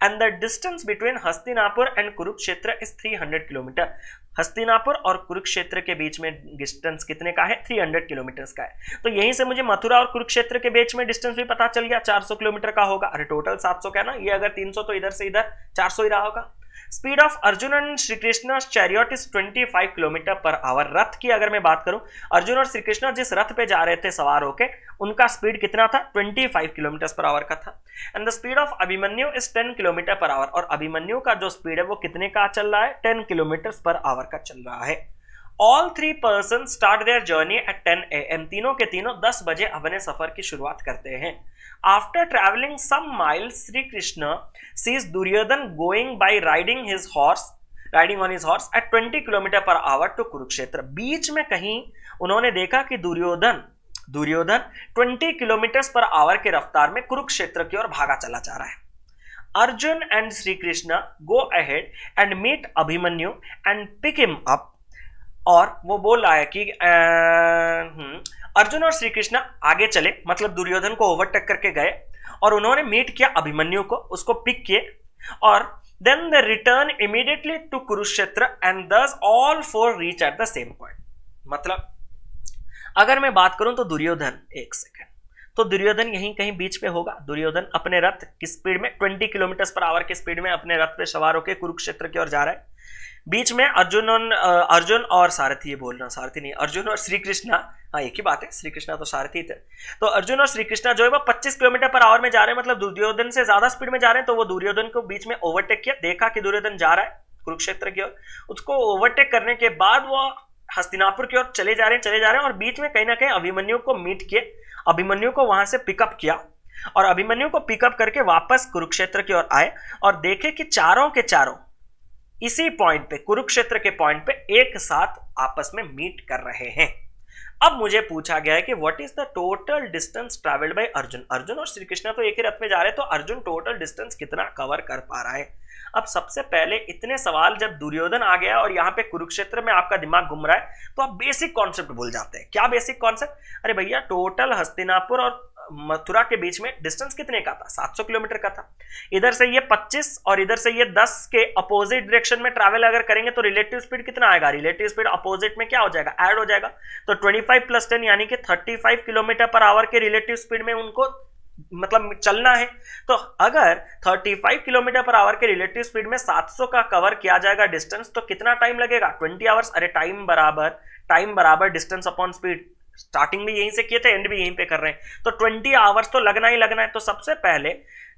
[SPEAKER 1] And the distance between Hastinapur and Kurukshetra is 300 kilometre. Hastinapur और कुरुक्षेत्र के बीच में डिस्टेंस कितने का है? 300 किलोमीटर्स का है। तो यहीं से मुझे मथुरा और कुरुक्षेत्र के बीच में डिस्टेंस भी पता चल गया, 400 किलोमीटर का होगा। अरे टोटल 700 का है ना, ये अगर 300 तो इधर से इधर 400 ही रहा होगा। Speed of Arjun and Shri Krishna chariot is 25 kilometre per our. रथ की अगर मैं बात करूं, अर्जुन और श्री कृष्ण जिस रथ पे जा रहे थे सवार होके, उनका स्पीड कितना था? 25 किलोमीटर पर आवर का था। And the speed of Abhimanyu is 10 kilometre per hour. और अभिमन्यु का जो स्पीड है वो कितने का चल रहा है? 10 किलोमीटर पर आवर का चल रहा है। All 3 persons start their journey at 10 AM. तीनों के तीनों 10 बजे अपने सफर की शुरुआत करते हैं। After traveling some miles, Sri Krishna sees Duryodhan going by riding on his horse at 20 km per hour to Kurukshetra. बीच में कहीं उन्होंने देखा कि दुर्योधन 20 किलोमीटर पर आवर के रफ्तार में कुरुक्षेत्र की ओर भागा चला जा रहा है। Arjun and Shri Krishna go ahead and meet Abhimanyu and pick him up. और वो बोल रहा है कि अर्जुन और श्री कृष्ण आगे चले, मतलब दुर्योधन को ओवरटेक करके गए और उन्होंने मीट किया अभिमन्यु को, उसको पिक किए, और then they return immediately to Kurukshetra and thus all 4 reach at the same point. मतलब अगर मैं बात करूं तो दुर्योधन, एक सेकेंड, तो दुर्योधन यहीं कहीं बीच पे होगा। दुर्योधन अपने रथ की स्पीड में 20 किलोमीटर पर आवर की स्पीड में अपने रथ पे सवार होकर कुरुक्षेत्र की ओर जा रहा है। बीच में अर्जुन और सारथी, ये बोल रहा हूं सारथी नहीं, अर्जुन और श्री कृष्ण, हाँ एक ही बात है, श्री कृष्ण तो सारथी थे। तो अर्जुन और श्री कृष्ण जो है वो 25 किलोमीटर पर आवर में जा रहे हैं, मतलब दुर्योधन से ज्यादा स्पीड में जा रहे हैं। तो वो दुर्योधन को बीच में ओवरटेक किया, देखा कि दुर्योधन जा रहा है कुरुक्षेत्र की ओर, उसको ओवरटेक करने के बाद वो हस्तिनापुर की ओर चले जा रहे हैं और बीच में कहीं ना कहीं अभिमन्यु को मीट किए, अभिमन्यु को वहां से पिकअप किया और अभिमन्यु को पिकअप करके वापस कुरुक्षेत्र की ओर आए और देखे कि चारों के चारों इसी पॉइंट पे, कुरुक्षेत्र के पॉइंट पे एक साथ आपस में मीट कर रहे हैं। अब मुझे पूछा गया है कि what is the total distance travelled bye Arjun. Arjun और श्री कृष्ण तो एक ही रथ में जा रहे हैं, तो अर्जुन टोटल डिस्टेंस कितना कवर कर पा रहा है। अब सबसे पहले इतने सवाल जब दुर्योधन आ गया और यहाँ पे कुरुक्षेत्र में आपका दिमाग घूम रहा है तो आप बेसिक कॉन्सेप्ट भूल जाते हैं। क्या बेसिक कॉन्सेप्ट? अरे भैया, टोटल हस्तिनापुर और मथुरा के बीच में डिस्टेंस कितने का था? 700 किलोमीटर का था। इधर से ये 25 और इधर से ये 10 के अपोजिट डायरेक्शन में ट्रैवल अगर करेंगे तो रिलेटिव स्पीड कितना आएगा? रिलेटिव स्पीड अपोजिट में क्या हो जाएगा? ऐड हो जाएगा। तो 25 + 10 यानी कि 35 किलोमीटर पर आवर के रिलेटिव स्पीड में उनको मतलब चलना है। तो अगर 35 किलोमीटर पर आवर के रिलेटिव स्पीड में 700 का कवर किया जाएगा डिस्टेंस, तो कितना टाइम लगेगा? 20 आवर्स। अरे टाइम बराबर डिस्टेंस अपॉन स्पीड। स्टार्टिंग भी यहीं से किए थे, एंड भी यहीं पे कर रहे हैं, तो 20 आवर्स तो लगना ही लगना है। तो सबसे पहले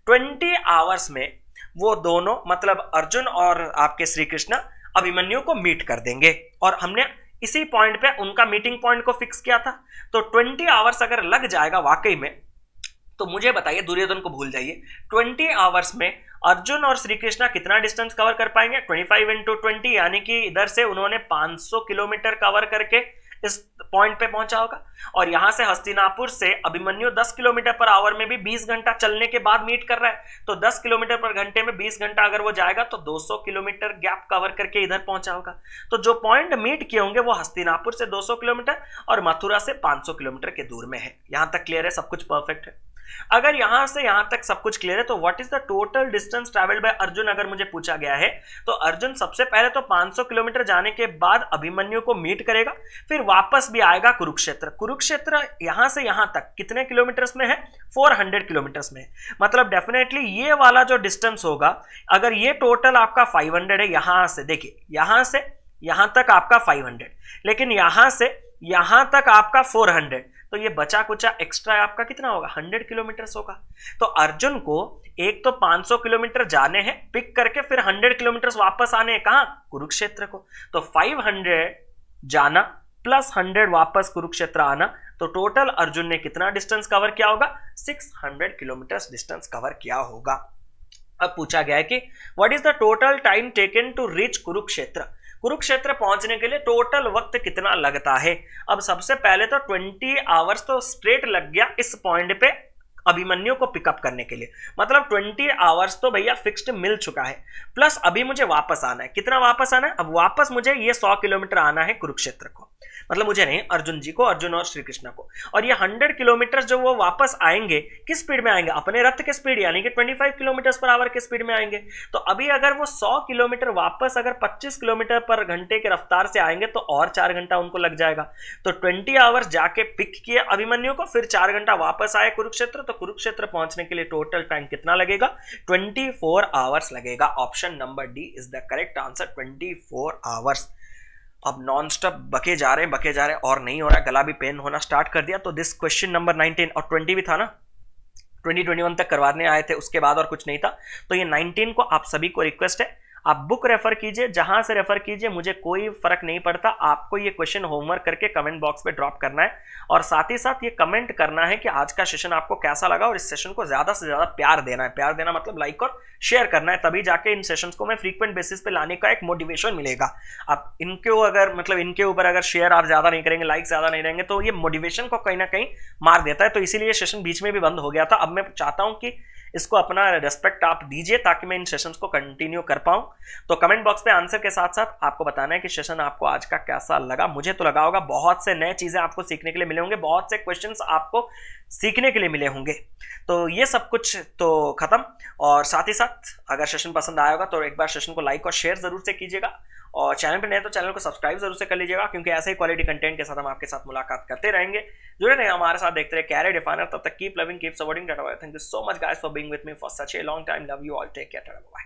[SPEAKER 1] 20 आवर्स में वो दोनों मतलब अर्जुन और आपके श्री कृष्ण अभिमन्यु को मीट कर देंगे और हमने इसी पॉइंट पे उनका मीटिंग पॉइंट को फिक्स किया था। तो 20 आवर्स अगर लग जाएगा वाकई में, तो मुझे बताइए, दुर्योधन को भूल जाइए, 20 आवर्स में अर्जुन और श्री कृष्णा कितना डिस्टेंस कवर कर पाएंगे? 25 × 20 यानी कि इधर से उन्होंने 500 किलोमीटर कवर करके इस पॉइंट पे पहुंचा होगा। और यहां से हस्तिनापुर से अभिमन्यु 10 किलोमीटर पर आवर में भी 20 घंटा चलने के बाद मीट कर रहा है, तो 10 किलोमीटर पर घंटे में 20 घंटा अगर वो जाएगा तो 200 किलोमीटर गैप कवर करके इधर पहुंचा होगा। तो जो पॉइंट मीट किए होंगे वो हस्तिनापुर से 200 किलोमीटर और मथुरा से 500 किलोमीटर के दूर में है। यहां तक क्लियर है? सब कुछ परफेक्ट है। अगर यहां से यहां तक सब कुछ क्लियर है तो what is the total distance travelled bye Arjun अगर मुझे पूछा गया है, तो अर्जुन सबसे पहले तो 500 किलोमीटर जाने के बाद अभिमन्यु को मीट करेगा, फिर वापस भी आएगा कुरुक्षेत्र। कुरुक्षेत्र यहां से यहां तक कितने किलोमीटर्स में है? 400 किलोमीटर्स में है। मतलब डेफिनेटली ये वाला जो डिस्टेंस होगा, अगर ये टोटल आपका 500 है, यहां से देखिए, यहां से यहां तक आपका 500, लेकिन यहां से यहां तक आपका 400, तो ये बचा कुचा एक्स्ट्रा आपका कितना होगा? 100 किलोमीटर होगा। तो अर्जुन को एक तो 500 किलोमीटर जाने हैं पिक करके, फिर 100 किलोमीटर वापस आने हैं। कहां? कुरुक्षेत्र को। तो 500 जाना प्लस 100 वापस कुरुक्षेत्र आना, तो टोटल अर्जुन ने कितना डिस्टेंस कवर किया होगा? 600 किलोमीटर डिस्टेंस कवर किया होगा। अब पूछा गया है कि what is the total time taken to reach Kurukshetra. Kurukshetra पहुंचने के लिए टोटल वक्त कितना लगता है? अब सबसे पहले तो 20 आवर्स तो स्ट्रेट लग गया इस पॉइंट पे अभिमन्यु को पिकअप करने के लिए, मतलब 20 आवर्स तो भैया फिक्स्ड मिल चुका है। प्लस अभी मुझे वापस आना है। कितना वापस आना है? अब वापस मुझे ये 100 किलोमीटर आना है कुरुक्षेत्र को, मतलब मुझे नहीं, अर्जुन जी को, अर्जुन और श्री कृष्ण को। और ये 100 किलोमीटर जो वो वापस आएंगे, किस स्पीड में आएंगे? अपने रथ के स्पीड यानी कि 25 किलोमीटर पर आवर के स्पीड में आएंगे। तो अभी अगर वो 100 किलोमीटर वापस अगर 25 किलोमीटर पर घंटे के रफ्तार से आएंगे तो और 4 घंटा उनको लग जाएगा। तो 20 आवर्स जाके पिक किए अभिमन्यु को, फिर 4 घंटा वापस आए कुरुक्षेत्र। तो कुरुक्षेत्र पहुंचने के लिए टोटल टाइम कितना लगेगा? 24 आवर्स लगेगा। Option number D is the correct answer, 24 hours. अब नॉन स्टॉप बके जा रहे हैं और नहीं हो रहा है, गला भी पेन होना स्टार्ट कर दिया। तो दिस क्वेश्चन नंबर 19 और 20 भी था ना, 2021 तक करवाने आए थे, उसके बाद और कुछ नहीं था। तो ये 19 को आप सभी को रिक्वेस्ट है, आप बुक रेफर कीजिए, जहां से रेफर कीजिए, मुझे कोई फर्क नहीं पड़ता। आपको ये क्वेश्चन होमवर्क करके कमेंट बॉक्स पे ड्रॉप करना है और साथ ही साथ ये कमेंट करना है कि आज का सेशन आपको कैसा लगा और इस सेशन को ज्यादा से ज्यादा प्यार देना है। प्यार देना मतलब लाइक और शेयर करना है, तभी जाके इन सेशंस को मैं फ्रीक्वेंट बेसिस पे लाने का एक मोटिवेशन मिलेगा। आप इनके ऊपर अगर शेयर आप ज्यादा नहीं करेंगे, लाइक ज्यादा नहीं रहेंगे, तो ये मोटिवेशन को कहीं ना कहीं मार देता है। तो इसीलिए सेशन बीच में भी बंद हो गया था। अब मैं चाहता हूं कि इसको अपना रेस्पेक्ट आप दीजिए ताकि मैं इन सेशंस को कंटिन्यू कर पाऊं। तो कमेंट बॉक्स पे आंसर के साथ साथ आपको बताना है कि सेशन आपको आज का कैसा लगा। मुझे तो लगा होगा बहुत से नए चीजें आपको सीखने के लिए मिले होंगे, बहुत से क्वेश्चंस आपको सीखने के लिए मिले होंगे। तो ये सब कुछ तो खत्म, और साथ ही साथ अगर सेशन पसंद आया होगा तो एक बार सेशन को लाइक और शेयर जरूर से कीजिएगा, और चैनल पे नए तो चैनल को सब्सक्राइब जरूर से कर लीजिएगा, क्योंकि ऐसे ही क्वालिटी कंटेंट के साथ हम आपके साथ मुलाकात करते रहेंगे। जुड़े रहे हमारे साथ, देखते रहे कैरियर डिफाइनर। तब तक keep loving, keep supporting. Thank you so much guys for being with me for such a long time. Love you all, take care, bye.